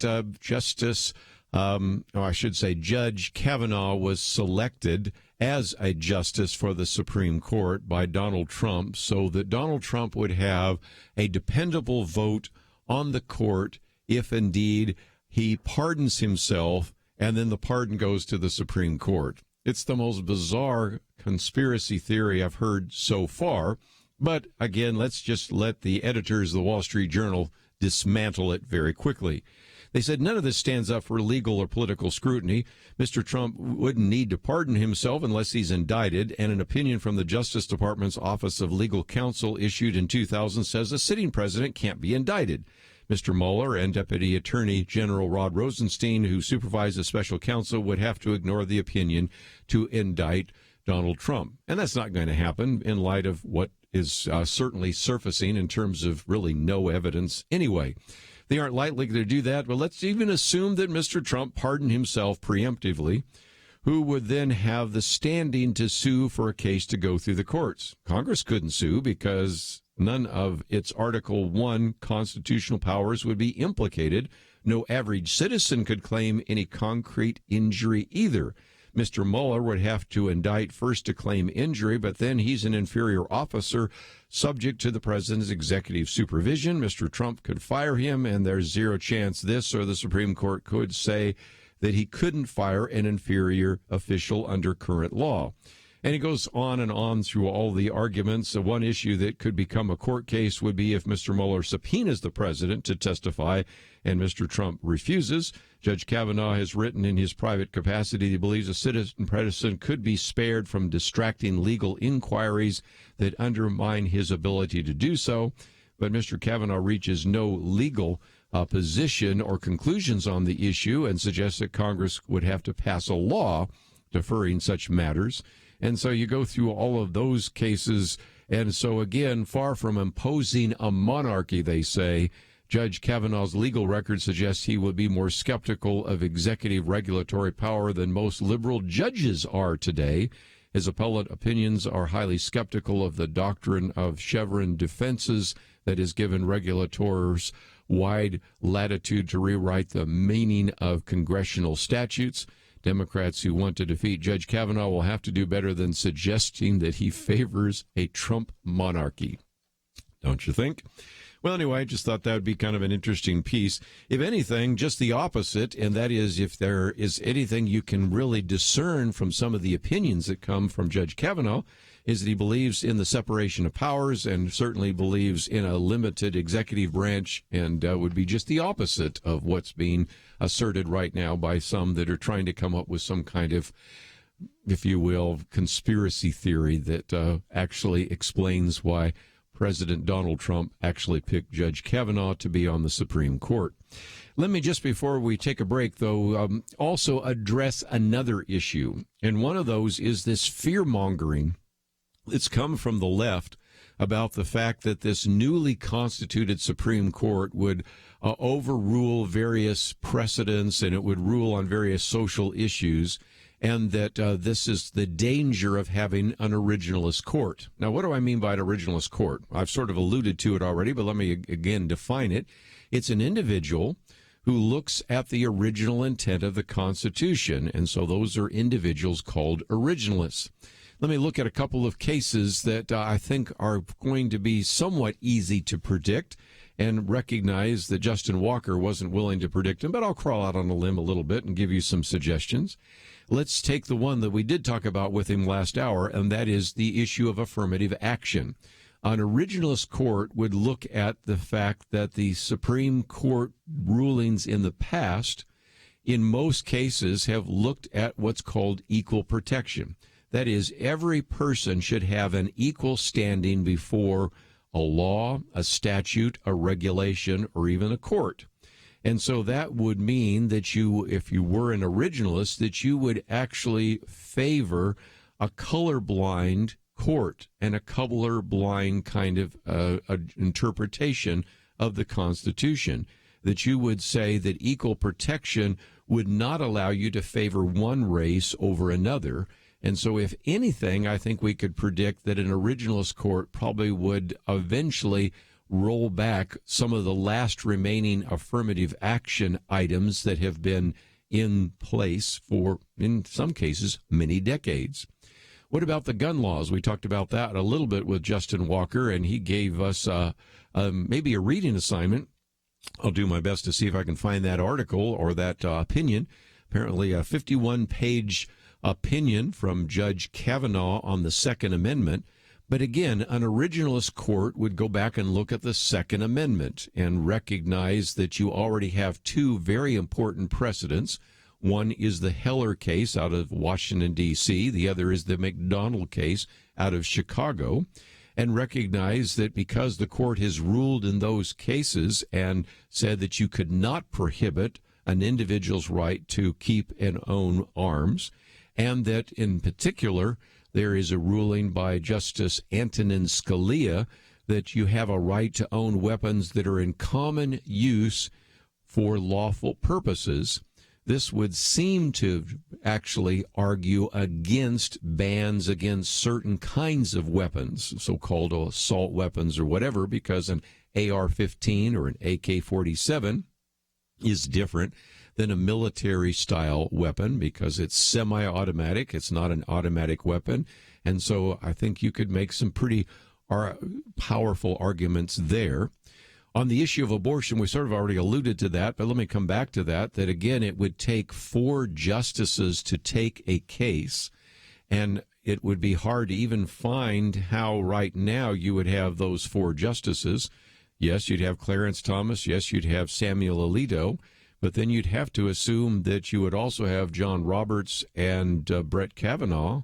Judge Kavanaugh was selected as a justice for the Supreme Court by Donald Trump so that Donald Trump would have a dependable vote on the court if indeed he pardons himself and then the pardon goes to the Supreme Court. It's the most bizarre conspiracy theory I've heard so far. But again, let's just let the editors of the Wall Street Journal dismantle it very quickly. They said none of this stands up for legal or political scrutiny. Mr. Trump wouldn't need to pardon himself unless he's indicted, and an opinion from the Justice Department's Office of Legal Counsel issued in 2000 says a sitting president can't be indicted. Mr. Mueller and Deputy Attorney General Rod Rosenstein, who supervise the special counsel, would have to ignore the opinion to indict Donald Trump. And that's not going to happen in light of what is certainly surfacing in terms of really no evidence anyway. They aren't likely to do that, but let's even assume that Mr. Trump pardoned himself preemptively, who would then have the standing to sue for a case to go through the courts. Congress couldn't sue because none of its Article I constitutional powers would be implicated. No average citizen could claim any concrete injury either. Mr. Mueller would have to indict first to claim injury, but then he's an inferior officer subject to the president's executive supervision. Mr. Trump could fire him, and there's zero chance this or the Supreme Court could say that he couldn't fire an inferior official under current law. And he goes on and on through all the arguments. One issue that could become a court case would be if Mr. Mueller subpoenas the president to testify and Mr. Trump refuses. Judge Kavanaugh has written in his private capacity he believes a citizen president could be spared from distracting legal inquiries that undermine his ability to do so. But Mr. Kavanaugh reaches no legal position or conclusions on the issue and suggests that Congress would have to pass a law deferring such matters. And so you go through all of those cases. And so, again, far from imposing a monarchy, they say, Judge Kavanaugh's legal record suggests he would be more skeptical of executive regulatory power than most liberal judges are today. His appellate opinions are highly skeptical of the doctrine of Chevron defenses that has given regulators wide latitude to rewrite the meaning of congressional statutes. Democrats who want to defeat Judge Kavanaugh will have to do better than suggesting that he favors a Trump monarchy. Don't you think? Well, anyway, I just thought that would be kind of an interesting piece. If anything, just the opposite, and that is if there is anything you can really discern from some of the opinions that come from Judge Kavanaugh, is that he believes in the separation of powers and certainly believes in a limited executive branch, and would be just the opposite of what's being asserted right now by some that are trying to come up with some kind of, if you will, conspiracy theory that actually explains why President Donald Trump actually picked Judge Kavanaugh to be on the Supreme Court. Let me, just before we take a break, though, also address another issue. And one of those is this fear-mongering that's come from the left about the fact that this newly constituted Supreme Court would overrule various precedents and it would rule on various social issues, and that this is the danger of having an originalist court. Now, what do I mean by an originalist court? I've sort of alluded to it already, but let me again define it. It's an individual who looks at the original intent of the Constitution, and so those are individuals called originalists. Let me look at a couple of cases that I think are going to be somewhat easy to predict, and recognize that Justin Walker wasn't willing to predict them, but I'll crawl out on a limb a little bit and give you some suggestions. Let's take the one that we did talk about with him last hour, and that is the issue of affirmative action. An originalist court would look at the fact that the Supreme Court rulings in the past, in most cases, have looked at what's called equal protection. That is, every person should have an equal standing before a law, a statute, a regulation, or even a court. And so that would mean that you, if you were an originalist, that you would actually favor a colorblind court and a colorblind kind of interpretation of the Constitution, that you would say that equal protection would not allow you to favor one race over another. And so if anything, I think we could predict that an originalist court probably would eventually roll back some of the last remaining affirmative action items that have been in place for, in some cases, many decades. What about the gun laws? We talked about that a little bit with Justin Walker, and he gave us maybe a reading assignment. I'll do my best to see if I can find that article or that opinion. Apparently a 51-page opinion from Judge Kavanaugh on the Second Amendment. But again, an originalist court would go back and look at the Second Amendment and recognize that you already have two very important precedents. One is the Heller case out of Washington, D.C. The other is the McDonald case out of Chicago, and recognize that because the court has ruled in those cases and said that you could not prohibit an individual's right to keep and own arms, and that in particular there is a ruling by Justice Antonin Scalia that you have a right to own weapons that are in common use for lawful purposes. This would seem to actually argue against bans against certain kinds of weapons, so-called assault weapons or whatever, because an AR-15 or an AK-47 is different than a military-style weapon because it's semi-automatic. It's not an automatic weapon. And so I think you could make some pretty powerful arguments there. On the issue of abortion, we sort of already alluded to that, but let me come back to that, that again, it would take 4 justices to take a case. And it would be hard to even find how right now you would have those 4 justices. Yes, you'd have Clarence Thomas. Yes, you'd have Samuel Alito. But then you'd have to assume that you would also have John Roberts and Brett Kavanaugh.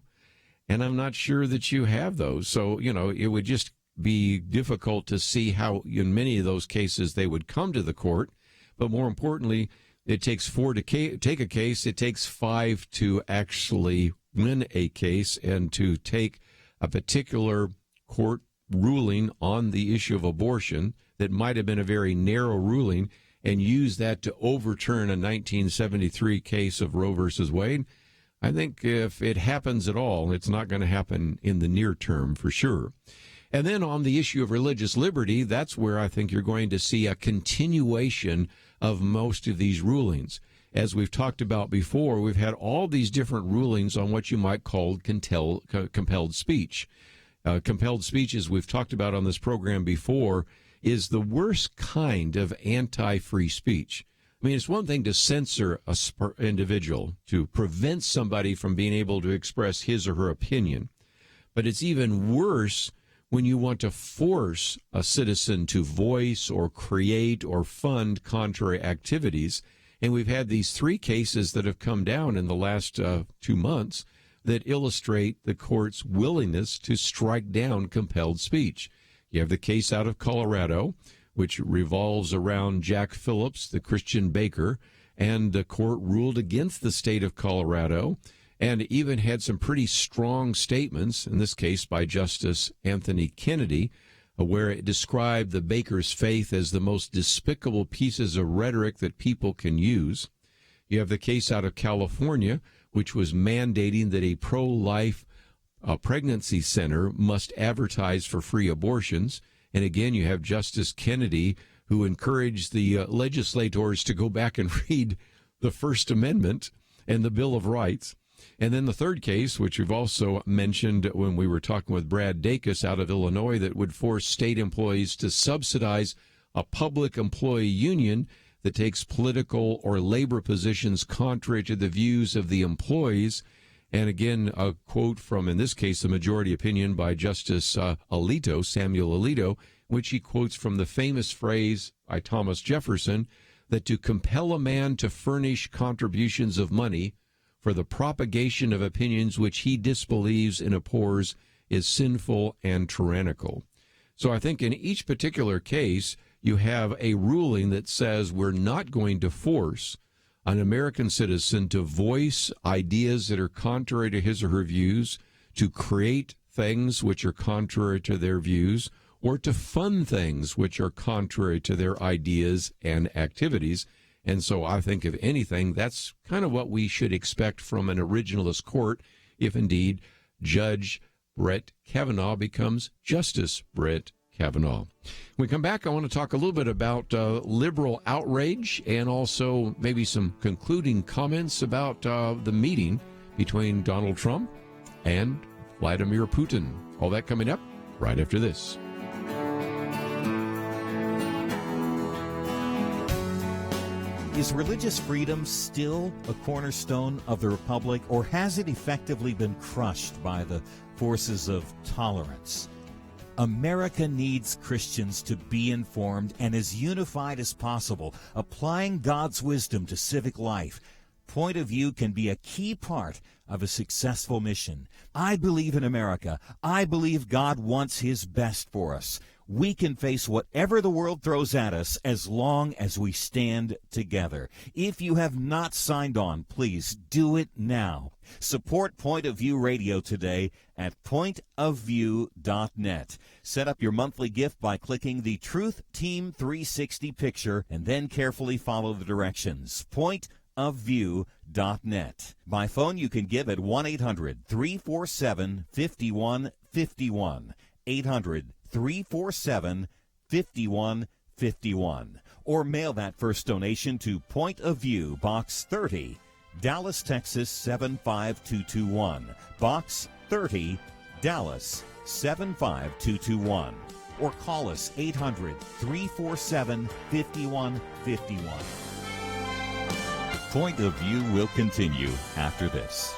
And I'm not sure that you have those. So, it would just be difficult to see how in many of those cases they would come to the court. But more importantly, it takes 4 to take a case. It takes 5 to actually win a case and to take a particular court ruling on the issue of abortion that might have been a very narrow ruling and use that to overturn a 1973 case of Roe versus Wade. I think if it happens at all, it's not going to happen in the near term for sure. And then on the issue of religious liberty, that's where I think you're going to see a continuation of most of these rulings. As we've talked about before, we've had all these different rulings on what you might call compelled speech. Compelled speech, as we've talked about on this program before, is the worst kind of anti-free speech. I mean, it's one thing to censor an individual, to prevent somebody from being able to express his or her opinion. But it's even worse when you want to force a citizen to voice or create or fund contrary activities. And we've had these 3 cases that have come down in the last 2 months that illustrate the court's willingness to strike down compelled speech. You have the case out of Colorado, which revolves around Jack Phillips, the Christian baker, and the court ruled against the state of Colorado and even had some pretty strong statements, in this case by Justice Anthony Kennedy, where it described the baker's faith as the most despicable pieces of rhetoric that people can use. You have the case out of California, which was mandating that a pro-life pregnancy center must advertise for free abortions. And again, you have Justice Kennedy, who encouraged the legislators to go back and read the First Amendment and the Bill of Rights. And then the third case, which we've also mentioned when we were talking with Brad Dacus out of Illinois, that would force state employees to subsidize a public employee union that takes political or labor positions contrary to the views of the employees. And again, a quote from, in this case, a majority opinion by Justice Alito, Samuel Alito, which he quotes from the famous phrase by Thomas Jefferson, that to compel a man to furnish contributions of money for the propagation of opinions which he disbelieves and abhors is sinful and tyrannical. So I think in each particular case, you have a ruling that says we're not going to force an American citizen to voice ideas that are contrary to his or her views, to create things which are contrary to their views, or to fund things which are contrary to their ideas and activities. And so I think, if anything, that's kind of what we should expect from an originalist court if indeed Judge Brett Kavanaugh becomes Justice Brett Kavanaugh. When we come back, I want to talk a little bit about liberal outrage and also maybe some concluding comments about the meeting between Donald Trump and Vladimir Putin. All that coming up right after this. Is religious freedom still a cornerstone of the republic, or has it effectively been crushed by the forces of tolerance? America needs Christians to be informed and as unified as possible, applying God's wisdom to civic life. Point of view can be a key part of a successful mission. I believe in America. I believe God wants His best for us. We can face whatever the world throws at us as long as we stand together. If you have not signed on, please do it now. Support Point of View Radio today at pointofview.net. Set up your monthly gift by clicking the Truth Team 360 picture and then carefully follow the directions. Pointofview.net. By phone, you can give at 1-800-347-5151. 800-347-5151. Or mail that first donation to Point of View, Box 30, Dallas, Texas 75221. Box 30, Dallas 75221. Or call us 800-347-5151. Point of View will continue after this.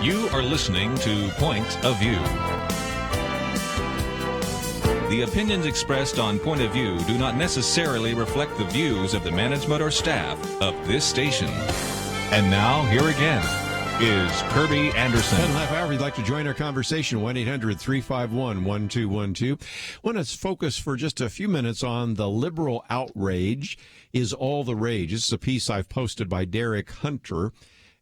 You are listening to Point of View. The opinions expressed on Point of View do not necessarily reflect the views of the management or staff of this station. And now, here again is Kerby Anderson. 10.5 hours. If you'd like to join our conversation, 1-800-351-1212. Want to focus for just a few minutes on the liberal outrage is all the rage. This is a piece I've posted by Derek Hunter.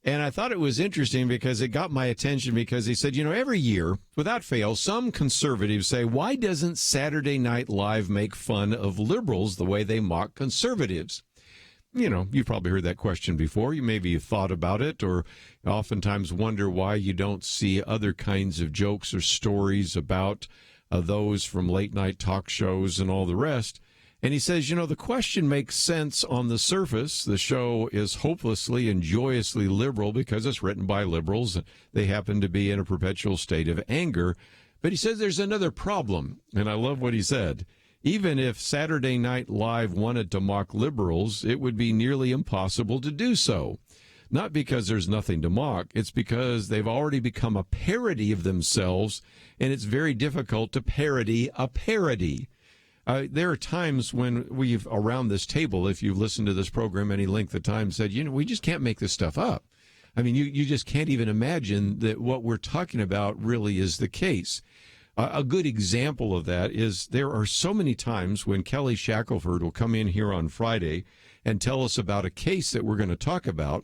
And I thought it was interesting because it got my attention because he said, every year, without fail, some conservatives say, why doesn't Saturday Night Live make fun of liberals the way they mock conservatives? You've probably heard that question before. Maybe you've thought about it or oftentimes wonder why you don't see other kinds of jokes or stories about those from late night talk shows and all the rest. And he says, the question makes sense on the surface. The show is hopelessly and joyously liberal because it's written by liberals. They happen to be in a perpetual state of anger. But he says there's another problem. And I love what he said. Even if Saturday Night Live wanted to mock liberals, it would be nearly impossible to do so. Not because there's nothing to mock. It's because they've already become a parody of themselves, and it's very difficult to parody a parody. There are times when we've, around this table, if you've listened to this program any length of time, said, we just can't make this stuff up. I mean, you just can't even imagine that what we're talking about really is the case. A good example of that is there are so many times when Kelly Shackelford will come in here on Friday and tell us about a case that we're going to talk about.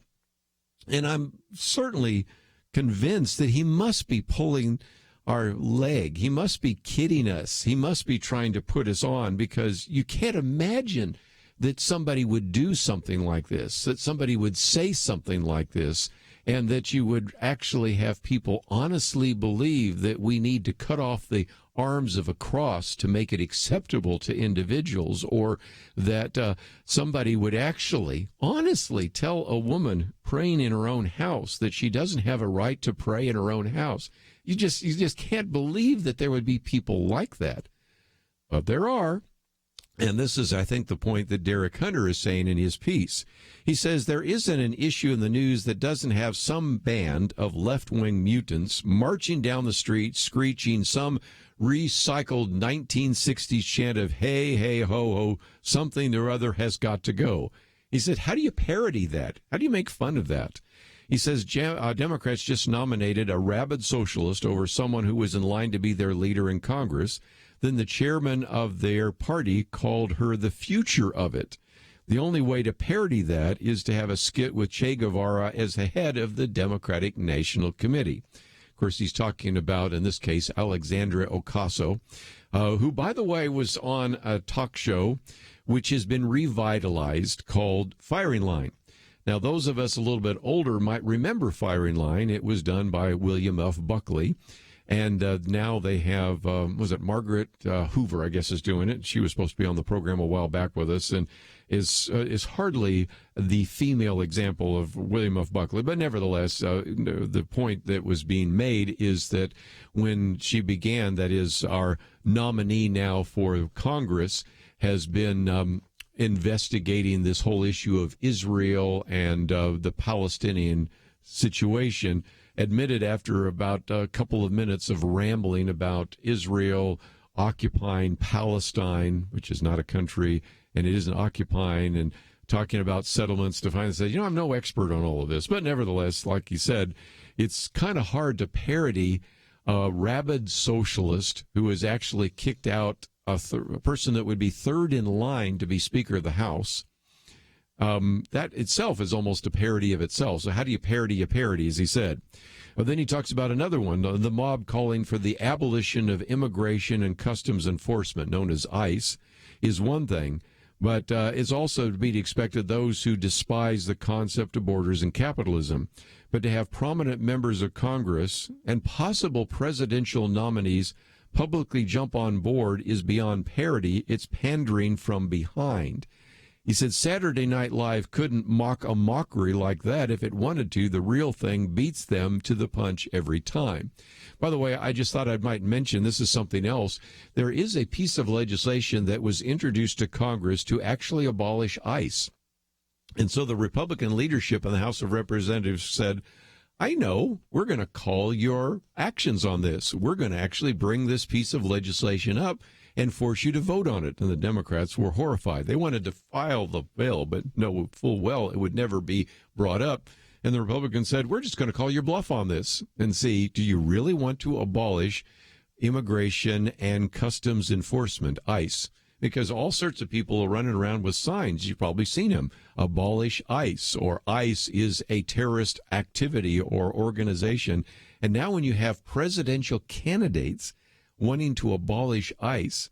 And I'm certainly convinced that he must be pulling our leg. He must be kidding us. He must be trying to put us on because you can't imagine that somebody would do something like this, that somebody would say something like this, and that you would actually have people honestly believe that we need to cut off the arms of a cross to make it acceptable to individuals, or that somebody would actually honestly tell a woman praying in her own house that she doesn't have a right to pray in her own house. You just can't believe that there would be people like that. But there are. And this is, I think, the point that Derek Hunter is saying in his piece. He says there isn't an issue in the news that doesn't have some band of left-wing mutants marching down the street, screeching some recycled 1960s chant of, hey, hey, ho, ho, something or other has got to go. He said, how do you parody that? How do you make fun of that? He says Democrats just nominated a rabid socialist over someone who was in line to be their leader in Congress. Then the chairman of their party called her the future of it. The only way to parody that is to have a skit with Che Guevara as the head of the Democratic National Committee. Of course, he's talking about, in this case, Alexandria Ocasio, who, by the way, was on a talk show which has been revitalized called Firing Line. Now, those of us a little bit older might remember Firing Line. It was done by William F. Buckley. And now they have, was it Margaret Hoover, I guess, is doing it. She was supposed to be on the program a while back with us and is hardly the female example of William F. Buckley. But nevertheless, the point that was being made is that when she began, that is, our nominee now for Congress has been investigating this whole issue of Israel and the Palestinian situation, admitted after about a couple of minutes of rambling about Israel occupying Palestine, which is not a country, and it isn't occupying, and talking about settlements, to finally say, I'm no expert on all of this. But nevertheless, like he said, it's kind of hard to parody a rabid socialist who has actually kicked out a person that would be third in line to be Speaker of the House. That itself is almost a parody of itself. So how do you parody a parody, as he said? Well, then he talks about another one, the mob calling for the abolition of Immigration and Customs Enforcement, known as ICE, is one thing. But it's also to be expected those who despise the concept of borders and capitalism. But to have prominent members of Congress and possible presidential nominees publicly jump on board is beyond parody. It's pandering from behind. He said Saturday Night Live couldn't mock a mockery like that if it wanted to. The real thing beats them to the punch every time. By the way, I just thought I might mention, this is something else. There is a piece of legislation that was introduced to Congress to actually abolish ICE. And so the Republican leadership in the House of Representatives said, I know, we're going to call your actions on this. We're going to actually bring this piece of legislation up and force you to vote on it. And the Democrats were horrified. They wanted to file the bill, but know full well it would never be brought up. And the Republicans said, we're just going to call your bluff on this and see, do you really want to abolish immigration and customs enforcement, ICE? Because all sorts of people are running around with signs. You've probably seen them. Abolish ICE, or ICE is a terrorist activity or organization. And now when you have presidential candidates wanting to abolish ICE,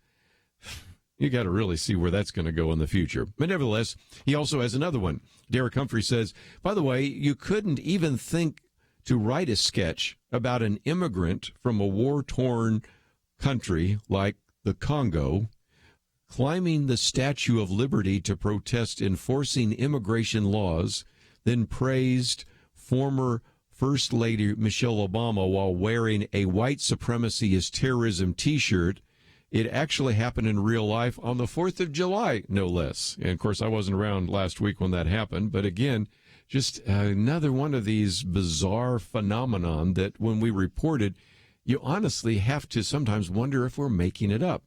you got to really see where that's going to go in the future. But nevertheless, he also has another one. Derek Humphrey says, by the way, you couldn't even think to write a sketch about an immigrant from a war-torn country like the Congo climbing the Statue of Liberty to protest enforcing immigration laws, then praised former First Lady Michelle Obama while wearing a white supremacy is terrorism T-shirt. It actually happened in real life on the 4th of July, no less. And, of course, I wasn't around last week when that happened. But, again, just another one of these bizarre phenomenon that when we report it, you honestly have to sometimes wonder if we're making it up.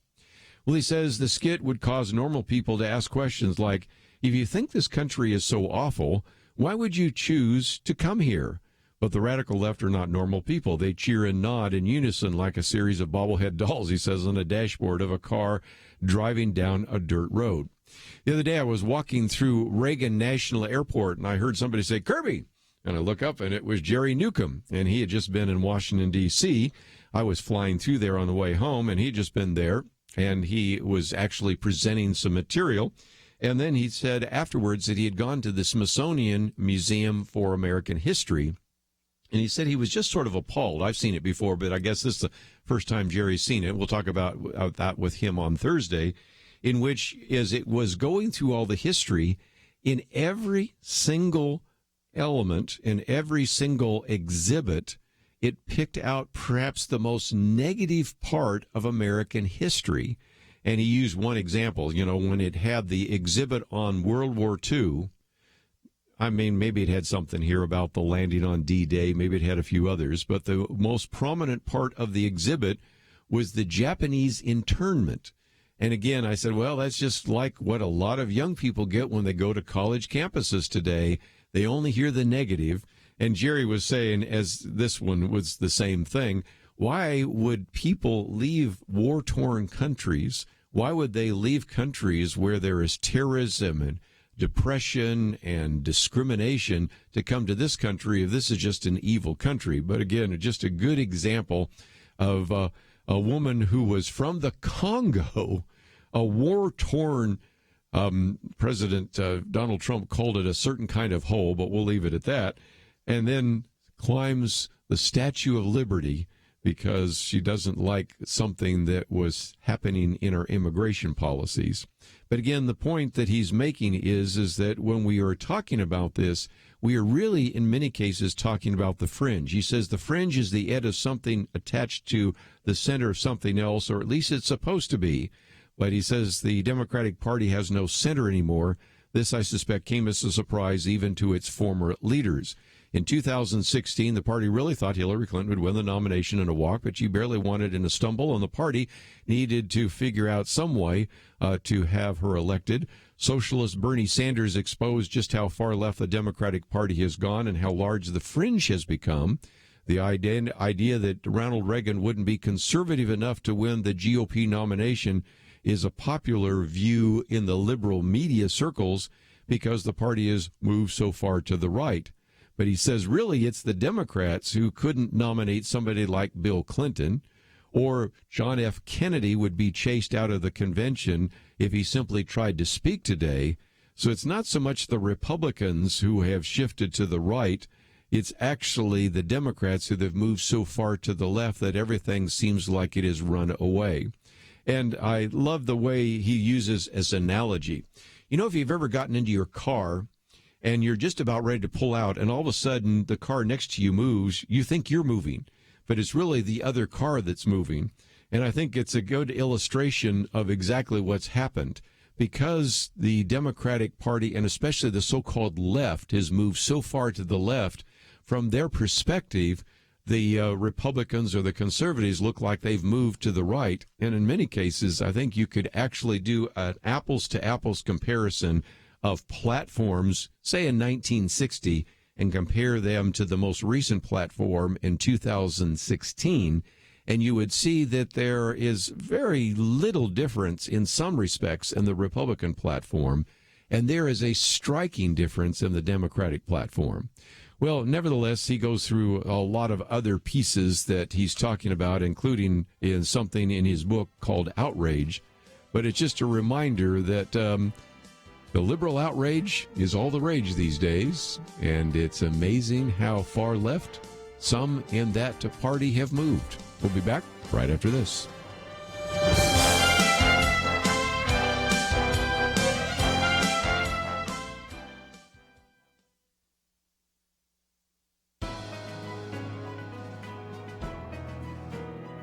Well, he says the skit would cause normal people to ask questions like, if you think this country is so awful, why would you choose to come here? But the radical left are not normal people. They cheer and nod in unison like a series of bobblehead dolls, he says, on a dashboard of a car driving down a dirt road. The other day I was walking through Reagan National Airport, and I heard somebody say, Kerby! And I look up, and it was Jerry Newcomb, and he had just been in Washington, D.C. I was flying through there on the way home, and he'd just been there, and he was actually presenting some material. And then he said afterwards that he had gone to the Smithsonian Museum for American History, and he said he was just sort of appalled. I've seen it before, but I guess this is the first time Jerry's seen it. We'll talk about that with him on Thursday, in which is it was going through all the history in every single element, in every single exhibit. It picked out perhaps the most negative part of American history. And he used one example, when it had the exhibit on World War II. I mean, maybe it had something here about the landing on D-Day. Maybe it had a few others. But the most prominent part of the exhibit was the Japanese internment. And again, I said, well, that's just like what a lot of young people get when they go to college campuses today. They only hear the negative. And Jerry was saying, as this one was the same thing, why would people leave war-torn countries? Why would they leave countries where there is terrorism and depression and discrimination to come to this country if this is just an evil country? But again, just a good example of a woman who was from the Congo, a war-torn President Donald Trump called it a certain kind of hole, but we'll leave it at that, and then climbs the Statue of Liberty because she doesn't like something that was happening in our immigration policies. But again, the point that he's making is that when we are talking about this, we are really, in many cases, talking about the fringe. He says the fringe is the edge of something attached to the center of something else, or at least it's supposed to be. But he says the Democratic Party has no center anymore. This, I suspect, came as a surprise even to its former leaders. In 2016, the party really thought Hillary Clinton would win the nomination in a walk, but she barely won it in a stumble, and the party needed to figure out some way to have her elected. Socialist Bernie Sanders exposed just how far left the Democratic Party has gone and how large the fringe has become. The idea that Ronald Reagan wouldn't be conservative enough to win the GOP nomination is a popular view in the liberal media circles because the party has moved so far to the right. But he says, really, it's the Democrats who couldn't nominate somebody like Bill Clinton, or John F. Kennedy would be chased out of the convention if he simply tried to speak today. So it's not so much the Republicans who have shifted to the right. It's actually the Democrats who have moved so far to the left that everything seems like it has run away. And I love the way he uses as analogy. If you've ever gotten into your car and you're just about ready to pull out, and all of a sudden the car next to you moves, you think you're moving, but it's really the other car that's moving. And I think it's a good illustration of exactly what's happened. Because the Democratic Party, and especially the so-called left, has moved so far to the left, from their perspective, the Republicans or the conservatives look like they've moved to the right. And in many cases, I think you could actually do an apples-to-apples comparison of platforms, say in 1960, and compare them to the most recent platform in 2016, and you would see that there is very little difference in some respects in the Republican platform, and there is a striking difference in the Democratic platform. Well, nevertheless, he goes through a lot of other pieces that he's talking about, including in something in his book called Outrage. But it's just a reminder that the liberal outrage is all the rage these days, and it's amazing how far left some in that party have moved. We'll be back right after this.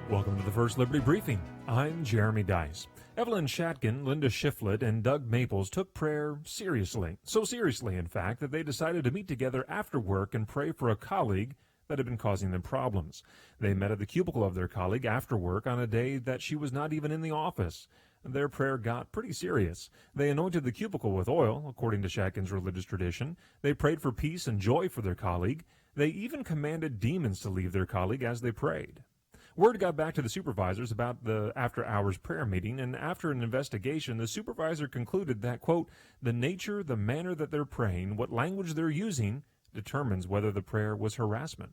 Welcome to the First Liberty Briefing. I'm Jeremy Dice. Evelyn Shatkin, Linda Shiflett, and Doug Maples took prayer seriously. So seriously, in fact, that they decided to meet together after work and pray for a colleague that had been causing them problems. They met at the cubicle of their colleague after work on a day that she was not even in the office. Their prayer got pretty serious. They anointed the cubicle with oil, according to Shatkin's religious tradition. They prayed for peace and joy for their colleague. They even commanded demons to leave their colleague as they prayed. Word got back to the supervisors about the after-hours prayer meeting, and after an investigation, the supervisor concluded that, quote, the nature, the manner that they're praying, what language they're using, determines whether the prayer was harassment.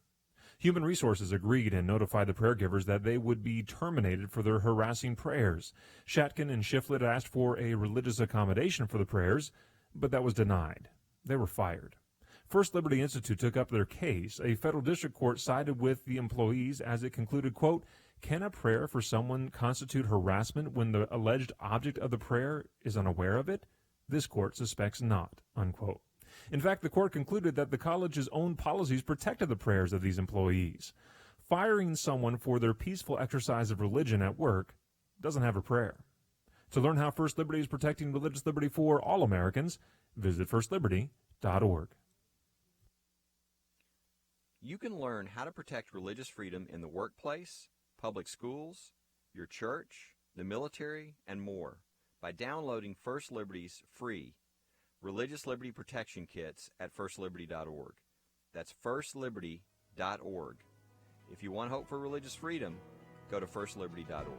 Human Resources agreed and notified the prayer givers that they would be terminated for their harassing prayers. Shatkin and Shiflett asked for a religious accommodation for the prayers, but that was denied. They were fired. First Liberty Institute took up their case. A federal district court sided with the employees as it concluded, quote, can a prayer for someone constitute harassment when the alleged object of the prayer is unaware of it? This court suspects not, unquote. In fact, the court concluded that the college's own policies protected the prayers of these employees. Firing someone for their peaceful exercise of religion at work doesn't have a prayer. To learn how First Liberty is protecting religious liberty for all Americans, visit firstliberty.org. You can learn how to protect religious freedom in the workplace, public schools, your church, the military, and more by downloading First Liberty's free Religious Liberty Protection Kits at firstliberty.org. That's firstliberty.org. If you want hope for religious freedom, go to firstliberty.org.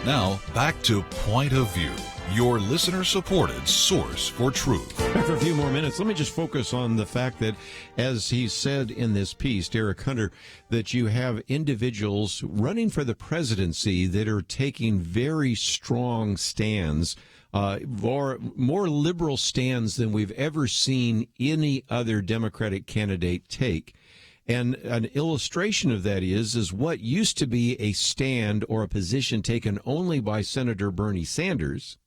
Now, back to Point of View, your listener-supported source for truth. After a few more minutes, let me just focus on the fact that, as he said in this piece, Derek Hunter, that you have individuals running for the presidency that are taking very strong stands, more liberal stands than we've ever seen any other Democratic candidate take. And an illustration of that is what used to be a stand or a position taken only by Senator Bernie Sanders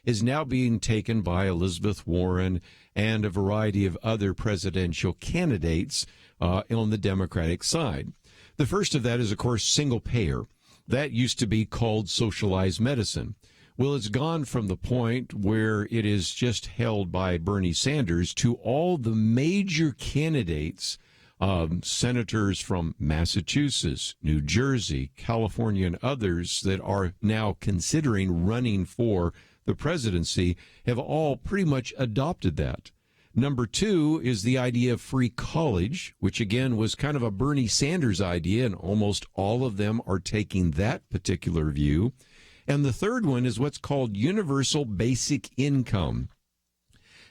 is now being taken by Elizabeth Warren and a variety of other presidential candidates on the Democratic side. The first of that is, of course, single payer. That used to be called socialized medicine. Well, it's gone from the point where it is just held by Bernie Sanders to all the major candidates senators from Massachusetts, New Jersey, California, and others that are now considering running for the presidency have all pretty much adopted that. Number two is the idea of free college, which again was kind of a Bernie Sanders idea, and almost all of them are taking that particular view. And the third one is what's called universal basic income.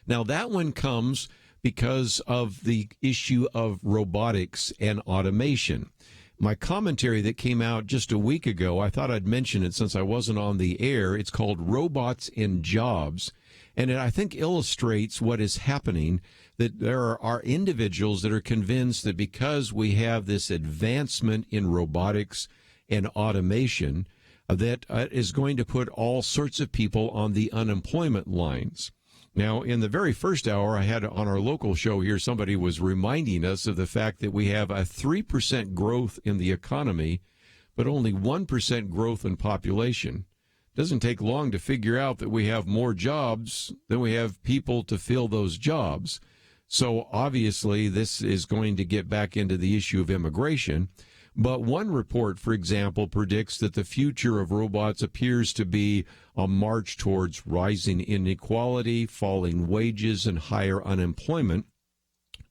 Now, that one comes because of the issue of robotics and automation. My commentary that came out just a week ago, I thought I'd mention it since I wasn't on the air. It's called Robots and Jobs. And it, I think, illustrates what is happening, that there are individuals that are convinced that because we have this advancement in robotics and automation, that is going to put all sorts of people on the unemployment lines. Now, in the very first hour I had on our local show here, somebody was reminding us of the fact that we have a 3% growth in the economy, but only 1% growth in population. Doesn't take long to figure out that we have more jobs than we have people to fill those jobs. So obviously this is going to get back into the issue of immigration. But one report, for example, predicts that the future of robots appears to be a march towards rising inequality, falling wages, and higher unemployment.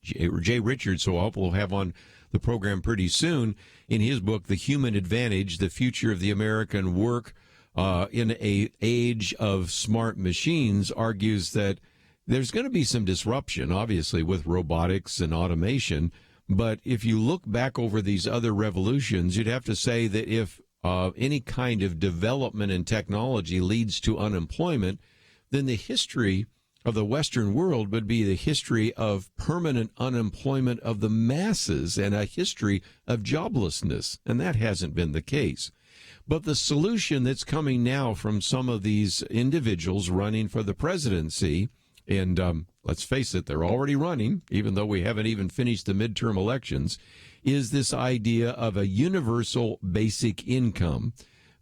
Jay Richards, who I hope we'll have on the program pretty soon, in his book, The Human Advantage, The Future of the American Work in an Age of Smart Machines, argues that there's going to be some disruption, obviously, with robotics and automation. But if you look back over these other revolutions, you'd have to say that if any kind of development in technology leads to unemployment, then the history of the Western world would be the history of permanent unemployment of the masses and a history of joblessness. And that hasn't been the case. But the solution that's coming now from some of these individuals running for the presidency, and let's face it, they're already running, even though we haven't even finished the midterm elections, is this idea of a universal basic income,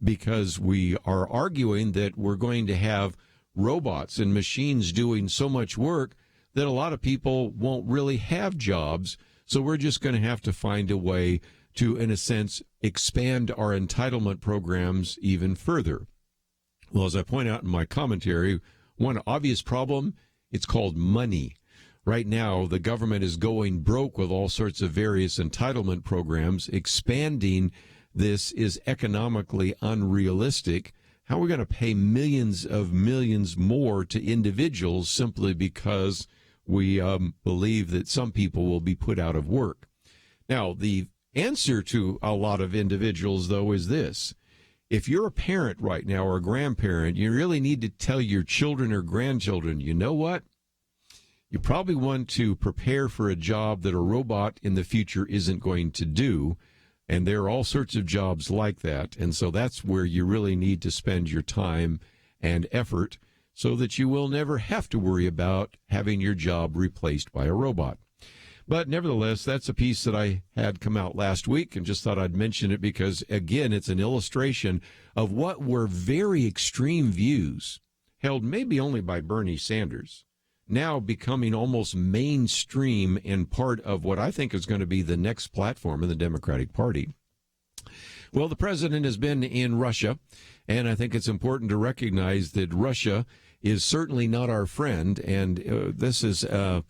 because we are arguing that we're going to have robots and machines doing so much work that a lot of people won't really have jobs. So we're just going to have to find a way to, in a sense, expand our entitlement programs even further. Well, as I point out in my commentary, one obvious problem, it's called money. Right now, the government is going broke with all sorts of various entitlement programs. Expanding this is economically unrealistic. How are we going to pay millions more to individuals simply because we believe that some people will be put out of work? Now, the answer to a lot of individuals, though, is this. If you're a parent right now or a grandparent, you really need to tell your children or grandchildren, you know what? You probably want to prepare for a job that a robot in the future isn't going to do. And there are all sorts of jobs like that. And so that's where you really need to spend your time and effort so that you will never have to worry about having your job replaced by a robot. But nevertheless, that's a piece that I had come out last week and just thought I'd mention it because, again, it's an illustration of what were very extreme views held maybe only by Bernie Sanders, now becoming almost mainstream and part of what I think is going to be the next platform in the Democratic Party. Well, the president has been in Russia, and I think it's important to recognize that Russia is certainly not our friend, and this is a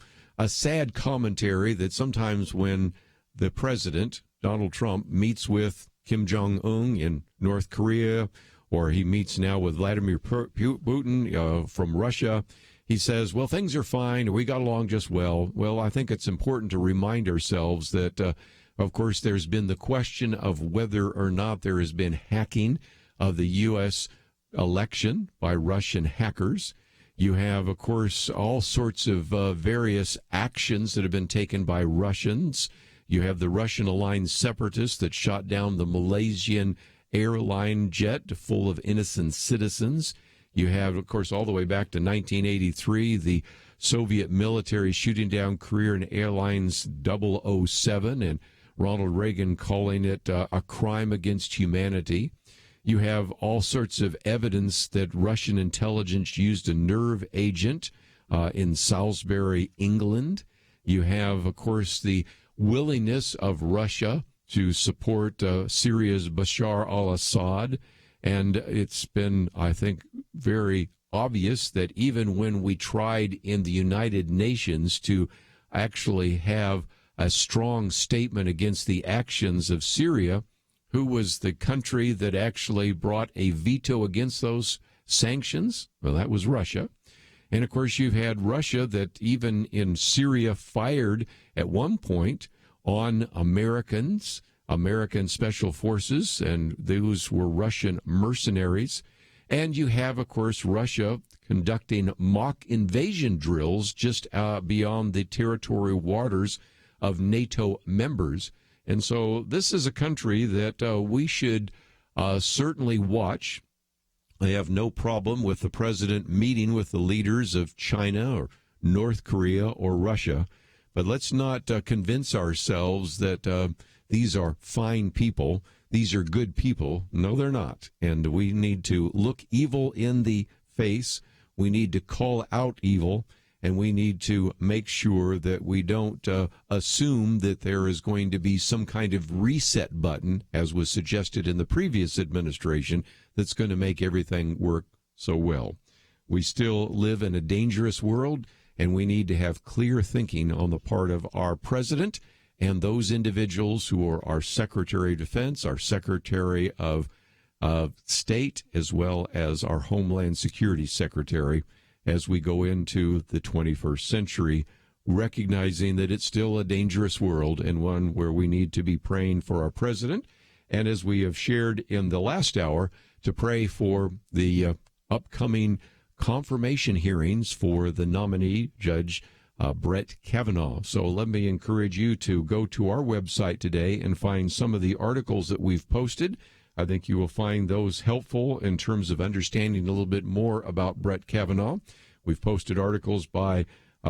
sad commentary that sometimes when the president, Donald Trump, meets with Kim Jong-un in North Korea, or he meets now with Vladimir Putin from Russia, he says, well, things are fine. We got along just well. Well, I think it's important to remind ourselves that, of course, there's been the question of whether or not there has been hacking of the U.S. election by Russian hackers. You have, of course, all sorts of various actions that have been taken by Russians. You have the Russian-aligned separatists that shot down the Malaysian airline jet full of innocent citizens. You have, of course, all the way back to 1983, the Soviet military shooting down Korean Airlines 007, and Ronald Reagan calling it a crime against humanity. You have all sorts of evidence that Russian intelligence used a nerve agent in Salisbury, England. You have, of course, the willingness of Russia to support Syria's Bashar al-Assad. And it's been, I think, very obvious that even when we tried in the United Nations to actually have a strong statement against the actions of Syria, who was the country that actually brought a veto against those sanctions? Well, that was Russia. And, of course, you've had Russia that even in Syria fired at one point on American special forces, and those were Russian mercenaries. And you have, of course, Russia conducting mock invasion drills just beyond the territorial waters of NATO members. And so this is a country that we should certainly watch. I have no problem with the president meeting with the leaders of China or North Korea or Russia, but let's not convince ourselves that these are fine people. These are good people. No, they're not. And we need to look evil in the face. We need to call out evil, and we need to make sure that we don't assume that there is going to be some kind of reset button, as was suggested in the previous administration, that's going to make everything work so well. We still live in a dangerous world, and we need to have clear thinking on the part of our president and those individuals who are our Secretary of Defense, our Secretary of State, as well as our Homeland Security Secretary, as we go into the 21st century, recognizing that it's still a dangerous world and one where we need to be praying for our president. And as we have shared in the last hour, to pray for the upcoming confirmation hearings for the nominee, Judge Brett Kavanaugh. So let me encourage you to go to our website today and find some of the articles that we've posted. I think you will find those helpful in terms of understanding a little bit more about Brett Kavanaugh. We've posted articles by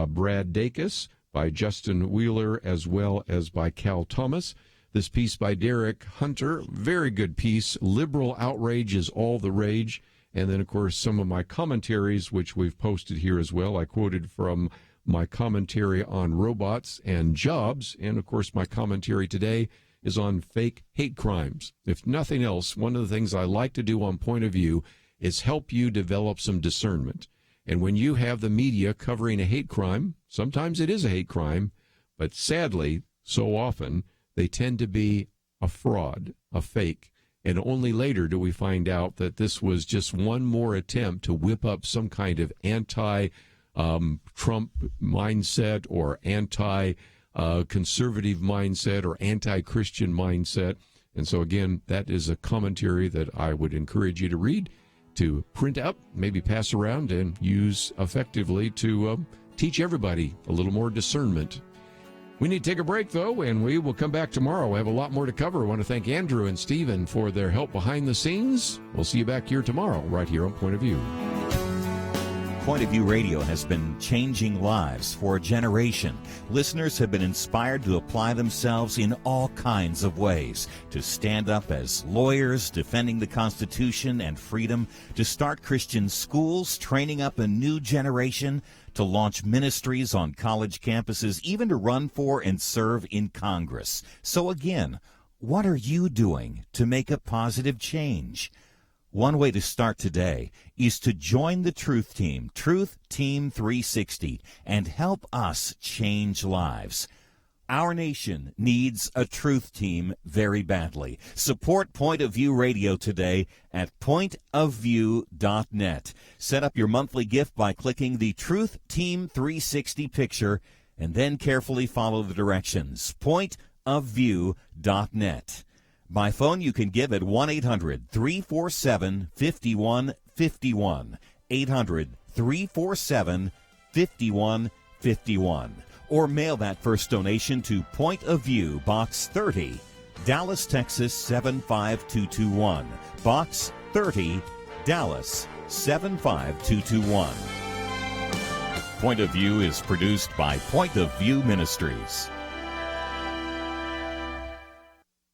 Brad Dacus, by Justin Wheeler, as well as by Cal Thomas. This piece by Derek Hunter, very good piece. Liberal outrage is all the rage. And then, of course, some of my commentaries, which we've posted here as well. I quoted from my commentary on robots and jobs. And, of course, my commentary today is on fake hate crimes. If nothing else, one of the things I like to do on Point of View is help you develop some discernment. And when you have the media covering a hate crime, sometimes it is a hate crime, but sadly, so often, they tend to be a fraud, a fake. And only later do we find out that this was just one more attempt to whip up some kind of anti-Trump mindset or anti-conservative mindset or anti-Christian mindset. And so, again, that is a commentary that I would encourage you to read, to print up, maybe pass around, and use effectively to teach everybody a little more discernment. We need to take a break, though, and we will come back tomorrow. We have a lot more to cover. I want to thank Andrew and Stephen for their help behind the scenes. We'll see you back here tomorrow, right here on Point of View. Point of View Radio has been changing lives for a generation. Listeners have been inspired to apply themselves in all kinds of ways, to stand up as lawyers defending the Constitution and freedom, to start Christian schools, training up a new generation, to launch ministries on college campuses, even to run for and serve in Congress. So again, what are you doing to make a positive change? One way to start today is to join the Truth Team, Truth Team 360, and help us change lives. Our nation needs a Truth Team very badly. Support Point of View Radio today at pointofview.net. Set up your monthly gift by clicking the Truth Team 360 picture and then carefully follow the directions. pointofview.net. By phone, you can give at 1-800-347-5151, 800-347-5151. Or mail that first donation to Point of View, Box 30, Dallas, Texas 75221. Box 30, Dallas 75221. Point of View is produced by Point of View Ministries.